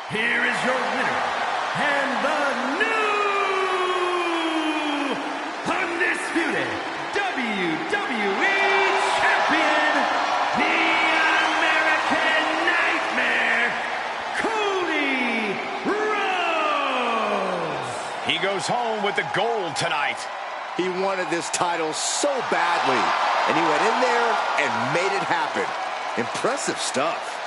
Here is your winner, and the new undisputed WWE Champion, the American Nightmare, Cody Rhodes. He goes home with the gold tonight. He wanted this title so badly, and he went in there and made it happen. Impressive stuff.